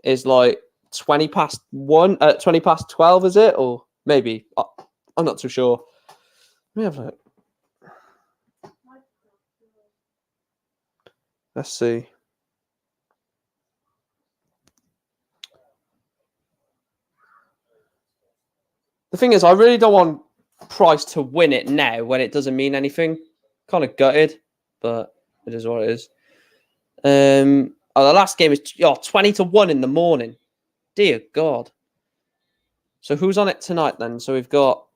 is like 20 past 1, 20 past 12, is it? Or maybe. I'm not too sure. Let me have a look. Let's see. The thing is, I really don't want Price to win it now when it doesn't mean anything. Kind of gutted, but it is what it is. The last game is 20-1 in the morning. Dear God. So who's on it tonight then? So we've got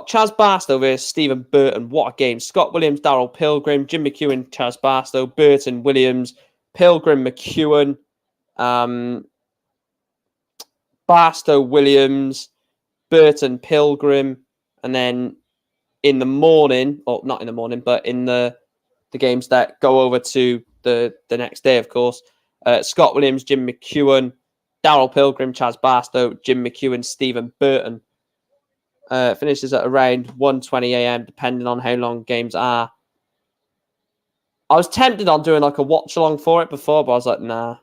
Chaz Barstow versus Stephen Burton. What a game. Scott Williams, Daryl Pilgrim, Jim McEwen, Chaz Barstow, Burton, Williams, Pilgrim, McEwen, Barstow, Williams, Burton, Pilgrim, and then in the morning, or not in the morning, but in the games that go over to the next day, of course, Scott Williams, Jim McEwen, Daryl Pilgrim, Chaz Barstow, Jim McEwen, Stephen Burton. Finishes at around 1:20 a.m. depending on how long games are. I was tempted on doing like a watch along for it before, but I was like, nah.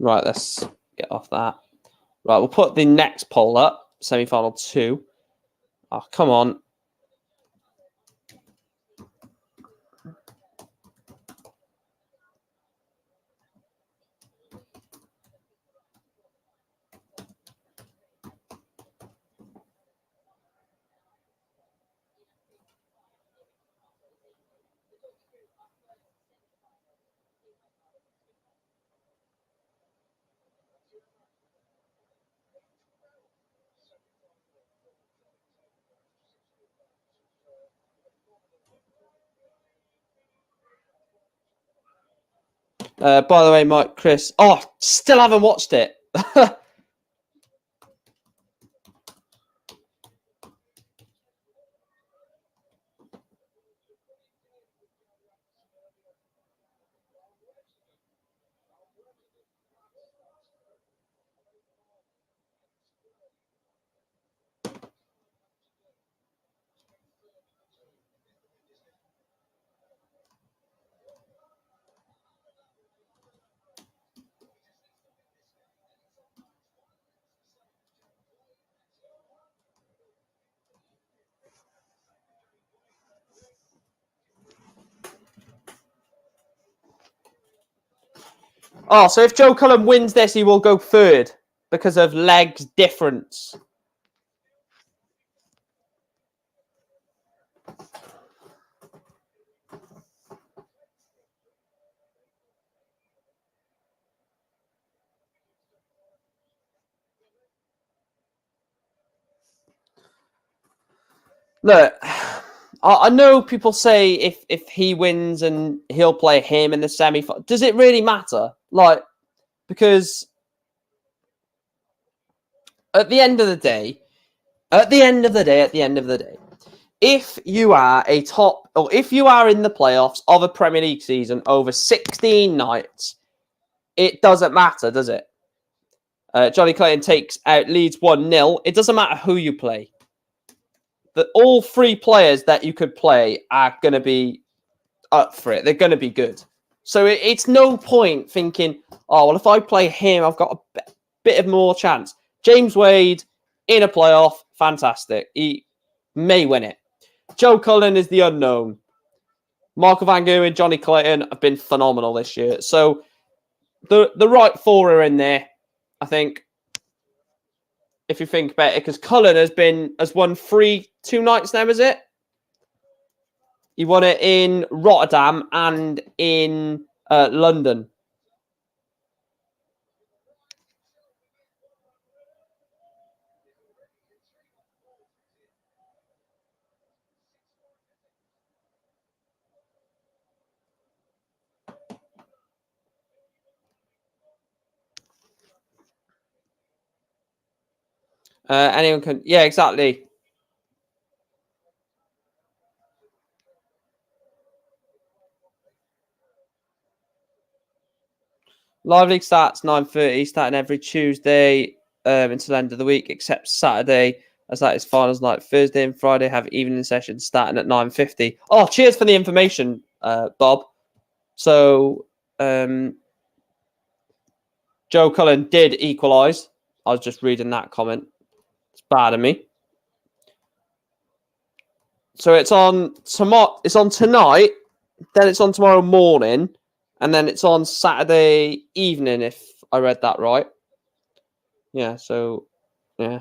Right, let's get off that. Right, we'll put the next poll up. Semi-final 2. Oh, come on. By the way, Mike, Chris. Oh, still haven't watched it. Oh, so if Joe Cullen wins this, he will go third because of legs difference. Look, I know people say if he wins and he'll play him in the semi, does it really matter? Like, because at the end of the day, if you are a top, or if you are in the playoffs of a Premier League season over 16 nights, it doesn't matter, does it? Johnny Clayton takes out Leeds 1-0. It doesn't matter who you play. All three players that you could play are going to be up for it. They're going to be good. So it's no point thinking, oh, well, if I play him, I've got a bit of more chance. James Wade in a playoff, fantastic. He may win it. Joe Cullen is the unknown. Michael Van Gogh and Johnny Clayton have been phenomenal this year. So the right four are in there, I think. If you think about it, because Cullen has won 2 nights now, is it? He won it in Rotterdam and in London. Anyone can, yeah, exactly. Live League starts 9:30, starting every Tuesday until the end of the week, except Saturday, as that is finals night. Thursday and Friday have evening sessions starting at 9:50. Oh, cheers for the information, Bob. So, Joe Cullen did equalise. I was just reading that comment. It's bad of me. So it's on tomorrow. It's on tonight. Then it's on tomorrow morning, and then it's on Saturday evening. If I read that right. Yeah. So, yeah.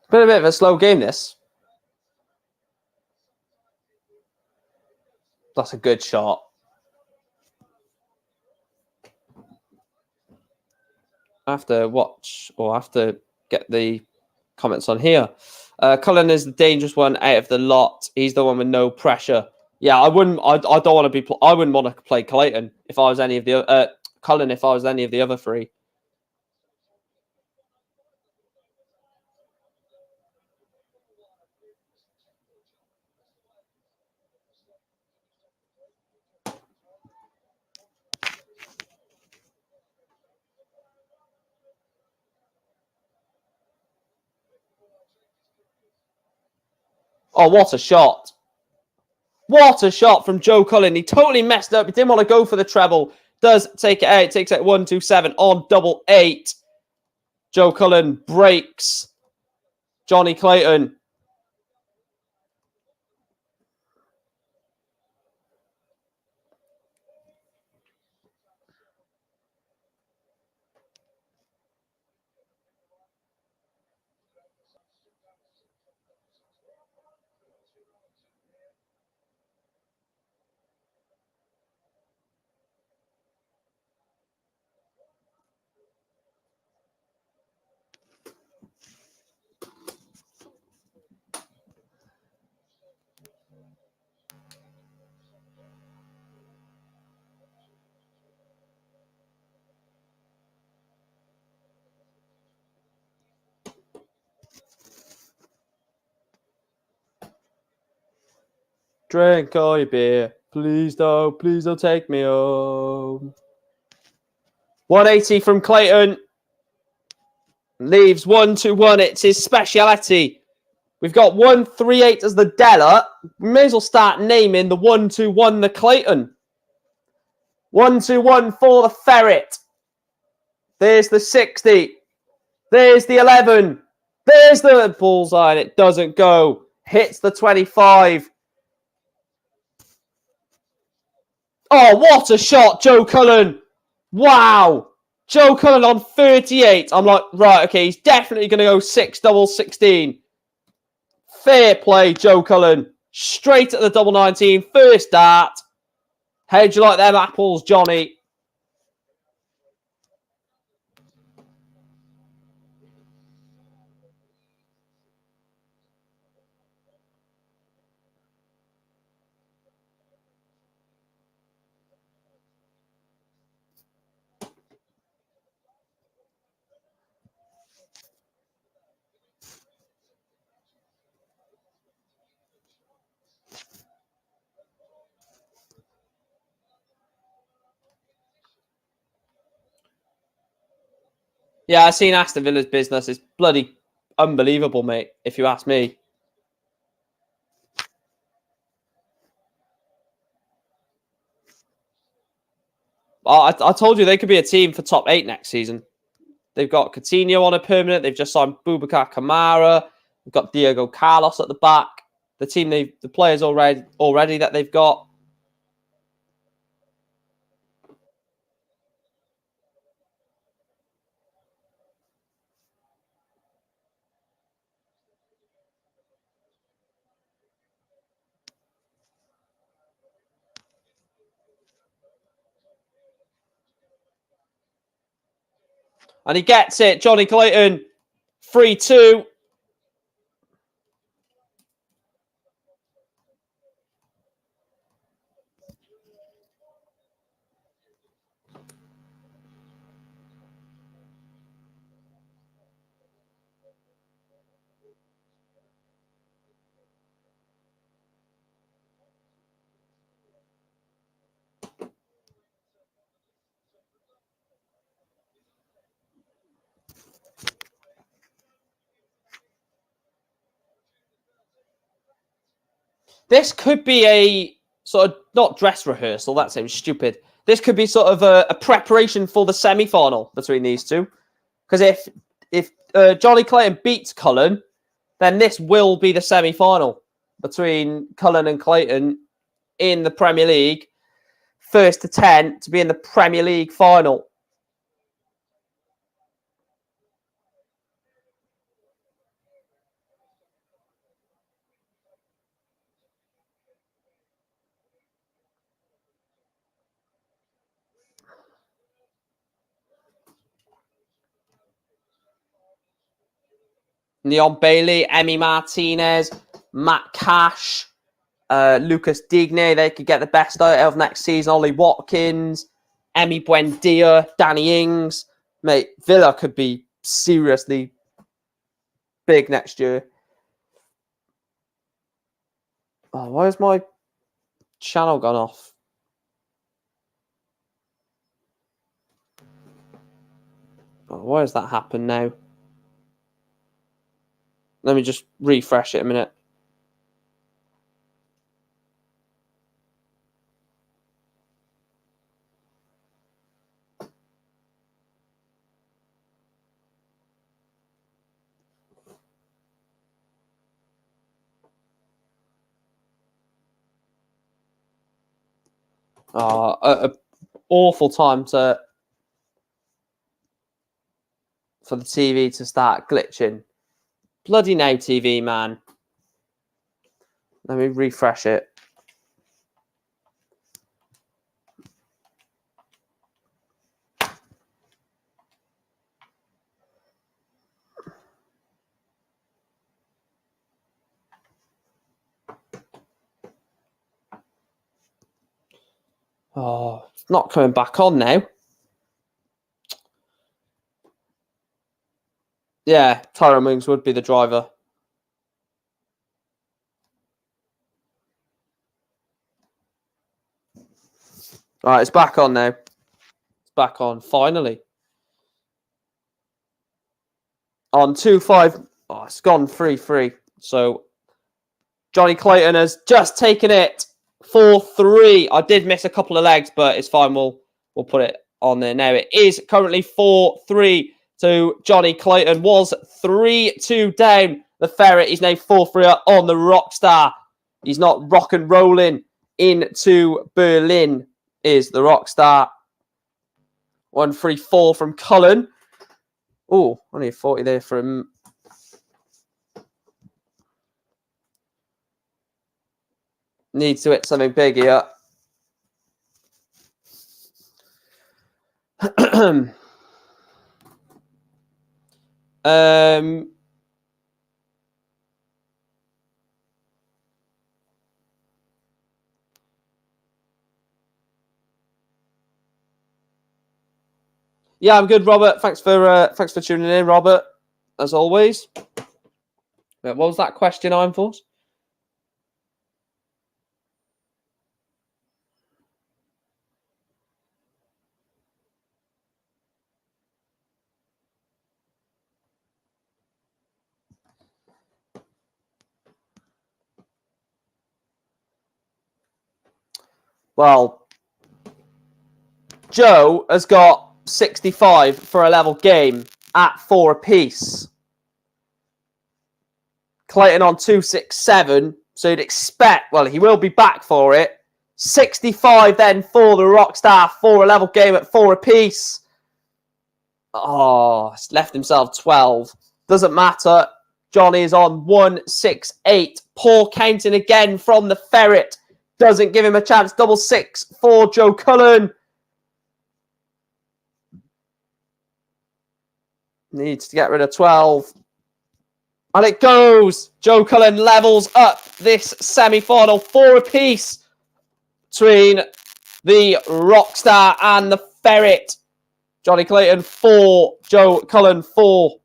Been a bit of a slow game, this. That's a good shot. I have to watch, or I have to get the comments on here. Cullen is the dangerous one out of the lot. He's the one with no pressure. Yeah, I wouldn't. I don't want to be. I wouldn't want to play Clayton if I was any of the Cullen if I was any of the other three. Oh, what a shot! What a shot from Joe Cullen. He totally messed up. He didn't want to go for the treble. Does take it out. Takes out 1-2-7 on double 8. Joe Cullen breaks Johnny Clayton. Drink all your beer. Please don't take me home. 180 from Clayton. Leaves 1-1. It's his speciality. We've got 1-3-8 as the Della. We may as well start naming the 1-2-1 the Clayton. 1-2-1 for the Ferret. There's the 60. There's the 11. There's the bullseye, and it doesn't go. Hits the 25. Oh, what a shot, Joe Cullen. Wow. Joe Cullen on 38. I'm like, right, okay, he's definitely going to go 6-16. Fair play, Joe Cullen. Straight at the double 19. First dart. How'd you like them apples, Johnny? Yeah, I've seen Aston Villa's business. It's bloody unbelievable, mate, if you ask me. I told you they could be a team for top 8 next season. They've got Coutinho on a permanent. They've just signed Boubacar Kamara. They've got Diego Carlos at the back. The players already that they've got. And he gets it. Johnny Clayton, 3-2. This could be a sort of, not dress rehearsal, that seems stupid. This could be sort of a preparation for the semi-final between these two. Because if Johnny Clayton beats Cullen, then this will be the semi-final between Cullen and Clayton in the Premier League. First to 10 to be in the Premier League final. Leon Bailey, Emi Martinez, Matt Cash, Lucas Digne, they could get the best out of next season. Ollie Watkins, Emi Buendia, Danny Ings. Mate, Villa could be seriously big next year. Oh, why has my channel gone off? Oh, why has that happened now? Let me just refresh it a minute. Oh, an awful time for the TV to start glitching. Bloody now TV, man. Let me refresh it. Oh, it's not coming back on now. Yeah, Tyrone Mings would be the driver. All right, it's back on now. It's back on, finally. on 2-5. Oh, it's gone 3-3. So Johnny Clayton has just taken it 4-3. I did miss a couple of legs, but it's fine. We'll put it on there now. It is currently 4-3 to Johnny Clayton. Was 3-2 down the Ferret. He's now 4-3 up on the Rockstar. He's not rock and rolling into Berlin, is the Rockstar. 1-3-4 from Cullen. Oh, only a 40 there from... Needs to hit something big here. Yeah, I'm good, Robert. Thanks for tuning in, Robert. As always. What was that question, Iron Force? Well, Joe has got 65 for a level game at 4 apiece. Clayton on 267, so you'd expect, well, he will be back for it. 65 then for the Rockstar for a level game at 4 apiece. Oh, he's left himself 12. Doesn't matter. Johnny is on 168. Poor counting again from the Ferret. Doesn't give him a chance. 6 for Joe Cullen. Needs to get rid of 12. And it goes. Joe Cullen levels up this semi-final. 4 apiece between the Rockstar and the Ferret. Johnny Clayton 4. Joe Cullen 4.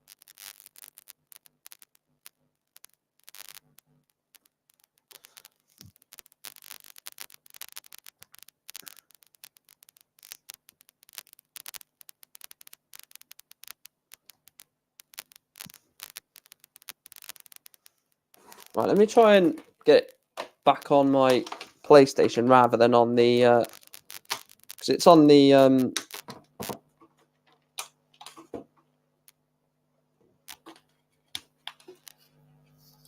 Right, let me try and get it back on my PlayStation rather than on the... because it's on the...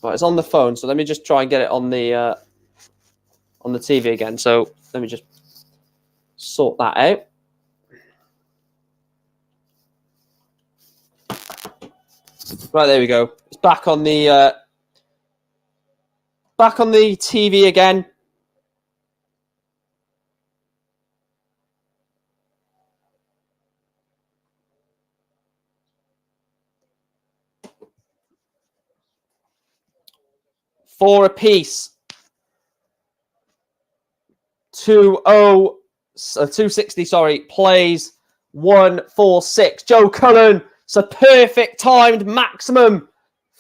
right, it's on the phone, so let me just try and get it on the TV again. So let me just sort that out. Right, there we go. It's back on the TV again. Four apiece. 260, sorry, plays 146. Joe Cullen, it's a perfect timed maximum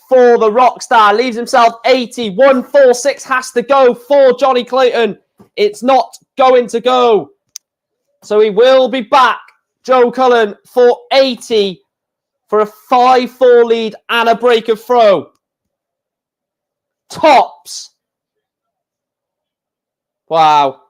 for the Rockstar. Leaves himself 80. 146 has to go for Johnny Clayton. It's not going to go. So he will be back, Joe Cullen, for 80 for a 5-4 lead and a break of throw. Tops. Wow.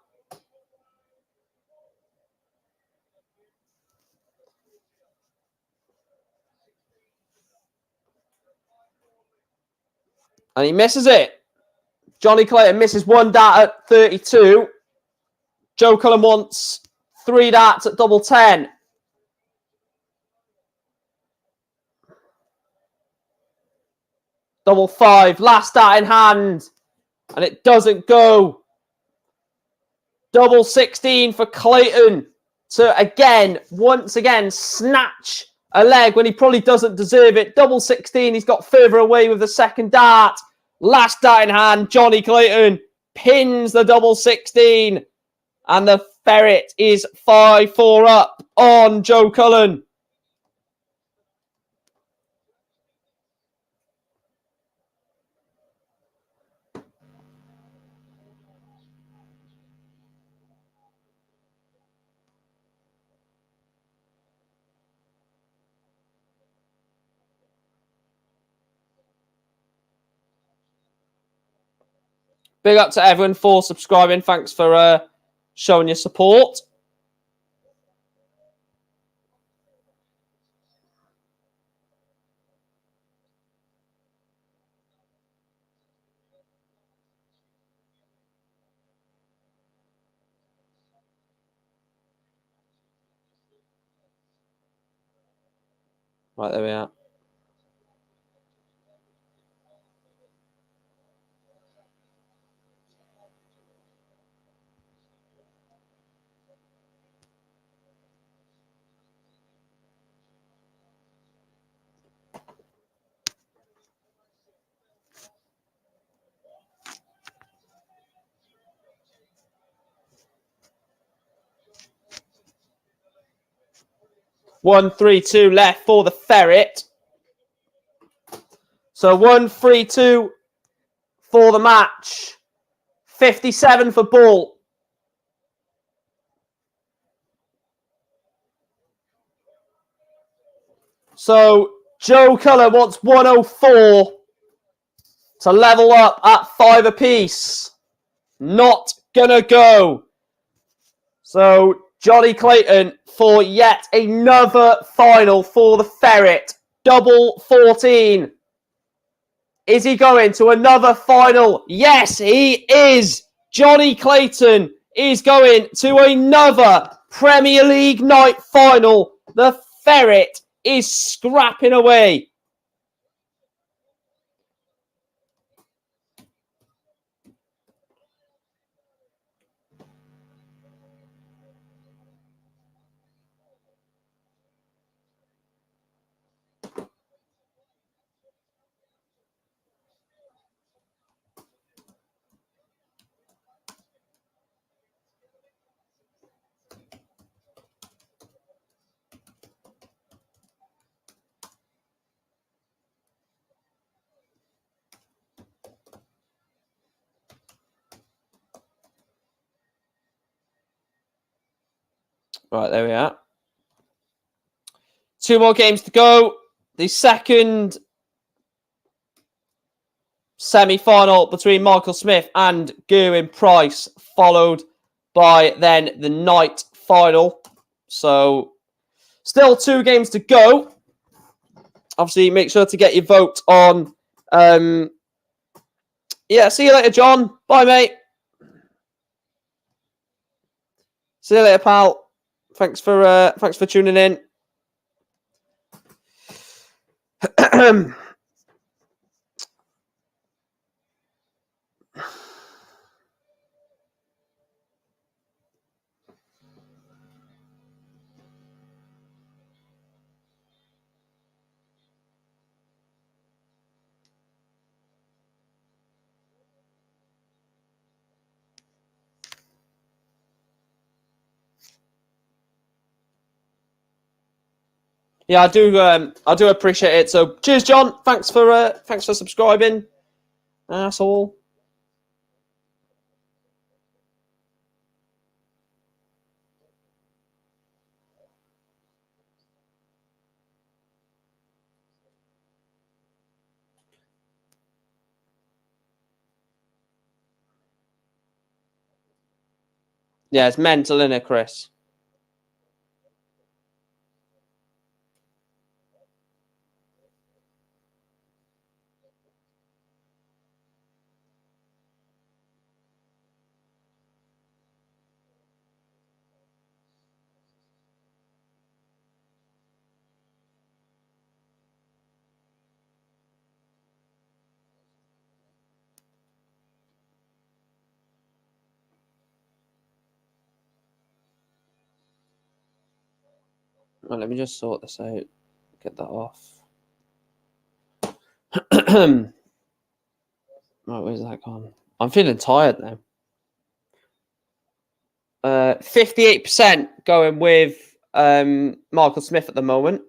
And he misses it. Johnny Clayton misses 1 dart at 32. Joe Cullen wants 3 darts at double 10. Double 5. Last dart in hand. And it doesn't go. Double 16 for Clayton to, once again, snatch a leg when he probably doesn't deserve it. Double 16. He's got further away with the second dart. Last dart in hand. Johnny Clayton pins the double 16. And the Ferret is 5-4 up on Joe Cullen. Big up to everyone for subscribing. Thanks for showing your support. Right, there we are. One, 3, 2 left for the Ferret. So 1, 3, 2 for the match. 57 for Bull. So Joe Cullen wants 104 to level up at 5 apiece. Not gonna go. So Johnny Clayton for yet another final for the Ferret. Double 14. Is he going to another final? Yes, he is. Johnny Clayton is going to another Premier League night final. The Ferret is scrapping away. Right, there we are. 2 more games to go. The second semi-final between Michael Smith and Gerwyn Price, followed by then the night final. So still 2 games to go. Obviously, make sure to get your vote on. Yeah, see you later, John. Bye, mate. See you later, pal. Thanks for tuning in. Yeah, I do appreciate it. So, cheers, John. Thanks for subscribing. That's all. Yeah, it's mental, isn't it, Chris? Well, let me just sort this out. Get that off. Right, where's that gone? I'm feeling tired now. 58% going with Michael Smith at the moment.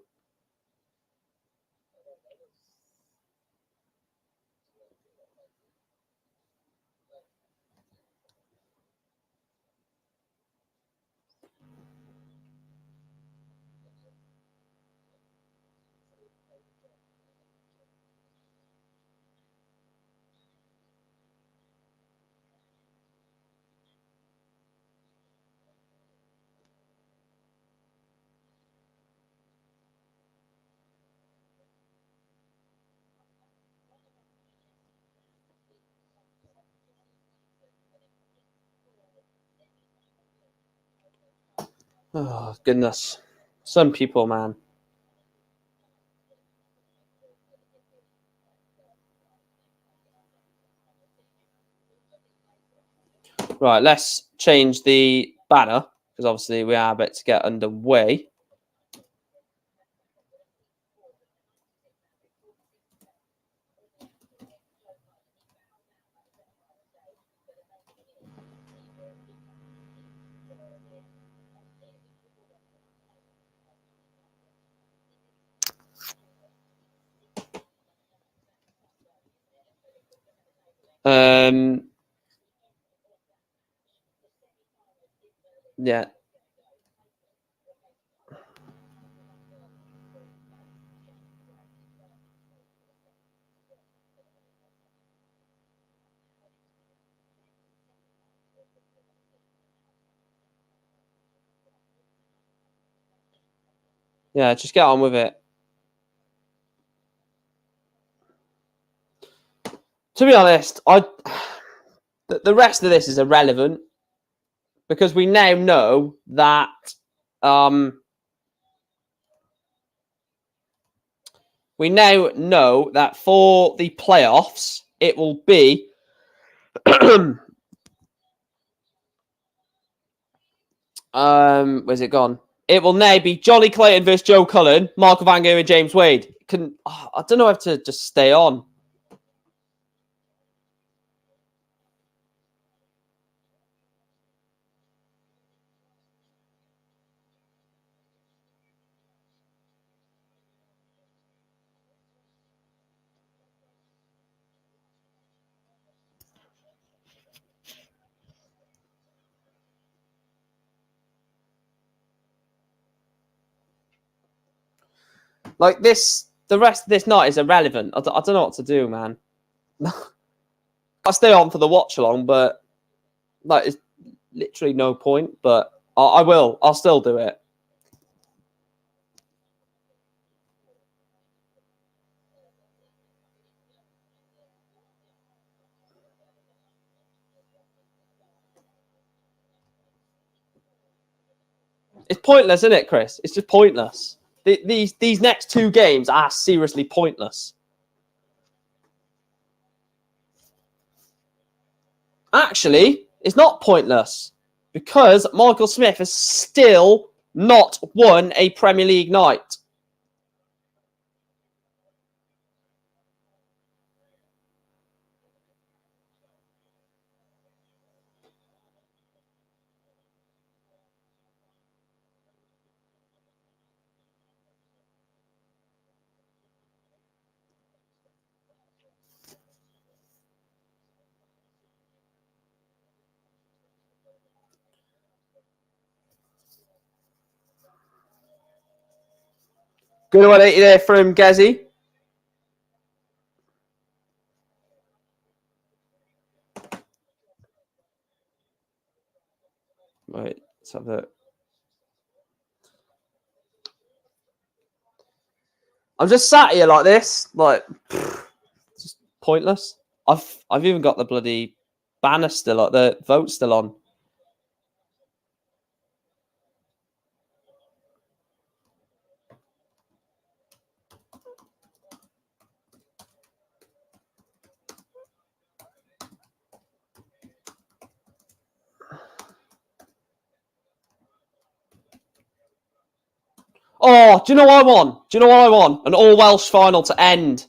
Oh, goodness. Some people, man. Right, let's change the banner because obviously we are about to get underway. Yeah. Yeah, just get on with it. To be honest, the rest of this is irrelevant because we now know that for the playoffs it will be where's it gone? It will now be Johnny Clayton versus Joe Cullen, Michael Van Gogh and James Wade. I don't know if to just stay on. Like this, the rest of this night is irrelevant. I don't know what to do, man. I'll stay on for the watch along, but like it's literally no point. But I will. I'll still do it. It's pointless, isn't it, Chris? It's just pointless. These next two games are seriously pointless. Actually, it's not pointless because Michael Smith has still not won a Premier League night. Good 180 there from Gezi. Right, let's have a. I'm just sat here like this, like just pointless. I've even got the bloody banner still, like the vote still on. Oh, do you know what I want? Do you know what I want? An all Welsh final to end.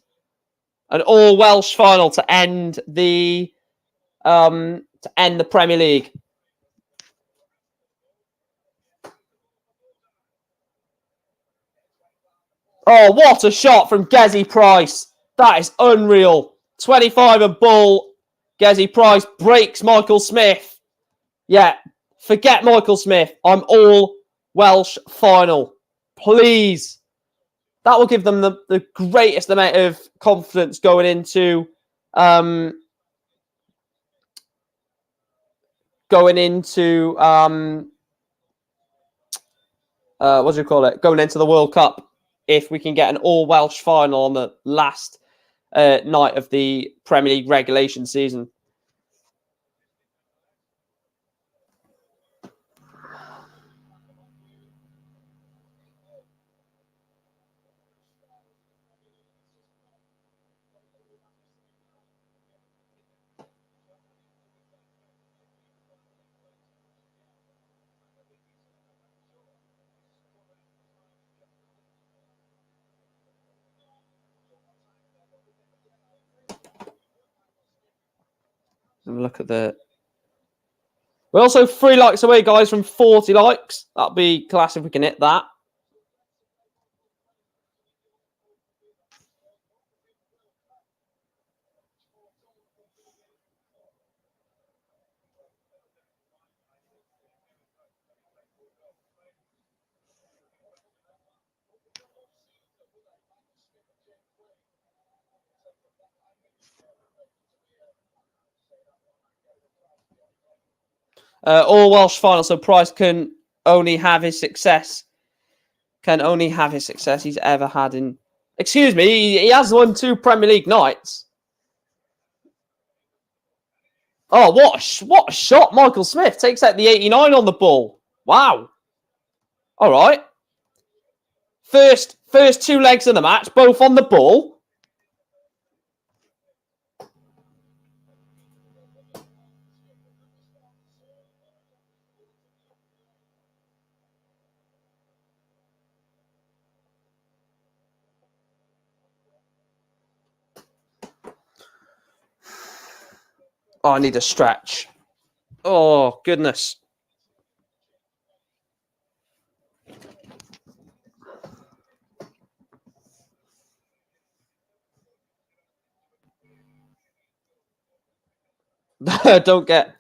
An all Welsh final to end the Premier League. Oh, what a shot from Gezi Price. That is unreal. 25 and bull. Gezi Price breaks Michael Smith. Yeah, forget Michael Smith. I'm all Welsh final. Please. That will give them the greatest amount of confidence going into what do you call it? Going into the World Cup. If we can get an all Welsh final on the last night of the Premier League regulation season. Look at the. We're also 3 likes away, guys, from 40 likes. That'll be class if we can hit that. All Welsh final, so Price can only have his success. Can only have his success he's ever had in. Excuse me, he has won 2 Premier League nights. Oh, what a shot! Michael Smith takes out the 89 on the ball. Wow. All right. First 2 legs of the match, both on the ball. Oh, I need a stretch. Oh, goodness. Don't get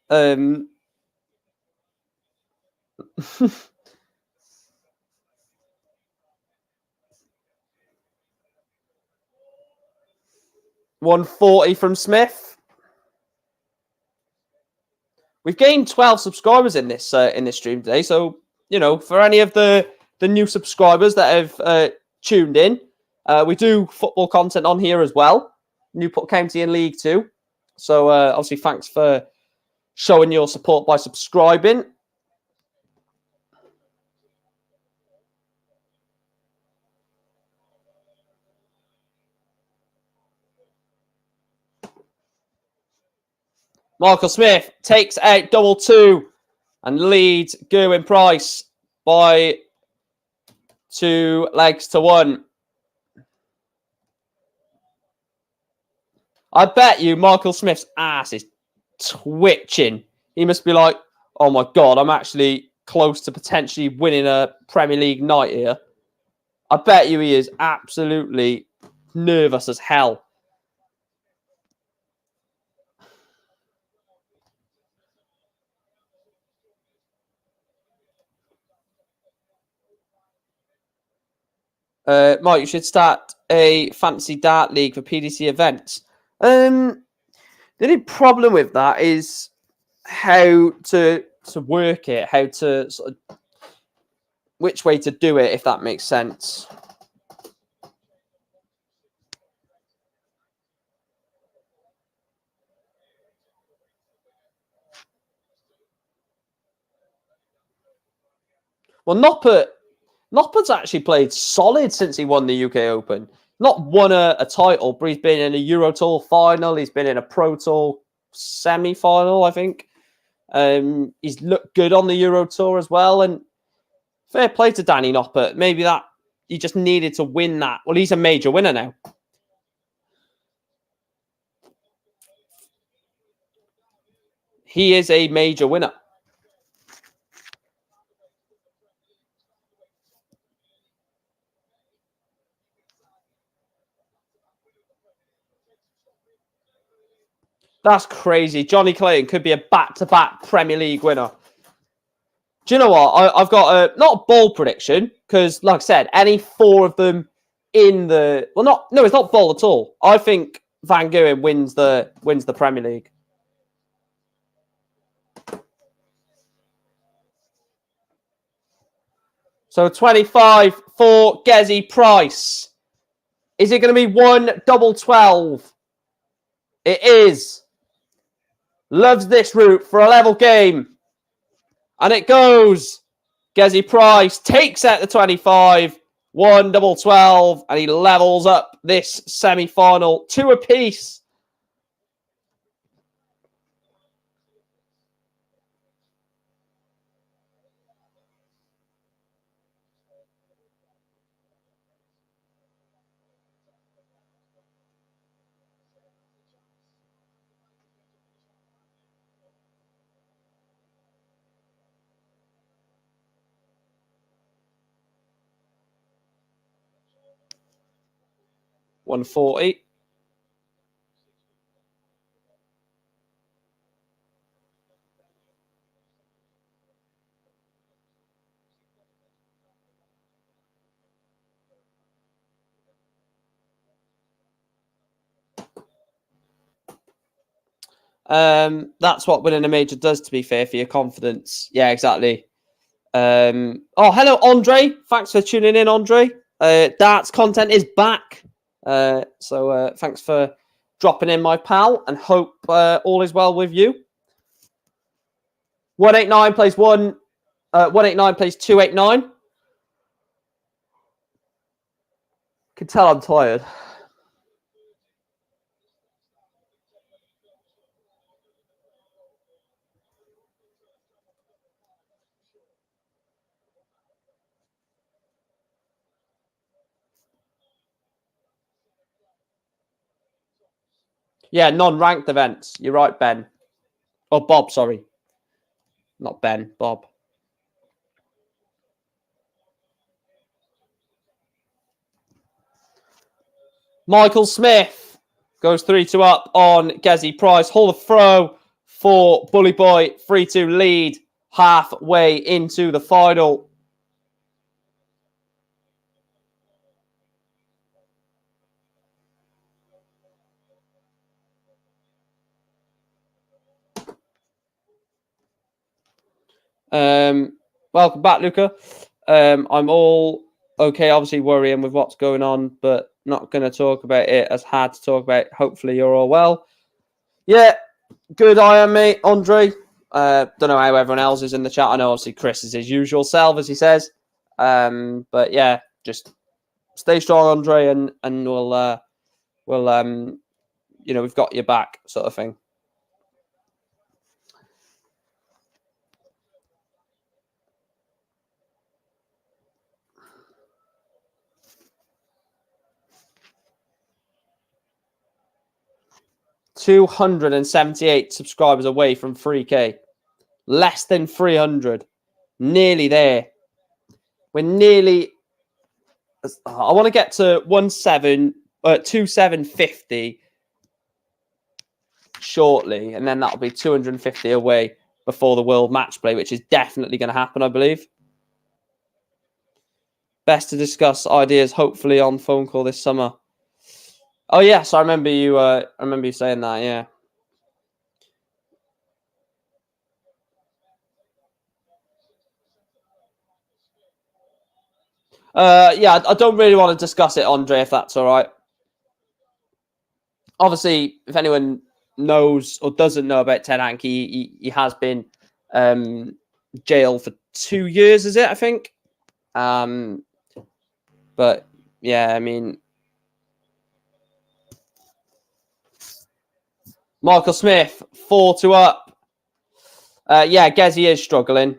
140 from Smith. We've gained 12 subscribers in this stream today, so for any of the new subscribers that have tuned in, we do football content on here as well. Newport County in League 2. So obviously, thanks for showing your support by subscribing. Michael Smith takes out double 2 and leads Gerwin Price by 2 legs to 1. I bet you Michael Smith's ass is twitching. He must be like, oh my God, I'm actually close to potentially winning a Premier League night here. I bet you he is absolutely nervous as hell. Mike, you should start a fantasy dart league for PDC events. The only problem with that is how to work it, how to sort of which way to do it, if that makes sense. Well, Noppard's actually played solid since he won the UK Open. Not won a title, but he's been in a Euro Tour final. He's been in a Pro Tour semi-final, I think. He's looked good on the Euro Tour as well. And fair play to Danny Noppert. Maybe that he just needed to win that. Well, he's a major winner now. He is a major winner. That's crazy. Johnny Clayton could be a back-to-back Premier League winner. Do you know what? I've got a not a bold prediction because, like I said, any 4 of them in the it's not bold at all. I think Van Gogh wins the Premier League. So 25 for Gezi Price. Is it going to be 1 double 12? It is. Loves this route for a level game. And it goes. Gezi Price takes out the 25. 1 double 12. And he levels up this semi-final. 2 apiece. 140. That's what winning a major does, to be fair, for your confidence. Yeah, exactly. Oh, hello, Andre. Thanks for tuning in, Andre. Darts content is back. So thanks for dropping in, my pal, and hope all is well with you. 189 plays 189 plays 289. Can tell I'm tired. Yeah, non-ranked events. You're right, Ben. Oh, Bob, sorry. Not Ben, Bob. Michael Smith goes 3-2 up on Gezi Price. Hall of throw for Bully Boy. 3-2 lead halfway into the final. Welcome back, Luca. I'm all okay, obviously worrying with what's going on, but not going to talk about it as hard to talk about. Hopefully you're all well. Yeah, good I am, mate. Andre. Don't know how everyone else is in the chat. I know obviously Chris is his usual self, as he says. But yeah, just stay strong, Andre, and we'll we've got your back, sort of thing. $278 subscribers away from 3K. Less than 300. Nearly there. We're nearly. I want to get to 2750 shortly, and then that'll be 250 away before the World Match Play, which is definitely going to happen, I believe. Best to discuss ideas, hopefully, on phone call this summer. Oh yes, I remember you. I remember you saying that. Yeah. Yeah, I don't really want to discuss it, Andre, if that's all right. Obviously, if anyone knows or doesn't know about Ted Hankey, he has been jailed for 2 years, is it? I think. But yeah, I mean, Michael Smith 4-2 up. Yeah, Gezi is struggling.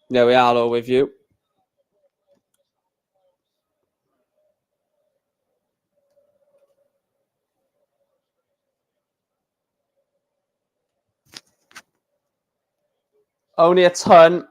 There we are, all with you. Only a ton.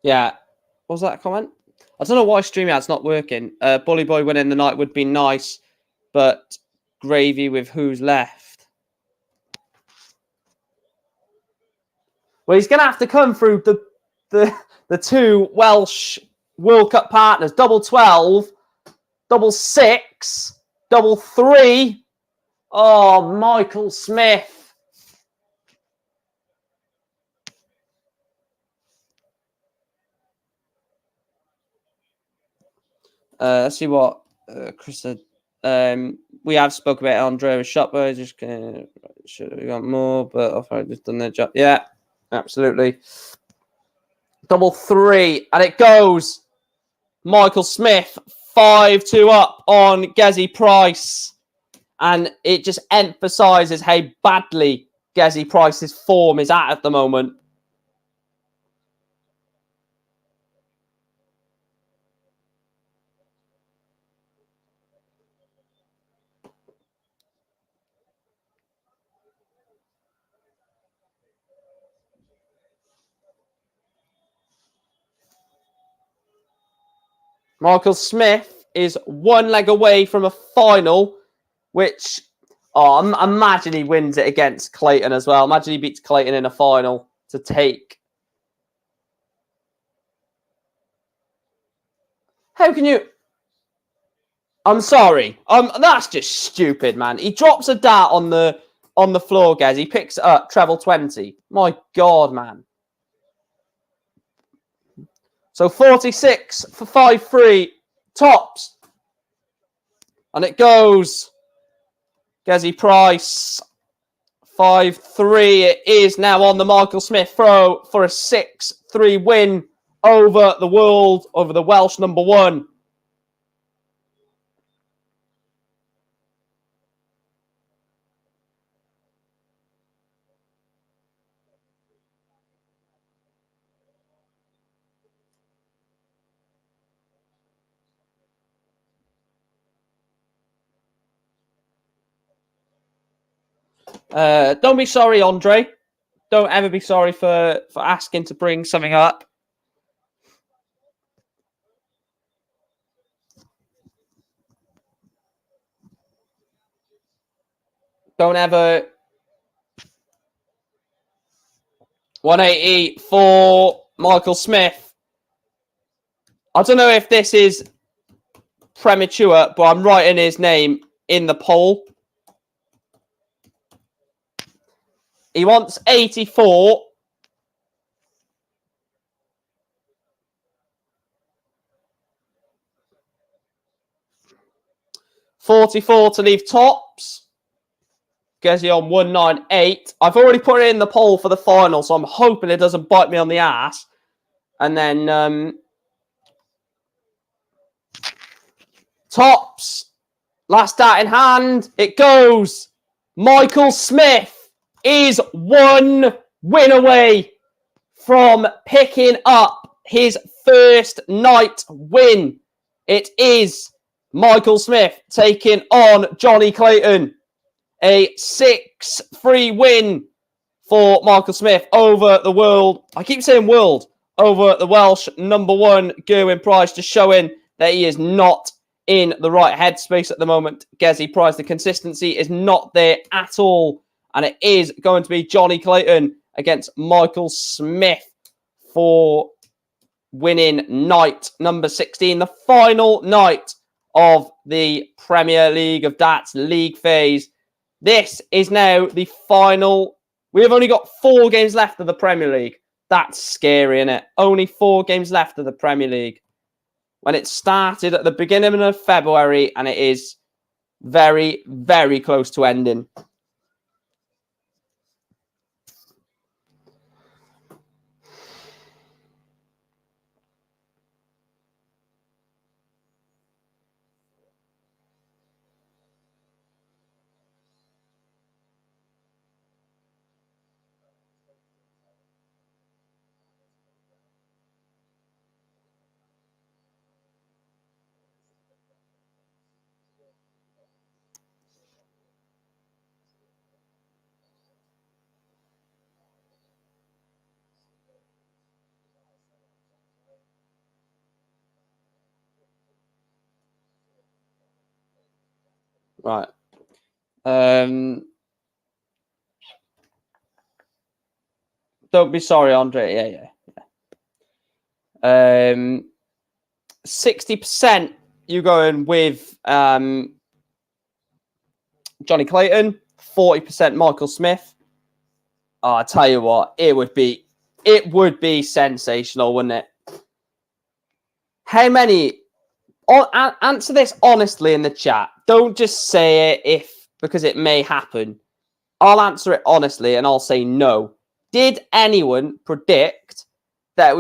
Yeah. What was that comment? I don't know why StreamYard's not working. Bully Boy winning the night would be nice, but gravy with who's left. Well, he's going to have to come through the two Welsh World Cup partners. Double 12, double 6, double 3. Oh, Michael Smith. Let's see what Chris said. We have spoke about Andre with Shotboy. Just should have got more, but I've probably just done their job. Yeah, absolutely. Double three, and it goes. Michael Smith 5-2 up on Gezi Price, and it just emphasises how badly Gezi Price's form is at the moment. Michael Smith is one leg away from a final, which, imagine he wins it against Clayton as well. Imagine he beats Clayton in a final to take. How can you... I'm sorry. That's just stupid, man. He drops a dart on the floor, guys. He picks it up, treble 20. My God, man. So 46 for 5-3 tops. And it goes. Gezi Price 5-3. It is now on the Michael Smith throw for a 6-3 win over the world, over the Welsh number one. Don't be sorry, Andre. Don't ever be sorry for asking to bring something up. Don't ever. 180 for Michael Smith. I don't know if this is premature, but I'm writing his name in the poll. He wants 84. $44 to leave tops. Gezi on 198. I've already put it in the poll for the final, so I'm hoping it doesn't bite me on the ass. And then tops. Last dart in hand. It goes. Michael Smith is one win away from picking up his first night win. It is Michael Smith taking on Johnny Clayton. A 6-3 win for Michael Smith over the world. I keep saying world. Over the Welsh number one, Gerwyn Price, just showing that he is not in the right headspace at the moment. Gezi Price, the consistency is not there at all. And it is going to be Johnny Clayton against Michael Smith for winning night number 16, the final night of the Premier League of Darts League phase. This is now the final. We have only got 4 games left of the Premier League. That's scary, isn't it? Only 4 games left of the Premier League. When it started at the beginning of February, and it is very, very close to ending. Right. Don't be sorry, Andre. Yeah. 60% you going with Johnny Clayton, 40% Michael Smith. Oh, I tell you what, it would be sensational, wouldn't it? How many Answer this honestly in the chat. Don't just say it because it may happen. I'll answer it honestly and I'll say no. Did anyone predict that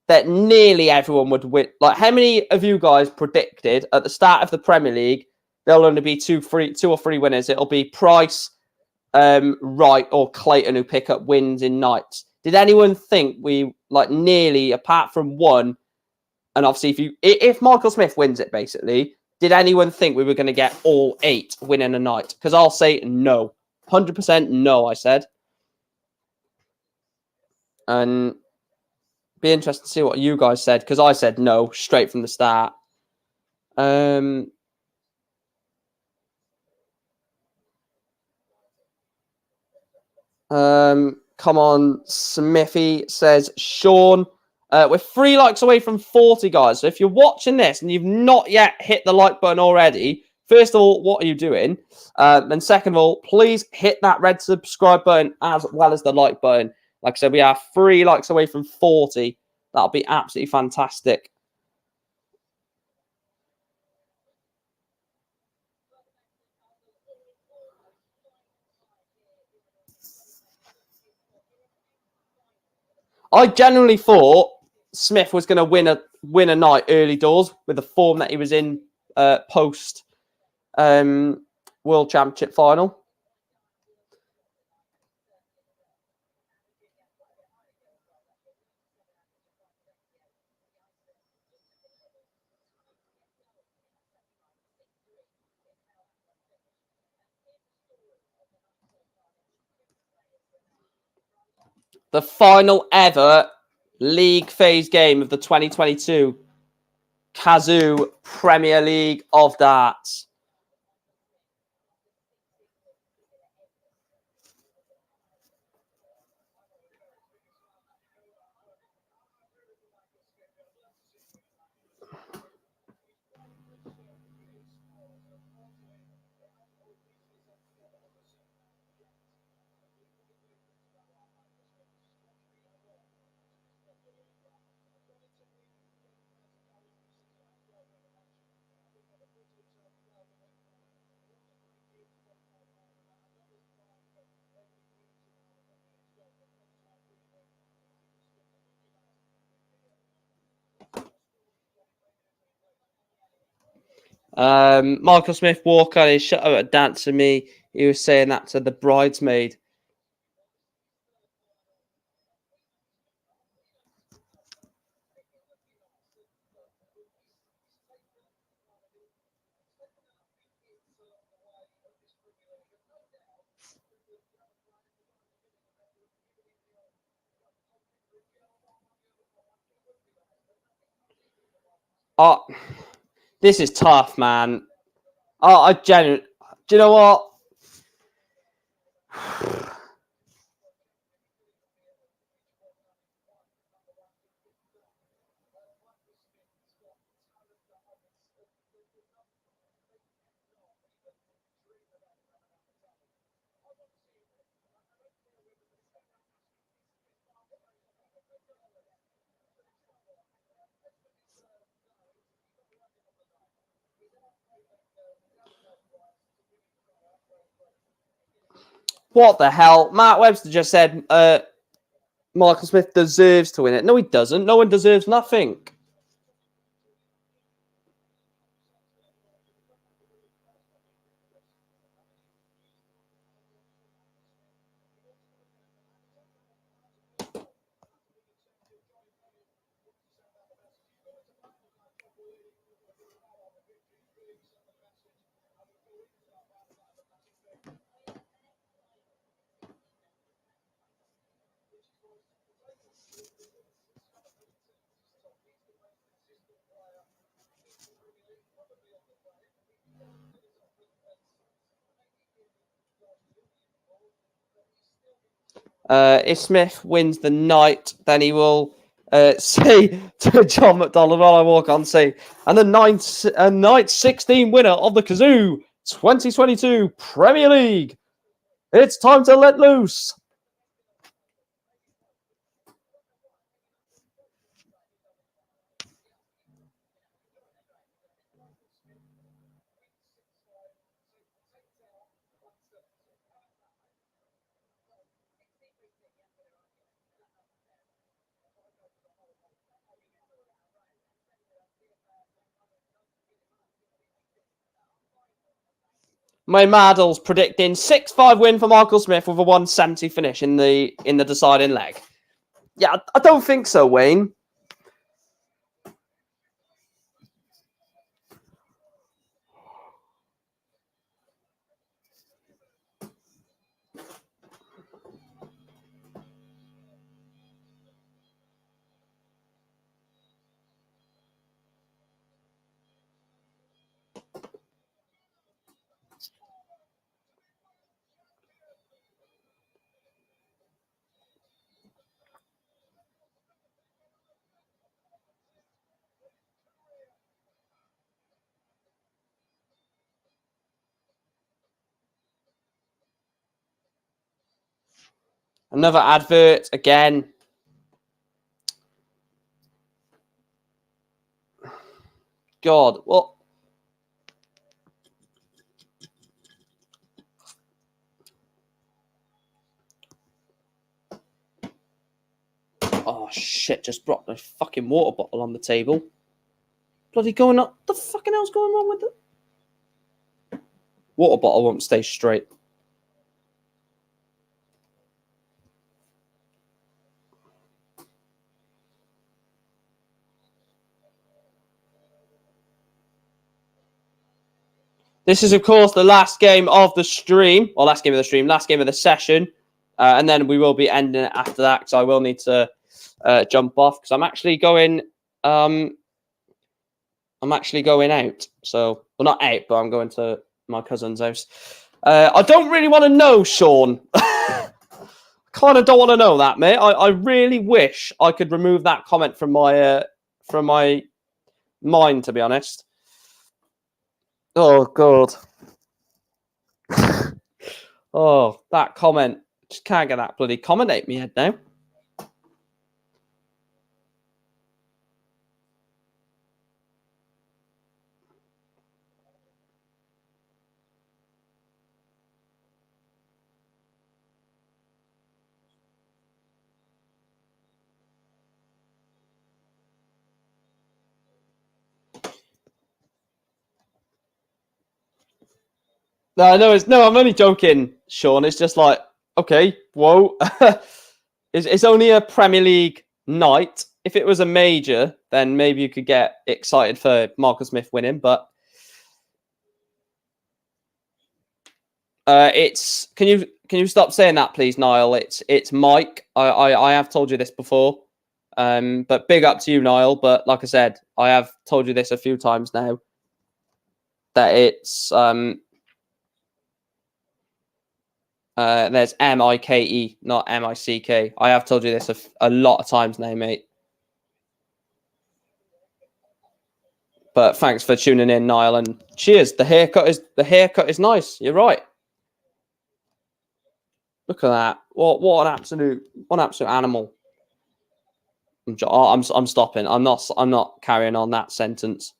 that nearly everyone would win? Like, how many of you guys predicted at the start of the Premier League there'll only be two or three winners? It'll be Price, Wright, or Clayton who pick up wins in nights. Did anyone think nearly, apart from one? And obviously, if Michael Smith wins it, basically, did anyone think we were going to get all 8 winning a night? Because I'll say no. 100% no, I said. And be interested to see what you guys said, because I said no straight from the start. Come on, Smithy says, Sean, we're 3 likes away from 40, guys. So if you're watching this and you've not yet hit the like button already, first of all, what are you doing? And second of all, please hit that red subscribe button as well as the like button. Like I said, we are 3 likes away from 40. That'll be absolutely fantastic. I genuinely thought Smith was going to win a night early doors with the form that he was in post World Championship final. The final ever league phase game of the 2022 Cazoo Premier League of Darts. Michael Smith Walker is shut up at dance to me. He was saying that to the bridesmaid. Oh, this is tough, man. Oh, I genuinely. Do you know what? What the hell? Matt Webster just said Michael Smith deserves to win it. No, he doesn't. No one deserves nothing. If Smith wins the night, then he will say to John McDonald while I walk on, say, and the night 16 winner of the Cazoo 2022 Premier League. It's time to let loose. My Maddles predicting 6-5 win for Michael Smith with a 170 finish in the deciding leg. Yeah, I don't think so, Wayne. Another advert again. God, what? Oh shit! Just dropped my fucking water bottle on the table. Bloody going up. The fucking hell's going wrong with it? Water bottle won't stay straight. This is, of course, the last game of the stream. Or last game of the stream. Last game of the session. And then we will be ending it after that because I will need to jump off because I'm actually going out. So, well, not out, but I'm going to my cousin's house. I don't really want to know, Sean. Kind of don't want to know that, mate. I really wish I could remove that comment from my mind, to be honest. Oh, God. Oh, that comment. Just can't get that bloody comment out my head now. No, I'm only joking, Sean. It's just like, okay, whoa. It's only a Premier League night. If it was a major, then maybe you could get excited for Marcus Smith winning. But it's can you stop saying that, please, Niall? It's Mike. I have told you this before. But big up to you, Niall. But like I said, I have told you this a few times now. That it's there's Mike, not Mick. I have told you this a lot of times now, mate. But thanks for tuning in, Niall, and cheers. The haircut is nice. You're right. Look at that. What an absolute animal. I'm stopping. I'm not carrying on that sentence.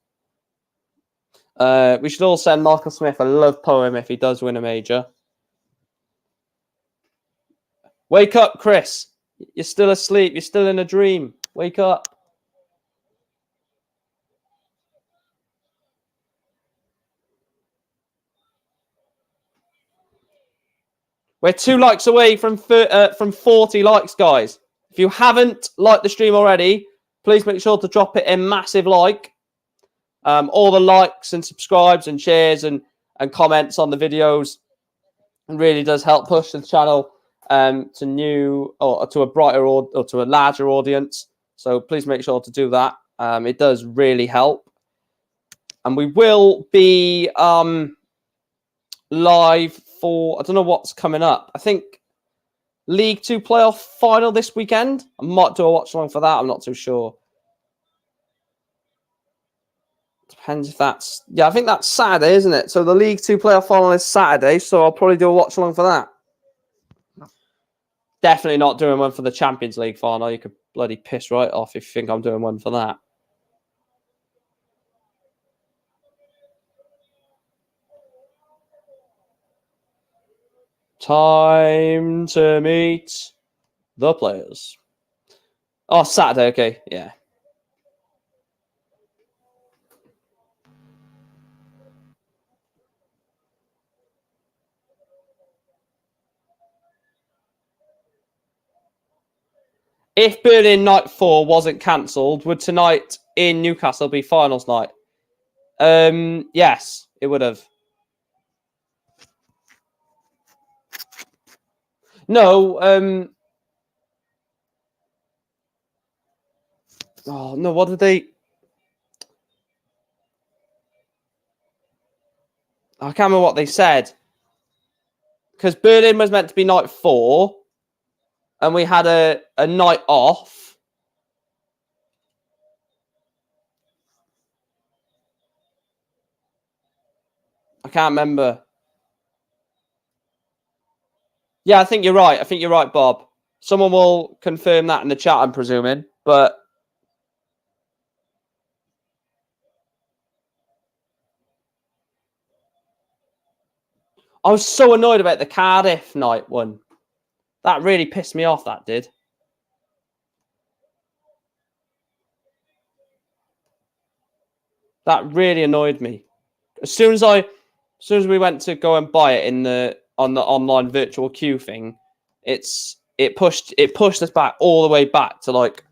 We should all send Michael Smith a love poem if he does win a major. Wake up, Chris. You're still asleep. You're still in a dream. Wake up. We're 2 likes away from 40 likes, guys. If you haven't liked the stream already, please make sure to drop it a massive like. All the likes and subscribes and shares and comments on the videos really does help push the channel to new or to a brighter or to a larger audience. So please make sure to do that. It does really help. And we will be live for, I don't know what's coming up. I think League 2 playoff final this weekend. I might do a watch along for that. I'm not too sure. Depends if that's... Yeah, I think that's Saturday, isn't it? So the League 2 playoff final is Saturday, so I'll probably do a watch along for that. Definitely not doing one for the Champions League final. You could bloody piss right off if you think I'm doing one for that. Time to meet the players. Oh, Saturday, okay, yeah. If Berlin night 4 wasn't cancelled, would tonight in Newcastle be finals night? Yes, it would have. No, oh no, what did they? I can't remember what they said. Because Berlin was meant to be night 4, and we had a night off. I can't remember. Yeah, I think you're right. I think you're right, Bob. Someone will confirm that in the chat, I'm presuming. But I was so annoyed about the Cardiff night one. That really pissed me off, that did. That really annoyed me. As soon as we went to go and buy it on the online virtual queue thing, it pushed us back all the way back to like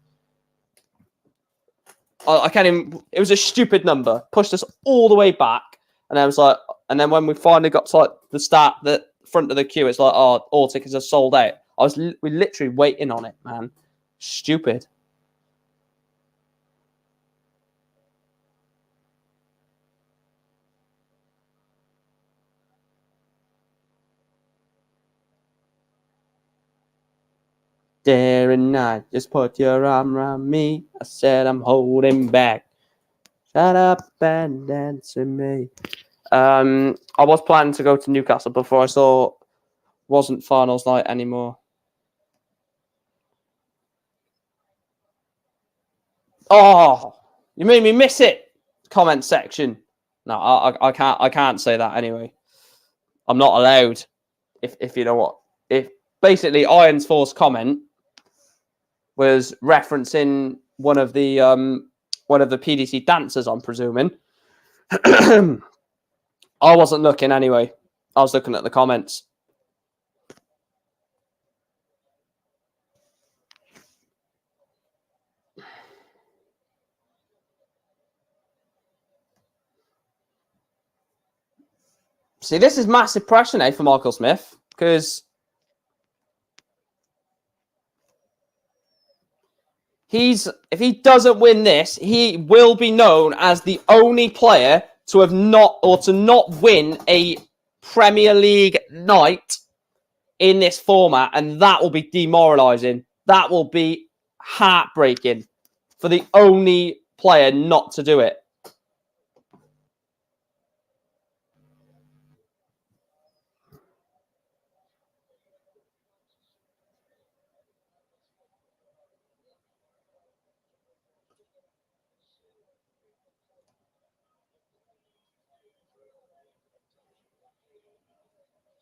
I can't even. It was a stupid number. Pushed us all the way back, and I was like, and then when we finally got to like the front of the queue, it's like, oh, all tickets are sold out. We literally waiting on it, man. Stupid. There and night, just put your arm around me. I said I'm holding back. Shut up and dance with me. I was planning to go to Newcastle before I saw wasn't finals night anymore. Oh, you made me miss it. Comment section. No, I can't say that anyway. I'm not allowed. If you know what, if basically Iron's Force comment was referencing one of the PDC dancers, I'm presuming. I wasn't looking anyway. I was looking at the comments. See, this is massive pressure now for Michael Smith because if he doesn't win this, he will be known as the only player to not win a Premier League night in this format, and that will be demoralising. That will be heartbreaking for the only player not to do it.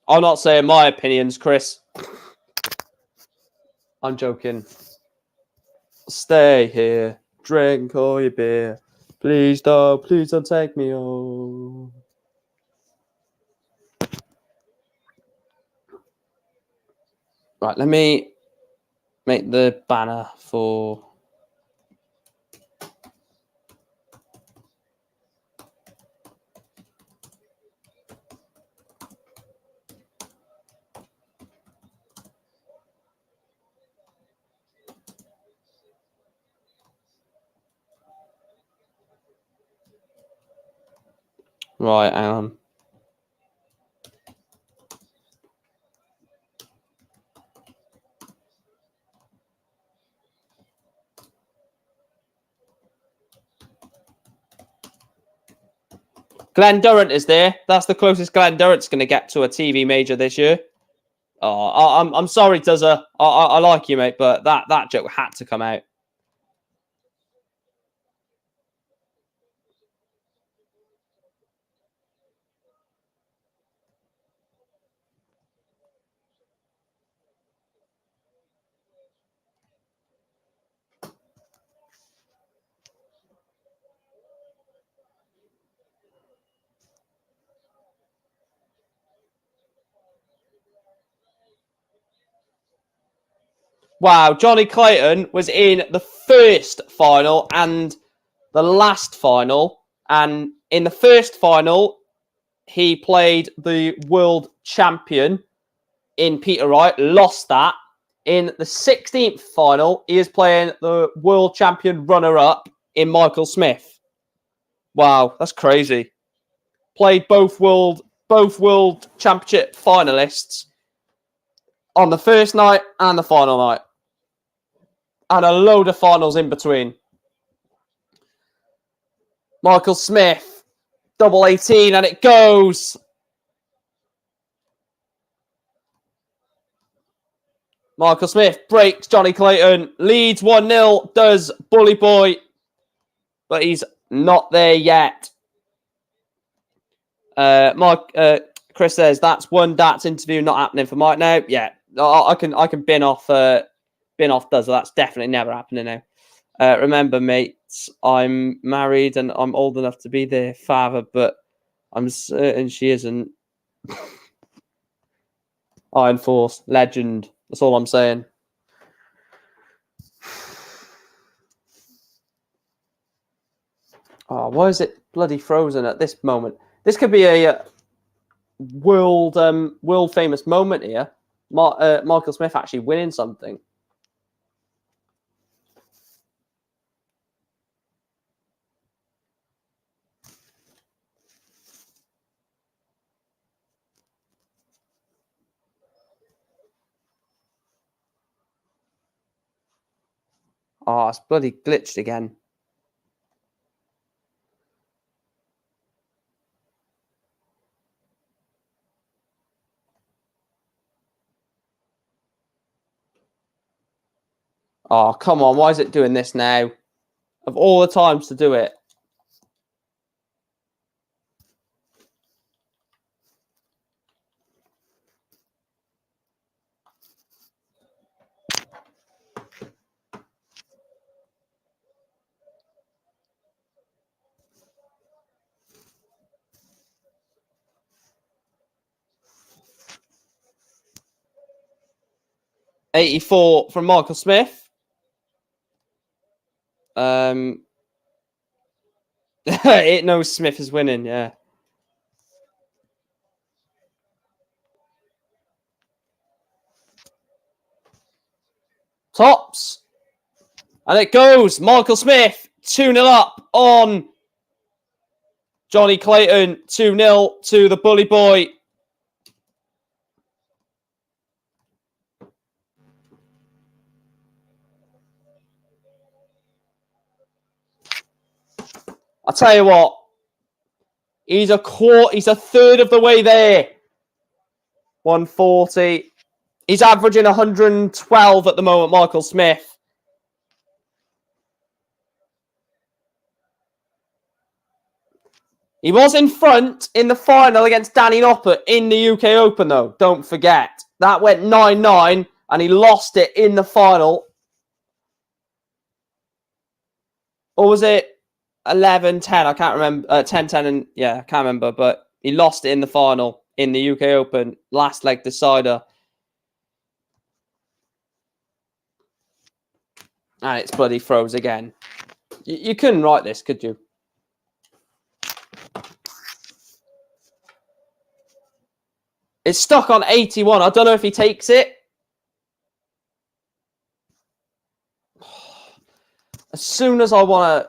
I'm not saying my opinions, Chris. I'm joking. Stay here. Drink all your beer. Please don't take me home. Right, let me make the banner for... Right, hang on. Glenn Durrant is there. That's the closest Glenn Durrant's going to get to a TV major this year. Oh, I'm sorry, Duzza. I like you, mate, but that joke had to come out. Wow, Johnny Clayton was in the first final and the last final. And in the first final, he played the world champion in Peter Wright, lost that. In the 16th final, he is playing the world champion runner-up in Michael Smith. Wow, that's crazy. Played both world championship finalists on the first night and the final night. And a load of finals in between. Michael Smith, double 18, and it goes. Michael Smith breaks Johnny Clayton, leads 1-0, does Bully Boy, but he's not there yet. Chris says that's one Darts interview not happening for Mike now. Yeah, I can bin off does. That's definitely never happening now. Remember, mates, I'm married and I'm old enough to be their father, but I'm certain she isn't. Iron Force legend. That's all I'm saying. Oh, why is it bloody frozen at this moment? This could be a world famous moment here. Michael Smith actually winning something. Oh, it's bloody glitched again. Oh, come on. Why is it doing this now? Of all the times to do it. $84 from Michael Smith. It knows Smith is winning, yeah. Tops. And it goes. Michael Smith, 2-0 up on Johnny Clayton, 2-0 to the Bully Boy. I'll tell you what. He's a third of the way there. 140. He's averaging 112 at the moment, Michael Smith. He was in front in the final against Danny Noppert in the UK Open, though. Don't forget. That went 9-9, and he lost it in the final. Or was it 11-10? I can't remember. 10-10, and yeah, I can't remember. But he lost it in the final in the UK Open. Last leg decider. And it's bloody froze again. You couldn't write this, could you? It's stuck on 81. I don't know if he takes it. As soon as I want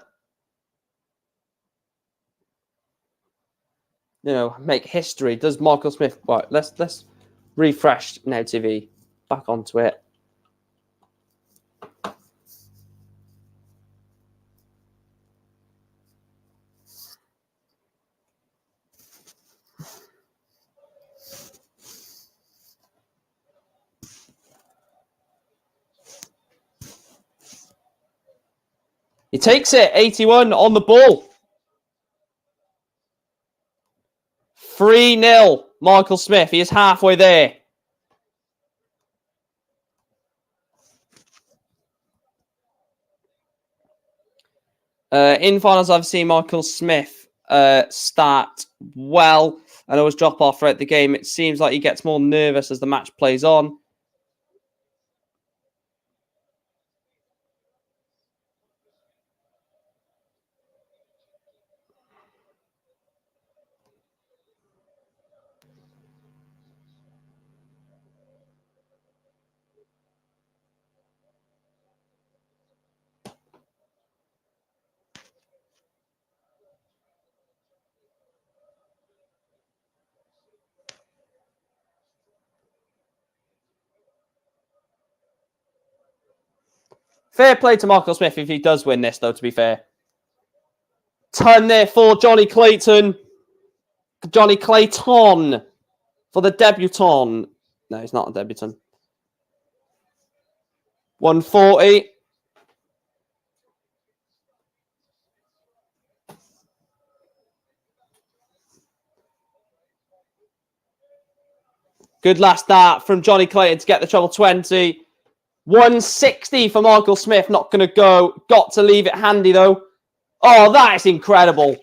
to, make history, does Michael Smith? Right, let's refresh Now TV. Back onto it. He takes it, 81 on the ball. 3-0, Michael Smith. He is halfway there. In finals, I've seen Michael Smith start well and always drop off throughout the game. It seems like he gets more nervous as the match plays on. Fair play to Michael Smith if he does win this, though, to be fair. Turn there for Johnny Clayton. Johnny Clayton for the debutant. No, he's not a debutant. 140. Good last start from Johnny Clayton to get the treble 20. 160 for Michael Smith. Not going to go. Got to leave it handy, though. Oh, that is incredible.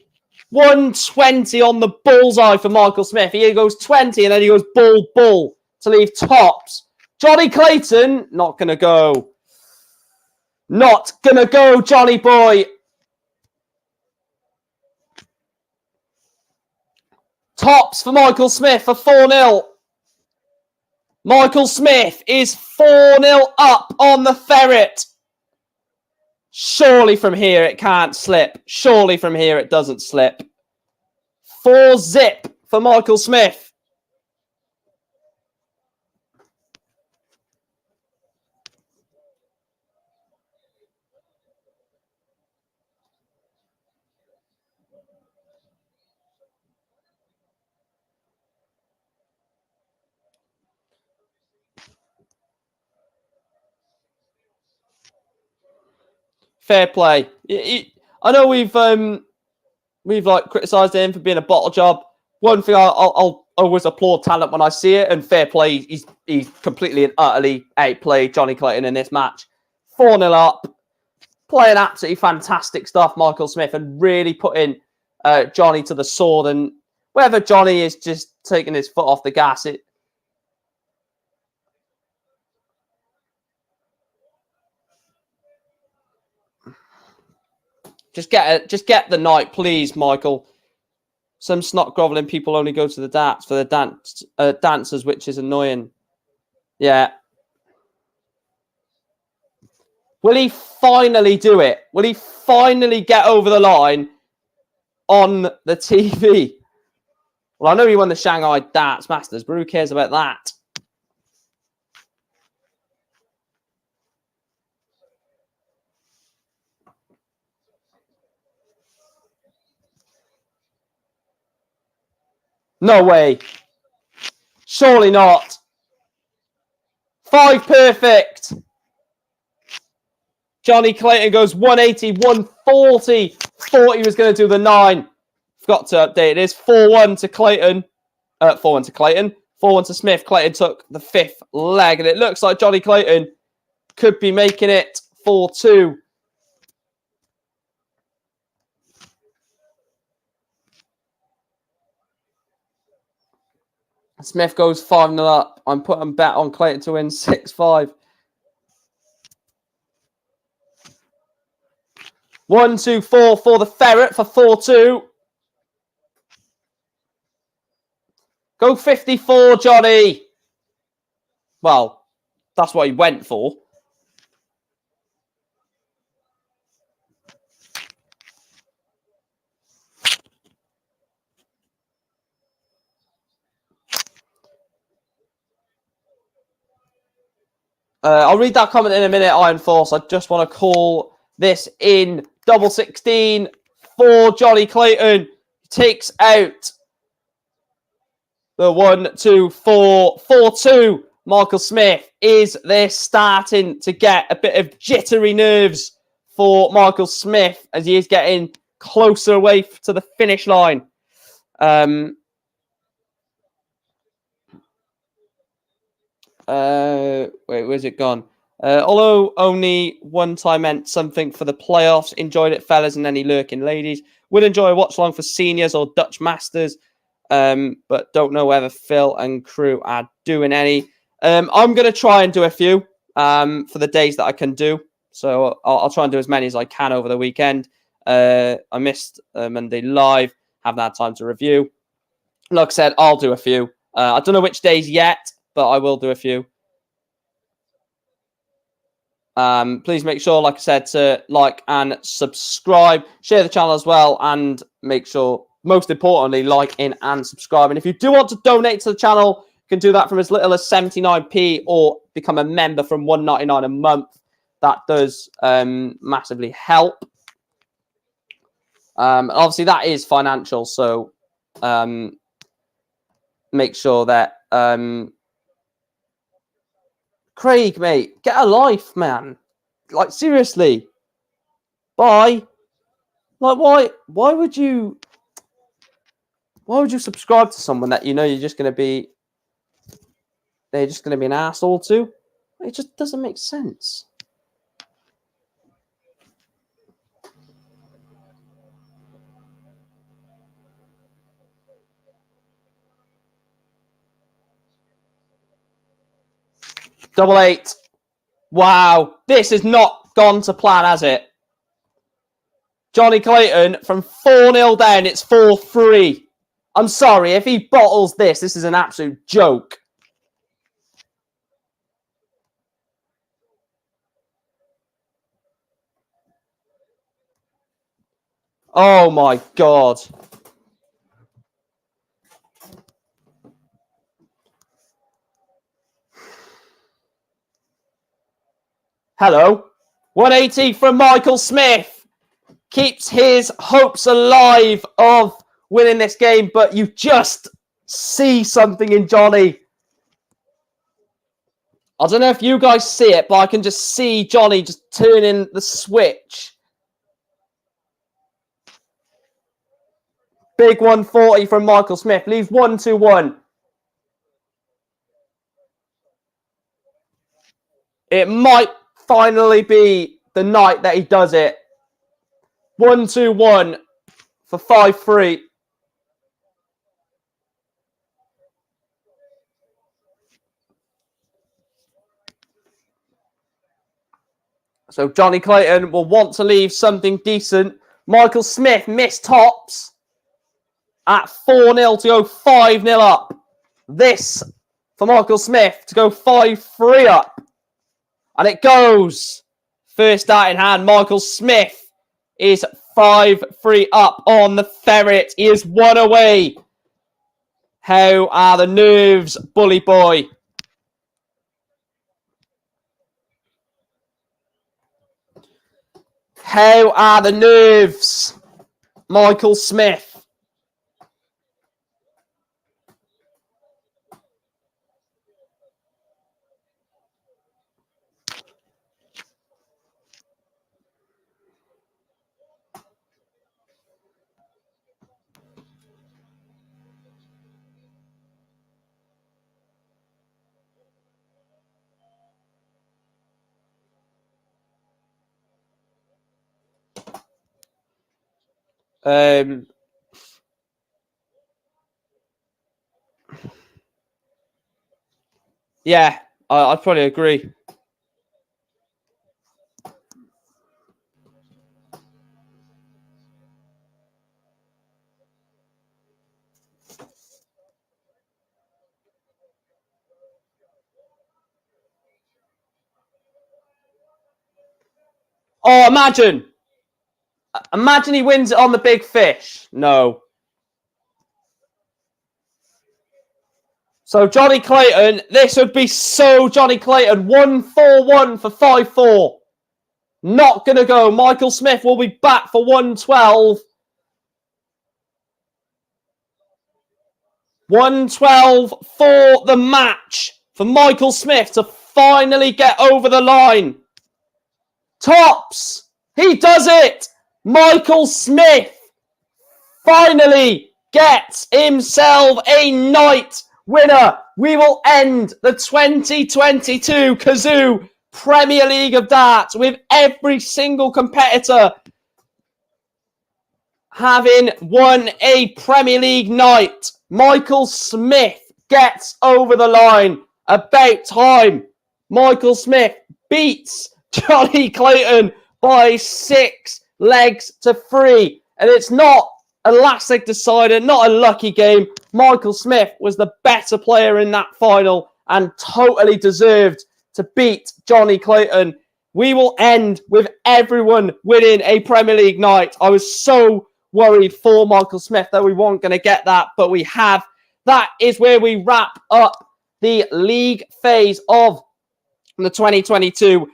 120 on the bullseye for Michael Smith. He goes 20 and then he goes bull to leave tops. Johnny Clayton, not going to go. Not going to go, Johnny boy. Tops for Michael Smith for 4-0. Michael Smith is 4-0 up on the ferret. Surely from here it can't slip. Surely from here it doesn't slip. 4-0 for Michael Smith. Fair play. I know we've like criticised him for being a bottle job. One thing I'll always applaud talent when I see it, and fair play. He's completely and utterly outplayed Johnny Clayton in this match. 4-0 up, playing absolutely fantastic stuff, Michael Smith, and really putting Johnny to the sword. And whether Johnny is just taking his foot off the gas, Just get the night, please, Michael. Some snot groveling people only go to the darts for the dancers, which is annoying. Yeah. Will he finally do it? Will he finally get over the line on the TV? Well, I know he won the Shanghai Darts Masters, but who cares about that? No way. Surely not. 5 perfect. Johnny Clayton goes 180, 140. Thought he was going to do the 9. Forgot to update it. It's 4-1 to Clayton. 4-1 to Clayton. 4-1 to Smith. Clayton took the 5th leg. And it looks like Johnny Clayton could be making it 4-2. Smith goes 5-0 up. I'm putting bet on Clayton to win 6-5. 1-2-4 for the ferret for 4-2. Go 54, Johnny. Well, that's what he went for. I'll read that comment in a minute, Iron Force. I just want to call this in. Double 16 for Johnny Clayton. Takes out the 1-2-4. 4-2. Michael Smith. Is this starting to get a bit of jittery nerves for Michael Smith as he is getting closer away to the finish line? Wait, where's it gone? Although only one time meant something for the playoffs, enjoyed it, fellas, and any lurking ladies. Would enjoy a watch along for seniors or Dutch Masters, but don't know whether Phil and crew are doing any. I'm going to try and do a few for the days that I can do. So I'll try and do as many as I can over the weekend. I missed Monday live, haven't had time to review. Like I said, I'll do a few. I don't know which days yet, but I will do a few. Please make sure, like I said, to like and subscribe. Share the channel as well, and make sure, most importantly, like in and subscribe. And if you do want to donate to the channel, you can do that from as little as 79p or become a member from $1.99 a month. that does massively help. Obviously, that is financial, so make sure that Craig, mate, get a life, man. Like, seriously. Bye. Like, why would you subscribe to someone that you know you're just going to be an asshole to? It just doesn't make sense. Double 8. Wow. This has not gone to plan, has it? Johnny Clayton from 4-0 down. It's 4-3. I'm sorry. If he bottles this is an absolute joke. Oh, my God. Hello. 180 from Michael Smith. Keeps his hopes alive of winning this game, but you just see something in Johnny. I don't know if you guys see it, but I can just see Johnny just turning the switch. Big 140 from Michael Smith. Leaves 1-2-1. It might finally be the night that he does it. 1-2-1 for 5-3. So Johnny Clayton will want to leave something decent. Michael Smith missed tops at 4-0 to go 5-0 up. This for Michael Smith to go 5-3 up. And it goes. First out in hand, Michael Smith is 5-3 up on the ferret. He is 1 away. How are the nerves, bully boy? How are the nerves, Michael Smith? Yeah, I'd probably agree. Oh, imagine he wins it on the big fish. No. So Johnny Clayton, this would be so Johnny Clayton. 1-4-1 for 5-4. Not going to go. Michael Smith will be back for 112. 112 for the match for Michael Smith to finally get over the line. Tops. He does it. Michael Smith finally gets himself a night winner. We will end the 2022 Cazoo Premier League of Darts with every single competitor having won a Premier League night. Michael Smith gets over the line. About time. Michael Smith beats Johnny Clayton by 6 legs to 3. And it's not a last leg decider, not a lucky game. Michael Smith was the better player in that final and totally deserved to beat Johnny Clayton. We will end with everyone winning a Premier League night. I was so worried for Michael Smith that we weren't going to get that, but we have. That is where we wrap up the league phase of the 2022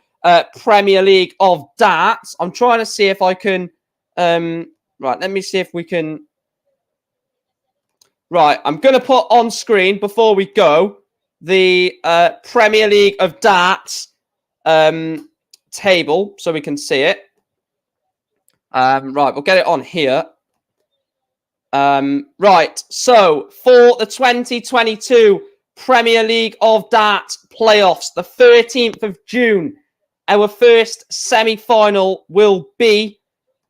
Premier League of Darts. I'm trying to see if I can... right, let me see if we can... Right, I'm going to put on screen, before we go, the Premier League of Darts table, so we can see it. Right, we'll get it on here. Right, so for the 2022 Premier League of Darts playoffs, the 13th of June, our first semi-final will be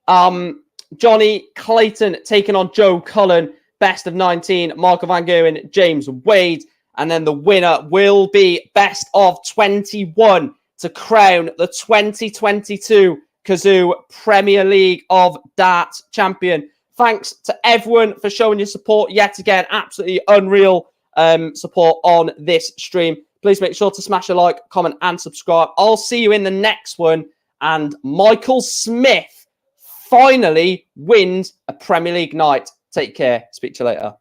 Johnny Clayton taking on Joe Cullen, best of 19, Michael Van Gerwen, James Wade, and then the winner will be best of 21 to crown the 2022 Cazoo Premier League of Darts champion. Thanks to everyone for showing your support yet again. Absolutely unreal support on this stream. Please make sure to smash a like, comment, and subscribe. I'll see you in the next one. And Michael Smith finally wins a Premier League night. Take care. Speak to you later.